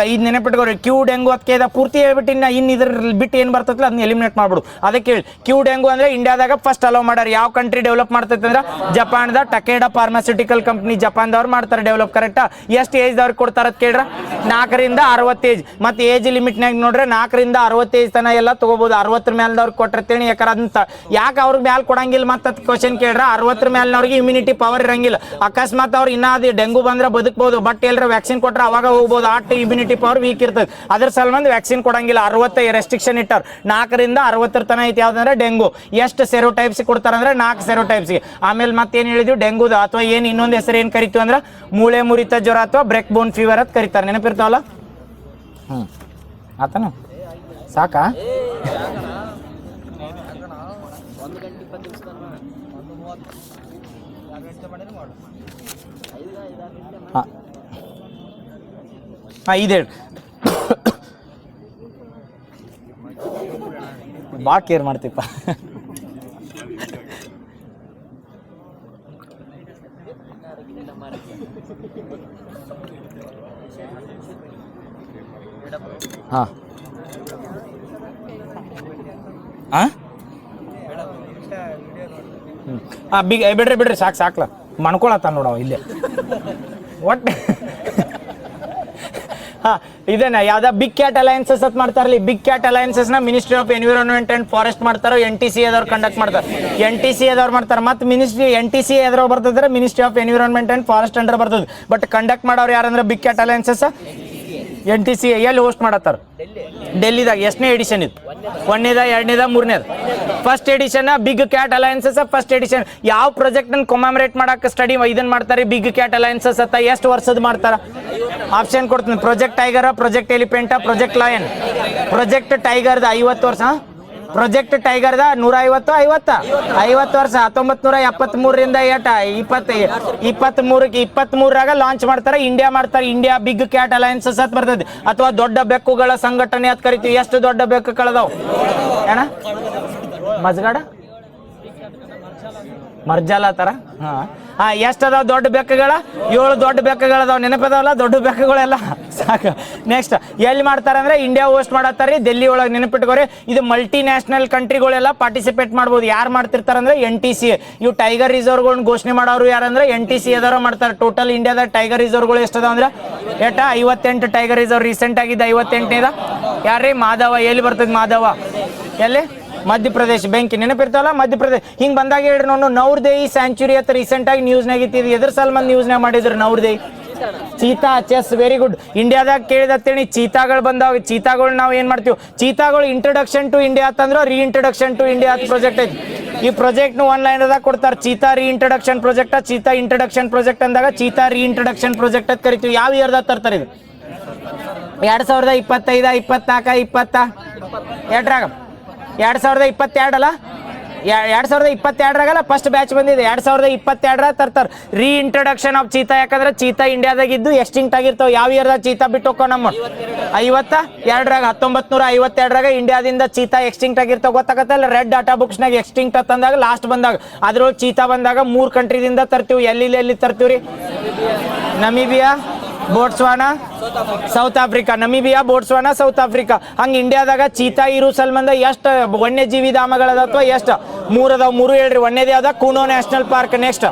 5 ನೆನಪಿಟ್ಕೋರಿ. ಕ್ಯೂ ಡೆಂಗು ಅದಕ್ಕೆ ಪೂರ್ತಿ ಹೇಳ್ಬಿಟ್ಟು ಇನ್ನು ಇದ್ರ ಬಿಟ್ಟು ಏನು ಬರ್ತೈತಿಲ್ಲ ಅದನ್ನ ಎಲಿಮಿನೇಟ್ ಮಾಡ್ಬಿಡು. ಅದಕ್ಕೆ ಹೇಳಿ ಕ್ಯೂ ಡೆಂಗು ಅಂದ್ರೆ ಇಂಡಿಯಾದಾಗ ಫಸ್ಟ್ ಅಲೋ ಮಾಡ್ಯಾರ. ಯಾವ ಕಂಟ್ರಿ ಡೆವಲಪ್ ಮಾಡ್ತೈತೆ ಅಂದ್ರೆ ಜಪಾನ್ದ ಟಕೇಡಾ ಫಾರ್ಮಾಸ್ಯೂಟಿಕಲ್ ಕಂಪ್ನಿ ಜಪಾನ್ದವ್ರು ಮಾಡ್ತಾರೆ ಡೆವಲಪ್. ಕರೆಕ್ಟಾ? ಎಷ್ಟು ಏಜ್ ದವ್ರಿಗೆ ಕೊಡ್ತಾರ ಅಂತ ಕೇಳ್ರ? 4ರಿಂದ 60 ಏಜ್. ಮತ್ತೆ ಏಜ್ ಲಿಮಿಟ್ನಾಗ ನೋಡ್ರೆ 4ರಿಂದ 60 ಏಜ್ ತನ ಎಲ್ಲ ತಗೋಬಹುದು. 60 ಮೇಲ್ದವ್ರಿಗೆ ಕೊಟ್ಟಿರ್ತೇನೆ. ಯಾಕಂದ್ರೆ ಅದನ್ನ ಯಾಕೆ ಅವ್ರಿಗೆ ಮ್ಯಾಲ ಕೊಡಂಗಿಲ್ಲ ಮತ್ತೆ ಕ್ವಶನ್ ಕೇಳ್ರ? 60 ಮೇಲ್ನವ್ರಿಗೆ ಇಮ್ಯುನಿಟಿ ಪವರ್ ಇರಂಗಿಲ್ಲ. ಅಕಸ್ಮಾತ್ ಅವ್ರು ಇನ್ನ ಅದು ಡೆಂಗು ಬಂದ್ರೆ ಬದುಕಬಹುದು. ಬಟ್ ಎಲ್ಲರ ವ್ಯಾಕ್ಸಿನ್ ಕೊಟ್ರೆ ಅವಾಗ ಹೋಗ್ಬೋದು. ಇಮ್ಯುನಿಟಿ ಪವರ್ ವೀಕ್ ಇರ್ತದೆ. ಅದ್ರ ಸಲುವಾಗಿ ವ್ಯಾಕ್ಸಿನ್ ಕೊಡಂಗಿಲ್ಲ. 60 ರೆಸ್ಟ್ರಿಕ್ಷನ್ ಇಟ್ಟಾರ. 4ರಿಂದ 60 ತನ ಐತಿ ಯಾವ್ದಂದ್ರೆ ಡೆಂಗು. ಎಷ್ಟು ಸೆರೋಟೈಪ್ಸ್ ಕೊಡ್ತಾರಂದ್ರೆ 4 ಸೆರೋಟೈಪ್ಸ್ಗೆ. ಆಮೇಲೆ ಮತ್ತೇನು ಹೇಳಿದ್ವಿ? ಡೆಂಗುದ ಅಥವಾ ಏನು ಇನ್ನೊಂದು ಹೆಸರು ಏನು ಕರಿತೀವಿ ಅಂದ್ರೆ ಮೂಳೆ ಮುರಿತ ಜ್ವರ ಅಥವಾ ಬ್ರೇಕ್ ಬೋನ್ ಫೀವರ್ ಅಂತ ಕರೀತಾರೆ. ನೆನಪಿರ್ತಾವಲ್ಲ? ಆತನ ಸಾಕಾ? ಇದೇ ಭಾಳ ಕೇರ್ ಮಾಡ್ತೀಪ್ಪ. ಹಾಂ ಹಾಂ ಬಿಡ್ರಿ ಸಾಕ್ಲ ಮಣ್ಕೊಳತ್ತ ನೋಡವ ಇಲ್ಲೇ ಒಟ್ಟು ಇದೇನ ಯಾವ್ದಾ ಬಿಗ್ ಕ್ಯಾಟ್ ಅಲಯನ್ಸಸ್ ಅಂತ ಮಾಡ್ತಾರಲ್ಲ, ಬಿಗ್ ಕ್ಯಾಟ್ ಅಲಯನ್ಸಸ್ ನ ministry of environment and forest ಮಾಡ್ತಾರೋ, NTC ಅದವ್ರು ಕಂಡಕ್ಟ್ ಮಾಡ್ತಾರೆ, NTC ಅದವ್ರು ಮಾಡ್ತಾರೆ. ಮತ್ತು NTC ಎದ್ರ ಬರ್ತದ್ರೆ ministry of environment and forest under ಬರ್ತದೆ. ಬಟ್ ಕಂಡಕ್ಟ್ ಮಾಡೋರು ಯಾರಂದ್ರೆ ಬಿಗ್ ಕ್ಯಾಟ್ ಅಲಯನ್ಸಸ್ NTC. ಎಲ್ಲಿ ಹೋಸ್ಟ್ ಮಾಡತ್ತಾರ? ಡೆಲ್ಲಿದಾಗ. ಎಷ್ಟನೇ ಎಡಿಷನ್ ಇದು? 1ನೇದ 2ನೇದ 3ನೇದ? First edition big cat alliances. First edition ಯಾವ ಪ್ರಾಜೆಕ್ಟ್ ಅನ್ನು ಕೊಮ್ಯಾಮರೇಟ್ ಮಾಡಕ್ಕೆ ಸ್ಟಡಿ ಇದನ್ನ ಮಾಡ್ತಾರೆ ಬಿಗ್ ಕ್ಯಾಟ್ ಅಲಯನ್ಸಸ್ ಅಂತ. ಎಷ್ಟು ವರ್ಷದ ಮಾಡ್ತಾರ? ಆಪ್ಷನ್ ಕೊಡ್ತೀನಿ. Project tiger, project elephant, project lion. Project ಟೈಗರ್ದ 50 ವರ್ಷ, ಪ್ರಾಜೆಕ್ಟ್ ಟೈಗರ್ದ 150 50 ವರ್ಷ. 1973ರಿಂದ 23ರಾಗ ಲಾಂಚ್ ಮಾಡ್ತಾರೆ. ಇಂಡಿಯಾ ಮಾಡ್ತಾರೆ. ಇಂಡಿಯಾ ಬಿಗ್ ಕ್ಯಾಟ್ ಅಲಯನ್ಸಸ್ ಅಂತ ಬರ್ತದೆ. ಅಥವಾ ದೊಡ್ಡ ಬೆಕ್ಕುಗಳ ಸಂಘಟನೆ ಅಂತ ಕರಿತೀವಿ. ಎಷ್ಟು ದೊಡ್ಡ ಬೆಕ್ಕುಗಳದಾವ್ ಏನ? ಮಜ್ಗಾಡ ಮರ್ಜಾಲ ತರ. ಎಷ್ಟು ಅದಾವ ದೊಡ್ಡ ಬೆಕ್ಕುಗಳ? 7 ದೊಡ್ಡ ಬೆಕ್ಕುಗಳದಾವ. ನೆನಪದಾವಲ್ಲ ದೊಡ್ಡ ಬೆಕ್ಕುಗಳೆಲ್ಲ? ಸಾಕು. ನೆಕ್ಸ್ಟ್ ಎಲ್ಲಿ ಮಾಡ್ತಾರೆ ಅಂದ್ರೆ ಇಂಡಿಯಾ ಹೋಸ್ಟ್ ಮಾಡತ್ತಾರೆ ಡೆಲ್ಲಿ ಒಳಗೆ. ನೆನಪಿಟ್ಕೋರಿ, ಇದು ಮಲ್ಟಿ ನ್ಯಾಷನಲ್ ಕಂಟ್ರಿಗಳೆಲ್ಲ ಪಾರ್ಟಿಸಿಪೇಟ್ ಮಾಡ್ಬೋದು. ಯಾರು ಮಾಡ್ತಿರ್ತಾರೆ ಅಂದ್ರೆ NTC. ಇವು ಟೈಗರ್ ರಿಸರ್ವ್ಗಳನ್ನ ಘೋಷಣೆ ಮಾಡೋರು ಯಾರಂದ್ರೆ NTC ಎದಾರ ಮಾಡ್ತಾರೆ. ಟೋಟಲ್ ಇಂಡಿಯಾದ ಟೈಗರ್ ರಿಸರ್ವ್ಗಳು ಎಷ್ಟದಾವ ಅಂದ್ರೆ 58 ಟೈಗರ್ ರಿಸರ್ವ್. ರೀಸೆಂಟ್ ಆಗಿದ್ದ 58ನೇದ ಯಾರ್ರೀ? ಮಾಧವ. ಎಲ್ಲಿ ಬರ್ತದೆ ಮಾಧವ? ಎಲ್ಲಿ? ಮಧ್ಯಪ್ರದೇಶ್. ಬೆಂಕಿ. ನೆನಪಿರ್ತಾವಲ್ಲ ಮಧ್ಯಪ್ರದೇಶ್. ಹಿಂಗೆ ಬಂದಾಗ ಹೇಳ್ರಿ ನಾನು ನವರ್ದೇಯಿ ಸ್ಯಾಂಚುರಿ ಅಂತ ರೀಸೆಂಟ್ ಆಗಿ ನ್ಯೂಸ್ನಾಗ ಇತ್ತಿದ್ದು. ಎದ್ರ ಸಲ್ಮಾನ್ ನ್ಯೂಸ್ನಾಗ ಮಾಡಿದ್ರು ನವರ್ದೇಯಿ? ಚೀತಾ. ಚೆಸ್. Very good. ಇಂಡಿಯಾದಾಗ ಕೇಳಿದತ್ತೇಳಿ ಚೀತಾಗಳು ಬಂದಾವ. ಚೀತಾಗಳು ನಾವು ಏನ್ ಮಾಡ್ತೀವಿ? ಚೀತಾಗಳು ಇಂಟ್ರೊಡಕ್ಷನ್ ಟು ಇಂಡಿಯಾ ಅಂತಂದ್ರೆ ರೀಇಂಟ್ರೊಡಕ್ಷನ್ ಟು ಇಂಡಿಯಾ ಅಂತ ಪ್ರಾಜೆಕ್ಟ್ ಐತಿ. ಈ ಪ್ರಾಜೆಕ್ಟ್ ಒನ್ ಲೈನ್ದಾಗ ಕೊಡ್ತಾರೆ. Cheetah reintroduction project. Cheetah introduction project ಅಂದಾಗ ಚೀತಾ ರೀಇಂಟ್ರೊಡಕ್ಷನ್ ಪ್ರಾಜೆಕ್ಟ್ ಅಂತ ಕರಿತೀವಿ. ಯಾವ ಇಯರ್ದಾಗ ತರ್ತಾರೆ ಇದು? 2025, 24, 20 ಎರಡ್ರಾಗ 2022 ಅಲ್ಲ? 2022ರಾಗಲ್ಲ ಫಸ್ಟ್ ಬ್ಯಾಚ್ ಬಂದಿದೆ. 2022 ತರ್ತಾರೆ ರೀಇಂಟ್ರೊಡಕ್ಷನ್ ಆಫ್ ಚೀತಾ. ಯಾಕಂದ್ರೆ ಚೀತಾ ಇಂಡಿಯಾದಾಗ ಇದ್ದು ಎಕ್ಸ್ಟಿಂಕ್ಟ್ ಆಗಿರ್ತಾವ. ಯಾವ ಇಯರ್ದಾಗ ಚೀತಾ ಬಿಟ್ಟು ಹೋಗೋ ನಮ್ಮ 52ರಾಗ 1952ರಾಗ ಇಂಡಿಯಾದಿಂದ ಚೀತಾ ಎಕ್ಸ್ಟಿಂಕ್ಟ್ ಆಗಿರ್ತಾವ. ಗೊತ್ತಾಗತ್ತಲ್ಲ? ರೆಡ್ ಡಾಟಾ ಬುಕ್ಸ್ನಾಗ ಎಕ್ಸ್ಟಿಂಕ್ಟ್ ಅಂತಂದಾಗ ಲಾಸ್ಟ್ ಬಂದಾಗ ಅದ್ರೊಳಗೆ ಚೀತಾ ಬಂದಾಗ 3 ಕಂಟ್ರಿದಿಂದ ತರ್ತೀವಿ. ಎಲ್ಲಿ ತರ್ತೀವ್ರಿ? Namibia, Botswana, South Africa. Namibia, Botswana, South Africa. ಹಂಗೆ ಇಂಡಿಯಾದಾಗ ಚೀತಾ ಇರು ಸಲ್ಮಂದ ಎಷ್ಟು ವನ್ಯಜೀವಿ ಧಾಮಗಳದ ಅಥವಾ ಎಷ್ಟು? 3 ಅದಾವ. 3 ಹೇಳ್ರಿ. ಒಂದೇದು ಯಾವ್ದ? Kuno national park. Next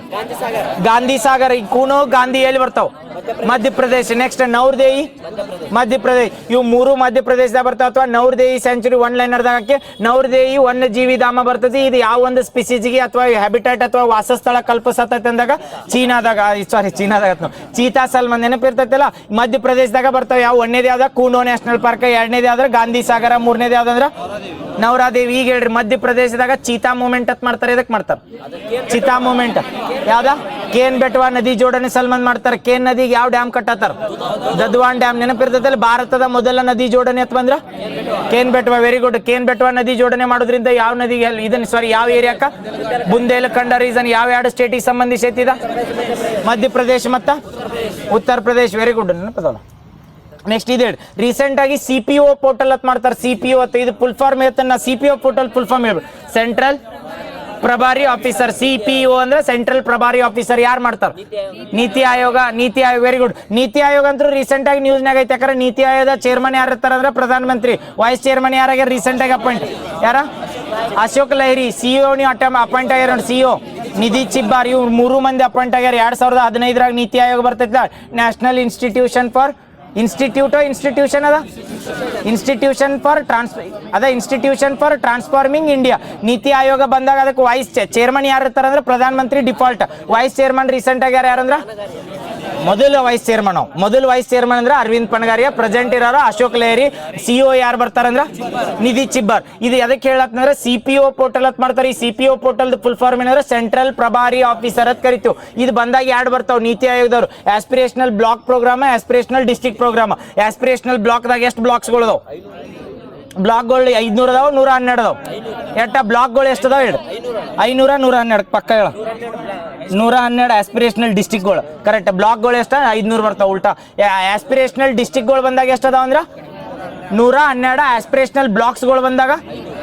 Gandhi Sagar. ಈ ಕೂನೋ ಗಾಂಧಿ ಎಲ್ಲಿ ಬರ್ತಾವ? ಮಧ್ಯಪ್ರದೇಶ್. ನೆಕ್ಸ್ಟ್ ನವರ್ದೇಯಿ, ಮಧ್ಯಪ್ರದೇಶ್. ಇವು 3 ಮಧ್ಯಪ್ರದೇಶದಾಗ ಬರ್ತಾವ. ಅಥವಾ ನವರ್ದೇಯಿ ಸ್ಯಾಂಚುರಿ ಒನ್ ಲೈನರ್ದಾಗ ಹಾಕಿ ನವರ್ದೇಯಿ ವನ್ಯಜೀವಿ ಧಾಮ ಬರ್ತದೆ. ಇದು ಯಾವ ಒಂದು ಸ್ಪೀಸೀಸ್ಗೆ ಅಥವಾ ಹ್ಯಾಬಿಟೇಟ್ ಅಥವಾ ವಾಸಸ್ಥಳ ಕಲ್ಪಿಸತೈತೆ ಅಂದಾಗ ಚೀನಾದಾಗ ಚೀತಾ ಸಲ್ಮಾನ್. ನೆನಪಿರ್ತೈತಲ್ಲ? ಮಧ್ಯಪ್ರದೇಶದಾಗ ಬರ್ತಾವ. ಯಾವ? ಒಂದೇದು ಯಾವ್ದ? Kuno national park. 2ನೇದು ಯಾವ್ದ್ರ? ಗಾಂಧಿ ಸಾಗರ. 3ನೇದು ಯಾವ್ದಂದ್ರ ನವರಾದೇವಿ. ಈಗ ಹೇಳ್ರಿ ಮಧ್ಯಪ್ರದೇಶದಾಗ ಚೀತಾ ಮೂವ್ಮೆಂಟ್ ಅಂತ ಮಾಡ್ತಾರೆ. ಇದಕ್ಕೆ ಮಾಡ್ತಾರೆ ಚೀತಾ ಮೂವ್ಮೆಂಟ್. ಯಾವ್ದ? ಕೇನ್ ಬೆಟ್ವಾ ನದಿ ಜೋಡಣೆ ಸಲ್ಮಾನ್ ಮಾಡ್ತಾರೆ. ಕೇನ್ ನದಿಗೆ ಯಾವ ಡ್ಯಾಮ್ ಕಟ್ಟತ್ತಾರ? ದದ್ವಾನ್ ಡ್ಯಾಮ್. ನೆನಪಿರ್ತೈತಲ್ಲ? ಭಾರತದ ಮೊದಲ ನದಿ ಜೋಡಣೆ ಅಂತ ಬಂದ್ರ ಕೇನ್ ಬೆಟ್ವಾ. Very good. ಕೇನ್ ಬೆಟ್ವಾ ನದಿ ಜೋಡಣೆ ಮಾಡೋದ್ರಿಂದ ಯಾವ ನದಿಗೆ? ಇದನ್ನ ಯಾವ ಏರಿಯಾಕ? ಬುಂದೇಲಖಂಡ ರೀಸನ್. ಯಾವ 2 ಸ್ಟೇಟಿಗೆ ಸಂಬಂಧಿಸೈತಿದ? ಮಧ್ಯಪ್ರದೇಶ ಮತ್ತ ಉತ್ತರ ಪ್ರದೇಶ್. Very good. ನೆನಪದಲ್ಲ? ನೆಕ್ಸ್ಟ್ ಇದೆ ರೀಸೆಂಟ್ ಆಗಿ CPO ಪೋರ್ಟಲ್ ಅಂತ ಮಾಡ್ತಾರೆ. CPO ಅಂತ ಇದು ಫುಲ್ ಫಾರ್ಮ್ ಹೇಳ್ತಾನೆ. CPO ಪೋರ್ಟಲ್ ಫುಲ್ ಫಾರ್ಮ್ ಹೇಳ್ಬೇಕು. Central ಪ್ರಭಾರಿ officer. CPO ಅಂದ್ರೆ ಸೆಂಟ್ರಲ್ ಪ್ರಭಾರಿ ಆಫೀಸರ್. ಯಾರು ಮಾಡ್ತಾರೆ? ನೀತಿ ಆಯೋಗ. ನೀತಿ ಆಯೋಗ. Very good. ನೀತಿ ಆಯೋಗ ಅಂತೂ ರೀಸೆಂಟ್ ಆಗಿ ನ್ಯೂಸ್ನಾಗ ಐತೆ. ಯಾಕಂದ್ರೆ ನೀತಿ ಆಯೋಗದ ಚೇರ್ಮನ್ ಯಾರು ಇರ್ತಾರ ಅಂದ್ರೆ Pradhan Mantri. Vice chairman ಯಾರಾಗ್ಯಾರ recent ಆಗಿ ಅಪಾಯಿಂಟ್? ಯಾರ? ಅಶೋಕ್ ಲಹಿರಿ. CEO ನೀವು ಅಪಾಯಿಂಟ್ ಆಗ್ಯಾರ ನೋಡಿ. CEO ನಿಧಿ ಚಿಬ್ಬಾರ್. ಇವ್ರು 3 ಮಂದಿ ಅಪಾಯಿಂಟ್ ಆಗ್ಯಾರ. 2015ರಾಗ NITI Aayog ಬರ್ತೈತಿಲ್ಲ? National institution for institution ಅದ institution for transforming India. NITI Aayog ಬಂದಾಗ ಅದಕ್ಕೆ ವೈಸ್ ಚೇರ್ಮನ್ ಯಾರು ಇರ್ತಾರ ಅಂದ್ರೆ Pradhan Mantri default. Vice chairman recent ಆಗಿ ಯಾರಂದ್ರ ಮೊದಲು ವೈಸ್ ಚೇರ್ಮನ್ ಅಂದ್ರೆ ಅರವಿಂದ್ ಪಣಗಾರಿಯಾ. ಪ್ರೆಸೆಂಟ್ ಇರೋರು ಅಶೋಕ್ ಲೆಹರಿ. CEO ಯಾರು ಬರ್ತಾರಂದ್ರ ನಿಧಿ ಚಿಬ್ಬಾರ್. ಇದು ಎದಕ್ಕೆ ಹೇಳತ್ತಂದ್ರೆ CPO ಪೋರ್ಟಲ್ ಅಂತ ಮಾಡ್ತಾರೆ. ಈ CPO ಪೋರ್ಟಲ್ ಫುಲ್ ಫಾರ್ಮ್ ಏನಂದ್ರೆ ಸೆಂಟ್ರಲ್ ಪ್ರಭಾರಿ ಆಫೀಸರ್ ಅಂತ ಕರಿತೀವಿ. ಇದು ಬಂದಾಗ 2 ಬರ್ತಾವ ನೀತಿ ಆಯೋಗದವ್ರು. Aspirational block programme, aspirational district programme. Aspirational ಬ್ಲಾಕ್ದಾಗ ಎಷ್ಟು ಬ್ಲಾಕ್ಸ್ಗಳು ಅದಾವ? ಬ್ಲಾಕ್ಗಳು 500 ಅದಾವ, 112 ಅದಾವ. ಎಟ್ಟ ಬ್ಲಾಕ್ಗಳು ಎಷ್ಟು ಅದಾವ ಹೇಳಿ? 500, 112 ಪಕ್ಕ ಹೇಳ. 112 ಆಸ್ಪಿರೇಷನಲ್ ಡಿಸ್ಟ್ರಿಕ್ಟ್ಗಳು. ಕರೆಕ್ಟ್. ಬ್ಲಾಕ್ಗಳು ಎಷ್ಟು? 500 ಬರ್ತಾವ. ಉಲ್ಟಾ ಆಸ್ಪಿರೇಷನಲ್ ಡಿಸ್ಟ್ರಿಕ್ಟ್ಗಳು ಬಂದಾಗ ಎಷ್ಟು ಅದಾವ ಅಂದ್ರೆ 112. ಆಸ್ಪಿರೇಷನಲ್ ಬ್ಲಾಕ್ಸ್ಗಳು ಬಂದಾಗ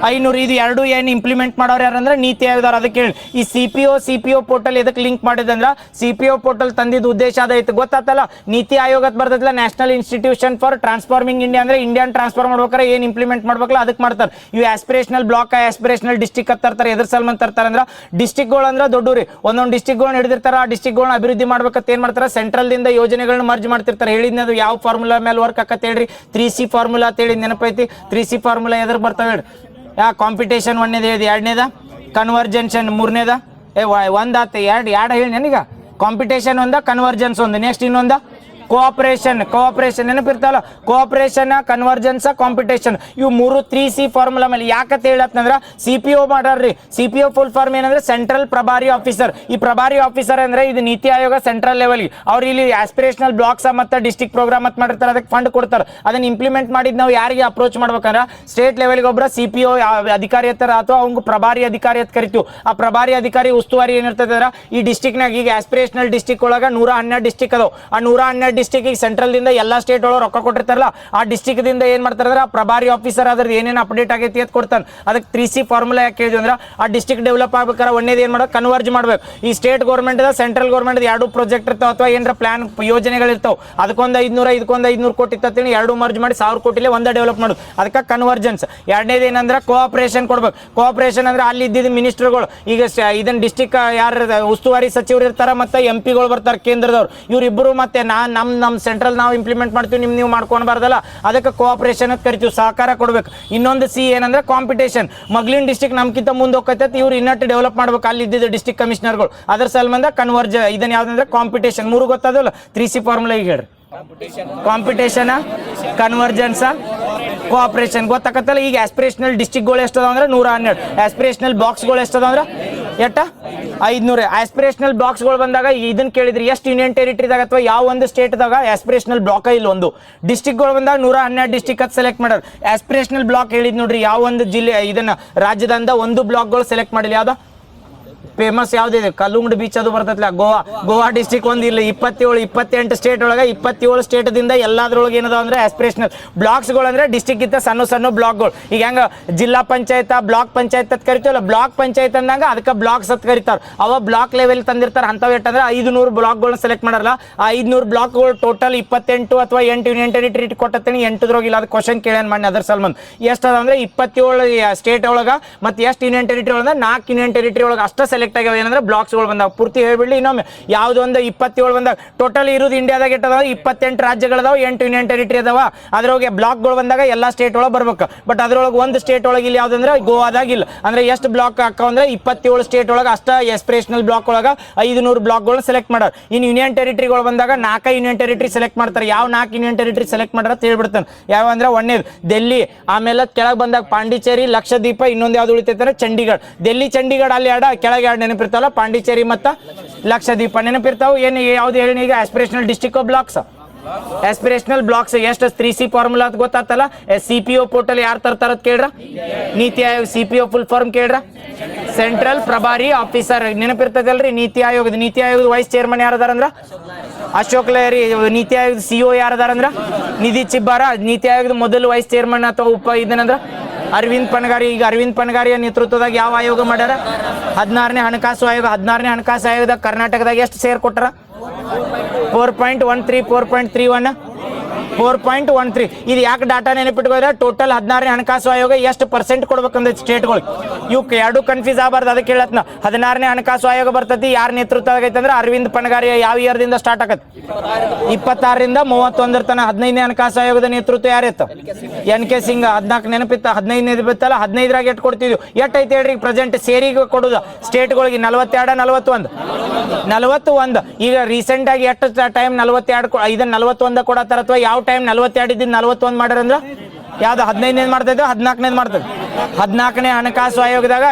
500 ಇದು ಎರಡು ಏನು ಇಂಪ್ಲಿಮೆಂಟ್ ಮಾಡೋರು ಯಾರಂದ್ರೆ ನೀತಿ ಆಯೋಗದವ್ರು. ಅದಕ್ಕೆ ಹೇಳಿ ಈ ಸಿ ಪಿ ಒ ಪೋರ್ಟಲ್ ಎದಕ್ಕೆ ಲಿಂಕ್ ಮಾಡಿದಂದ್ರೆ CPO ಪೋರ್ಟಲ್ ತಂದಿದ್ದು ಉದ್ದೇಶ ಅದೈತೆ ಗೊತ್ತಾತಲ್ಲ. ನೀತಿ ಆಯೋಗದ ಬರ್ತದಲ್ಲ national institution for transforming India ಅಂದ್ರೆ ಇಂಡಿಯನ್ ಟ್ರಾನ್ಸ್ಫಾರ್ಮ್ ಮಾಡ್ಬೇಕಾರೆ ಏನು ಇಂಪ್ಲಿಮೆಂಟ್ ಮಾಡ್ಬೇಕಲ್ಲ ಅದಕ್ಕೆ ಮಾಡ್ತಾರೆ. ಇವು ಆಸ್ಪಿರೇಷನಲ್ ಬ್ಲಾಕ್ ಆಸ್ಪಿರೇಷನಲ್ ಡಿಸ್ಟಿಕ್ ಅಂತ ತರ್ತಾರೆ. ಎದ್ರ ಸಲ್ಮನ್ ತರ್ತಾರೆ ಅಂದ್ರೆ ಡಿಸ್ಟಿಕ್ಗಳು ಅಂದ್ರೆ ದೊಡ್ಡೂರಿ ಒಂದೊಂದು ಡಿಸ್ಟಿಕ್ಗಳನ್ನ ಹಿಡಿದಿರ್ತಾರೆ. ಆ ಡಿಸ್ಟಿಕ್ಗಳನ್ನ ಅಭಿವೃದ್ಧಿ ಮಾಡ್ಬೇಕಂತ ಏನ್ ಮಾಡ್ತಾರೆ ಸೆಂಟ್ರಲ್ ದಿಂದ ಯೋಜನೆಗಳನ್ನ ಮರ್ಜ್ ಮಾಡ್ತಿರ್ತಾರೆ. ಹೇಳಿದ್ನದು ಯಾವ ಫಾರ್ಮುಲಾ ಮೇಲೆ ವರ್ಕ್ ಆಕತ್ ಹೇಳ್ರಿ 3C ಫಾರ್ಮುಲಾ ಅಂತ ಹೇಳಿ ನೆನಪೈತಿ. 3C ಫಾರ್ಮುಲಾ ಎದ್ರ ಬರ್ತಾವೆ ಹೇಳ್ರಿ. ಕಾಂಪಿಟೇಷನ್ ಒಂದೇದ ಹೇಳಿದೆ, ಎರಡನೇದ ಕನ್ವರ್ಜೆನ್ಷನ್, ಮೂರನೇದ ಒಂದಾತ ಎರಡು ಹೇಳಿ ನನಗ ಕಾಂಪಿಟೇಷನ್ ಒಂದ ಕನ್ವರ್ಜೆನ್ಸ್ ಒಂದು, ನೆಕ್ಸ್ಟ್ ಇನ್ನೊಂದ ಕೋಆಪರೇಷನ್ ನೆನಪಿರ್ತಾವಲ್ಲ ಕೋಆಪರೇಷನ್ ಕನ್ವರ್ಜೆನ್ಸ್ ಕಾಂಪಿಟೇಷನ್ ಇವು ಮೂರು 3C ಫಾರ್ಮುಲಾ ಮೇಲೆ ಯಾಕಂತ ಹೇಳತ್ತಂದ್ರ CPO ಮಾಡ್ರಿ. CPO ಫುಲ್ ಫಾರ್ಮ್ ಏನಂದ್ರೆ ಸೆಂಟ್ರಲ್ ಪ್ರಭಾರಿ ಆಫೀಸರ್. ಈ ಪ್ರಭಾರಿ ಆಫೀಸರ್ ಅಂದ್ರೆ ಇದು ನೀತಿ ಆಯೋಗ ಸೆಂಟ್ರಲ್ ಲೆವೆಲ್ಗೆ ಅವ್ರು ಇಲ್ಲಿ ಆಸ್ಪಿರೇಷನಲ್ ಬ್ಲಾಕ್ಸ್ ಮತ್ತೆ ಡಿಸ್ಟ್ರಿಕ್ಟ್ ಪ್ರೋಗ್ರಾಮ್ ಅಂತ ಮಾಡಿರ್ತಾರೆ. ಅದಕ್ಕೆ ಫಂಡ್ ಕೊಡ್ತಾರೆ. ಅದನ್ನ ಇಂಪ್ಲಿಮೆಂಟ್ ಮಾಡಿದ್ ನಾವು ಯಾರಿಗೆ ಅಪ್ರೋಚ್ ಮಾಡ್ಬೇಕಂದ್ರೆ ಸ್ಟೇಟ್ ಲೆವೆಲ್ಗೆ ಒಬ್ಬರ CPO ಅಧಿಕಾರಿ ಹತ್ತರ ಅಥವಾ ಅವ್ಗೆ ಪ್ರಭಾರಿ ಅಧಿಕಾರಿ ಅಂತ ಕರಿತೀವಿ. ಆ ಪ್ರಭಾರಿ ಅಧಿಕಾರಿ ಉಸ್ತುವಾರಿ ಏನಿರ್ತದೆ ಅಂದ್ರೆ ಈ ಡಿಸ್ಟ್ರಿಕ್ಟ್ನಾಗ ಈಗ ಆಸ್ಪಿರೇಷನಲ್ ಡಿಸ್ಟ್ರಿಕ್ಟ್ ಒಳಗ 112 ಡಿಸ್ಟ್ರಿಕ್ಟ್ ಅದಾವ. ಆ 112 ಡಿಸ್ಟ್ರಿಕ್ಟ್ ಸೆಂಟ್ರಲ್ ದಿಂದ ಎಲ್ಲಾ ಸ್ಟೇಟ್ ಒಳಗೆ ರೊಕ್ಕ ಕೊಟ್ಟಿರ್ತಾರಲ್ಲ ಆ ಡಿಸ್ಟ್ರಿಕ್ಟ್ ದಿಂದ ಏನ್ ಮಾಡ್ತಾರೆ ಅಂದ್ರೆ ಪ್ರಭಾರಿ ಆಫೀಸರ್ ಅದ್ರದ್ದು ಏನೇನು ಅಪ್ಡೇಟ್ ಆಗೈತಿ ಅಂತ ಕೊಡ್ತಾನೆ. ಅದಕ್ಕೆ 3C ಫಾರ್ಮುಲಾ ಯಾಕೆ ಹೇಳಿದ್ವಿ ಅಂದ್ರೆ ಆ ಡಿಸ್ಟ್ರಿಕ್ಟ್ ಡೆವಲಪ್ ಆಗ್ಬೇಕಾದ್ರೆ ಒಂದೇದು ಏನ್ ಮಾಡೋದು ಕನ್ವರ್ಜ್ ಮಾಡ್ಬೇಕು. ಈ ಸ್ಟೇಟ್ ಗೌರ್ಮೆಂಟ್ ಸೆಂಟ್ರಲ್ ಗೌರ್ಮೆಂಟ್ ಎರಡು ಪ್ರಾಜೆಕ್ಟ್ ಇರ್ತಾವ ಅಥವಾ ಏನಾರ ಪ್ಲಾನ್ ಯೋಜನೆಗಳಿರ್ತಾವ. ಅದಕ್ಕೊಂದು 500 ಕೋಟಿ ಇರ್ತೇನೆ ಎರಡು ಮರ್ಜ್ ಮಾಡಿ 1000 ಕೋಟಿಲೆ ಒಂದೇ ಡೆವಲಪ್ ಮಾಡೋದು. ಅದಕ್ಕೆ ಕನ್ವರ್ಜೆನ್ಸ್. ಎರಡನೇದು ಏನಂದ್ರೆ ಕೋಆಪರೇಷನ್ ಕೊಡ್ಬೇಕು. ಕೋಆಪರೇಷನ್ ಅಂದ್ರೆ ಅಲ್ಲಿ ಇದ್ದಿದ್ದ ಮಿನಿಸ್ಟರ್ಗಳು ಈಗ ಇದನ್ನ ಡಿಸ್ಟ್ರಿಕ್ಟ್ ಯಾರು ಉಸ್ತುವಾರಿ ಸಚಿವರು ಇರ್ತಾರ ಮತ್ತೆ MP ಗಳು ಬರ್ತಾರೆ ಕೇಂದ್ರದವ್ರು. ಇವರಿಬ್ಬರು ಮತ್ತೆ ನಮ್ ಸೆಂಟ್ರಲ್ ನಾವು ಇಂಪ್ಲಿಮೆಂಟ್ ಮಾಡ್ತೀವಿ ನೀವು ಮಾಡ್ಕೊಳ್ಬಾರ್ದಲ್ಲ. ಅದಕ್ಕೆ ಕೋಆಪರೇಷನ್ ಅಂತ ಕರಿತೀವಿ, ಸಹಕಾರ ಕೊಡ್ಬೇಕು. ಇನ್ನೊಂದು C ಏನಂದ್ರೆ ಕಾಂಪಿಟೇಷನ್. ಮಗ್ಲಿನ್ ಡಿಸ್ಟ್ರಿಕ್ಟ್ ನಮ್ಕಿಂತ ಮುಂದೆ ಹೋಗ್ತೈತೆ ಇವ್ರು ಇನ್ನಟ್ಟು ಡೆವಲಪ್ ಮಾಡ್ಬೇಕು ಅಲ್ಲಿ ಇದ್ದಿದ್ದು ಡಿಸ್ಟ್ರಿಕ್ಟ್ ಕಮಿಷನರ್ಗಳು. ಅದ್ರ ಸಲ್ಮಂದ ಕನ್ವರ್ಜ್ ಇದನ್ನ ಯಾವ್ದಂದ್ರೆ ಕಾಂಪಿಟೇಷನ್. ಮೂರು ಗೊತ್ತಾದಲ್ಲ 3C ಫಾರ್ಮುಲಾ ಈಗ ಹೇಳ್ರಿ. ಕಾಂಪಿಟೇಷನ್ ಕನ್ವರ್ಜೆನ್ಸ್ ಕೋಆಪರೇಷನ್ ಗೊತ್ತಾಕತ್ತಲ್ಲ. ಈಗ ಆಸ್ಪಿರೇಷನಲ್ ಡಿಸ್ಟ್ರಿಕ್ಟ್ಗಳು ಎಷ್ಟದ ಅಂದ್ರೆ 112. ಆಸ್ಪಿರೇಷನಲ್ ಬಾಕ್ಸ್ಗಳು ಎಷ್ಟದ ಅಂದ್ರೆ 500. ಆಸ್ಪಿರೇಷನಲ್ ಬಾಕ್ಸ್ಗಳು ಬಂದಾಗ ಇದನ್ನ ಕೇಳಿದ್ರಿ ಎಷ್ಟು ಯೂನಿಯನ್ ಟೆರಿಟರಿದಾಗ ಅಥವಾ ಯಾವ ಒಂದು ಸ್ಟೇಟ್ದಾಗ ಆಸ್ಪಿರೇಷನಲ್ ಬ್ಲಾಕ್ ಇಲ್ಲ ಒಂದು ಡಿಸ್ಟ್ರಿಕ್ಟ್ಗಳು ಬಂದಾಗ 112 ಡಿಸ್ಟ್ರಿಕ್ಟ್ ಅದು ಸೆಲೆಕ್ಟ್ ಮಾಡೋರು. ಆಸ್ಪಿರೇಷನಲ್ ಬ್ಲಾಕ್ ಹೇಳಿದ್ ನೋಡ್ರಿ ಯಾವ ಒಂದು ಜಿಲ್ಲೆ ಇದನ್ನ ರಾಜ್ಯದಿಂದ ಒಂದು ಬ್ಲಾಕ್ಗಳು ಸೆಲೆಕ್ಟ್ ಮಾಡಿಲ್ಲ. ಯಾವ್ದು ಫೇಮಸ್ ಯಾವ್ದಿದೆ ಕಲ್ಲುಂಗಡಿ ಬೀಚ್ ಅದು ಬರ್ತೈತಿಲ್ಲ ಗೋವಾ ಡಿಸ್ಟ್ರಿಕ್ಟ್ ಒಂದು ಇಲ್ಲ 28 ಸ್ಟೇಟ್ ಒಳಗೆ 27 ಸ್ಟೇಟ್ದಿಂದ ಎಲ್ಲಾದ್ರೊಳಗೆ ಏನದ ಅಂದ್ರೆ ಆಸ್ಪಿರೇಷನಲ್ ಬ್ಲಾಕ್ಸ್ಗಳು ಅಂದ್ರೆ ಡಿಸ್ಟ್ರಿಕ್ಟ್ ಇತ್ತ ಸಣ್ಣ ಬ್ಲಾಕ್ಗಳು. ಈಗ ಹೆಂಗ ಜಿಲ್ಲಾ ಪಂಚಾಯತ್ ಬ್ಲಾಕ್ ಪಂಚಾಯತ್ ಅಂತ ಕರಿತೀವಲ್ಲ ಬ್ಲಾಕ್ ಪಂಚಾಯತ್ ಅಂದಾಗ ಅದಕ್ಕೆ ಬ್ಲಾಕ್ಸ್ ಅಂತ ಕರಿತಾರೆ. ಅವ ಬ್ಲಾಕ್ ಲೆವೆಲ್ ತಂದಿರ್ತಾರೆ. ಅಂಥವು ಎಟ್ಟಂದ್ರೆ 500 ಬ್ಲಾಕ್ಗಳನ್ನ ಸೆಲೆಕ್ಟ್ ಮಾಡಲ್ಲ. ಆ 500 ಬ್ಲಾಕ್ಗಳು ಟೋಟಲ್ 28 ಅಥವಾ 8 ಯೂನಿಯನ್ ಟೆರಿಟರಿ ಕೊಟ್ಟತ್ತೀನಿ 8 ಅದು ಕ್ವಶನ್ ಕೇಳೇನ್ ಮಾಡಿ ಅದ್ರ ಸಲ್ಮಂದ್ ಎಷ್ಟದ ಅಂದ್ರೆ 27 ಸ್ಟೇಟ್ ಒಳಗ ಮತ್ತೆ ಎಷ್ಟು ಯೂನಿಯನ್ ಟೆರಿಟರಿ ಒಳಗ 4 ಯೂನಿಯನ್ ಟೆರಿಟರಿ ಒಳಗೆ ಅಷ್ಟ ಸೆಲೆಕ್ಟ್ ಆಗ್ಯಾವ ಏನಂದ್ರೆ ಬ್ಲಾಕ್ಸ್ಗಳು ಬಂದಾಗ. ಪೂರ್ತಿ ಹೇಳ್ಬಿಡ್ಲಿ ಇನ್ನೊಮ್ಮೆ ಯಾವ್ದೊಂದು 27 ಬಂದಾಗ ಟೋಟಲ್ ಇರೋದು ಇಂಡಿಯಾದಾಗ ಎಟ್ಟದಾವ 28 ರಾಜ್ಯಗಳದಾವ 8 ಯೂನಿಯನ್ ಟೆರಿಟರಿ ಅದಾವ. ಅದ್ರೊಳಗೆ ಬ್ಲಾಕ್ಗಳು ಬಂದಾಗ ಎಲ್ಲಾ ಸ್ಟೇಟ್ ಒಳಗೆ ಬರ್ಬೇಕು. ಬಟ್ ಅದ್ರೊಳಗೆ ಒಂದು ಸ್ಟೇಟ್ ಒಳಗೆ ಇಲ್ಲಿ ಯಾವ್ದಂದ್ರೆ ಗೋವಾದಾಗ ಇಲ್ಲ. ಅಂದ್ರೆ ಎಷ್ಟು ಬ್ಲಾಕ್ ಹಾಕವ ಅಂದ್ರೆ 27 ಸ್ಟೇಟ್ ಒಳಗೆ ಅಷ್ಟ ಆಸ್ಪಿರೇಷನಲ್ ಬ್ಲಾಕ್ ಒಳಗ 500 ಬ್ಲಾಕ್ಗಳನ್ನ ಸೆಲೆಕ್ಟ್ ಮಾಡೋರು. ಇನ್ನು ಯೂನಿಯನ್ ಟೆರಿಟರಿಗಳು ಬಂದಾಗ 4 ಯೂನಿಯನ್ ಟೆರಿಟರಿ ಸೆಲೆಕ್ಟ್ ಮಾಡ್ತಾರೆ. ಯಾವ 4 ಯೂನಿಯನ್ ಟೆರಿಟರಿ ಸೆಲೆಕ್ಟ್ ಮಾಡ್ರ ಅಂತ ಹೇಳ್ಬಿಡ್ತಾನೆ. ಯಾವ ಅಂದ್ರೆ ಒಂದೇದು ದಿಲ್ಲಿ, ಆಮೇಲೆ ಕೆಳಗೆ ಬಂದಾಗ ಪಾಂಡಿಚೇರಿ, ಲಕ್ಷದ್ವೀಪ, ಇನ್ನೊಂದು ಯಾವ್ದು ಉಳಿತೈತೆ ಚಂಡೀಗಢ. ದಿಲ್ಲಿ ಚಂಡೀಗಢ ಅಲ್ಲಿ ಕೆಳಗೆ ಎರಡು ನೆನಪಿರ್ತಾವಲ್ಲ ಪಾಂಡಿಚೇರಿ ಮತ್ತು ಲಕ್ಷದ್ವೀಪ ನೆನಪಿರ್ತಾವೆ. ಏನು ಯಾವ್ದು ಹೇಳಿ ಈಗ aspirational district blocks aspirational blocks ಎಷ್ಟು 3C ಫಾರ್ಮುಲಾ ಅಂತ ಗೊತ್ತಾತಲ್ಲ. CPO ಪೋರ್ಟಲ್ ಯಾರು ತರ್ತಾರ ಕೇಳ್ರ NITI Aayog. CPO full form ಕೇಳ್ರ ಸೆಂಟ್ರಲ್ ಪ್ರಭಾರಿ ಆಫೀಸರ್ ನೆನಪಿರ್ತದಲ್ರಿ. ನೀತಿ ಆಯೋಗದ ವೈಸ್ ಚೇರ್ಮನ್ ಯಾರದಾರ ಅಂದ್ರ ಅಶೋಕ್ ಲಹರಿ. ನೀತಿ ಆಯೋಗದ CO ಯಾರದಾರ ಅಂದ್ರ ನಿಧಿ ಚಿಬ್ಬಾರ. ನೀತಿ ಆಯೋಗದ ಮೊದಲು ವೈಸ್ ಚೇರ್ಮನ್ ಅಥವಾ ಇದನ್ನಂದ್ರ ಅರವಿಂದ್ ಪನ್ಗಾರಿ. ಈಗ ಅರವಿಂದ್ ಪನ್ಗಾರಿಯ ನೇತೃತ್ವದಾಗ ಯಾವ ಆಯೋಗ ಮಾಡ್ಯಾರ 16ನೇ ಹಣಕಾಸು ಆಯೋಗ. 16ನೇ ಹಣಕಾಸು ಆಯೋಗದಾಗ ಕರ್ನಾಟಕದಾಗ ಎಷ್ಟು ಶೇರ್ ಕೊಟ್ಟಾರ 4.13 4.31 4.13. ಇದು ಯಾಕೆ ಡಾಟಾ ನೆನಪಿಟ್ಕೋದ್ರೆ ಟೋಟಲ್ 16ನೇ ಹಣಕಾಸು ಆಯೋಗ ಎಷ್ಟು % ಕೊಡ್ಬೇಕಂದ್ರೆ ಸ್ಟೇಟ್ಗಳಿಗೆ ಇವಕ್ಕೆ ಎರಡು ಕನ್ಫ್ಯೂಸ್ ಆಗಬಾರ್ದು. ಅದಕ್ಕೆ ಹೇಳತ್ನ 16ನೇ ಹಣಕಾಸು ಆಯೋಗ ಬರ್ತೈತಿ ಯಾರ ನೇತೃತ್ವದಾಗ ಐತೆ ಅಂದ್ರೆ ಅರವಿಂದ್ ಪನ್ಗಾರಿ. ಯಾವ ಇಯರ್ದಿಂದ ಸ್ಟಾರ್ಟ್ ಆಗತ್ತೆ 26ರಿಂದ 31 ತನ. 15ನೇ ಹಣಕಾಸು ಆಯೋಗದ ನೇತೃತ್ವ ಯಾರಿತ್ತು NK ಸಿಂಗ್. 14 ನೆನಪಿತ್ತ 15 ಬಿತ್ತಲ್ಲ 15ರಾಗ ಎಷ್ಟು ಕೊಡ್ತಿದ್ವಿ ಎಷ್ಟು ಐತೆ ಹೇಳ್ರಿ ಪ್ರೆಸೆಂಟ್ ಸೇರಿಗೆ ಕೊಡುದು ಸ್ಟೇಟ್ಗಳಿಗೆ 42 41. ಈಗ ರೀಸೆಂಟ್ ಆಗಿ ಎಷ್ಟು ಟೈಮ್ 42 ಇದನ್ನ 41 ಕೊಡತ್ತಾರ ಅಥವಾ ಯಾವ ಟೈಮ್ 42 ಇದ್ದಿದ್ದು 41 ಮಾಡ್ಯಾರ ಅಂದ್ರೆ ಯಾವ್ದು 15ನೇದು ಮಾಡ್ತಿದ್ದೆ 14ನೇದು ಮಾಡ್ತದೆ. 14ನೇ ಹಣಕಾಸು ಆಯೋಗದಾಗ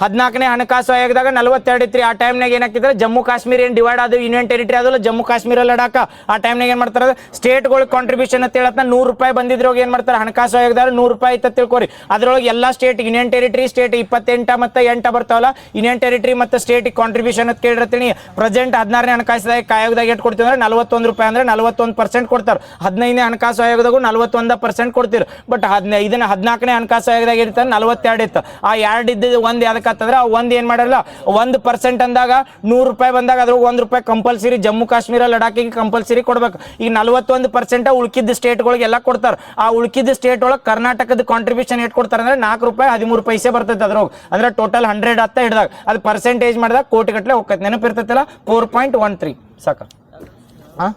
14ನೇ ಹಣಕಾಸು ಆಯೋಗದಾಗ 42 ಇತ್ತು. ಆ ಟೈಮ್ನಾಗ ಏನಾಗ್ತಿದ್ರೆ ಜಮ್ಮು ಕಾಶ್ಮೀರ ಏನು ಡಿವೈಡ್ ಆದ ಯೂನಿಯನ್ ಟೆರಿಟರಿ ಆದಲ್ಲ ಜಮ್ಮು ಕಾಶ್ಮೀರ ಲಡಾಖ. ಆ ಟೈಮ್ನಾಗ ಏನು ಮಾಡ್ತಾರೆ ಸ್ಟೇಟ್ಗಳಿಗೆ ಕಾಂಟ್ರಿಬ್ಯೂಷನ್ ಅಂತ ಹೇಳತ್ನ $100 ಬಂದಿದ್ರೋಗ ಏನು ಮಾಡ್ತಾರೆ ಹಣಕಾಸು ಆಯೋಗದಾಗ $100 ಇತ್ತ ತಿಳ್ಕೊರಿ. ಅದ್ರೊಳಗೆ ಎಲ್ಲ ಸ್ಟೇಟ್ ಯೂನಿಯನ್ ಟೆರಿಟರಿ ಸ್ಟೇಟ್ 28 ಮತ್ತು 8 ಬರ್ತಾವಲ್ಲ ಯೂನಿಯನ್ ಟೆರಿಟರಿ ಮತ್ತು ಸ್ಟೇಟ್ ಕಾಂಟ್ರಿಬ್ಯೂಷನ್ ಅಂತ ಕೇಳಿರ್ತೀನಿ. ಪ್ರೆಸೆಂಟ್ 16ನೇ ಹಣಕಾಸು ಆಯೋಗದಾಗ ಎಷ್ಟು ಕೊಡ್ತೀವಿ ಅಂದ್ರೆ $41 ಅಂದ್ರೆ 41% ಕೊಡ್ತಾರೆ. 15ನೇ ಹಣಕಾಸು ಆಯೋಗದಾಗೂ 41% ಕೊಡ್ತೀರಿ. ಬಟ್ ಇದನ್ನ 14ನೇ ಹಣಕಾಸು ಆಯೋಗದಾಗ ಸರ್ವೆದಾಗ ಇರ್ತಾನೆ 42 ಇತ್ತು. ಆ 2 ಇದ್ದಿದ್ದು 1 ಯಾವ್ದಕ್ಕೆ ಅಂತಂದ್ರೆ ಆ 1 ಏನು ಮಾಡಲ್ಲ 1% ಅಂದಾಗ ₹100 ಬಂದಾಗ ಅದ್ರಾಗ ₹1 ಕಂಪಲ್ಸರಿ ಜಮ್ಮು ಕಾಶ್ಮೀರ ಲಡಾಖಿಗೆ ಕಂಪಲ್ಸರಿ ಕೊಡ್ಬೇಕು. ಈಗ 41% ಉಳ್ಕಿದ್ದ ಸ್ಟೇಟ್ಗಳಿಗೆಲ್ಲ ಕೊಡ್ತಾರೆ. ಆ ಉಳ್ಕಿದ್ದ ಸ್ಟೇಟ್ ಒಳಗೆ ಕರ್ನಾಟಕದ ಕಾಂಟ್ರಿಬ್ಯೂಷನ್ ಎಷ್ಟು ಕೊಡ್ತಾರೆ ಅಂದ್ರೆ ₹4.13 ಬರ್ತೈತೆ ಅದ್ರಾಗ. ಅಂದ್ರೆ ಟೋಟಲ್ 100 ಹತ್ತ ಹಿಡ್ದಾಗ ಅದು ಪರ್ಸೆಂಟೇಜ್ ಮಾಡಿದಾಗ ಕೋಟಿ ಗಟ್ಟಲೆ ಹೋಗ್ತೈತೆ. ನೆನಪಿರ್ತೈತಲ್ಲ 4.13 ಸಾಕ. ಹಾಂ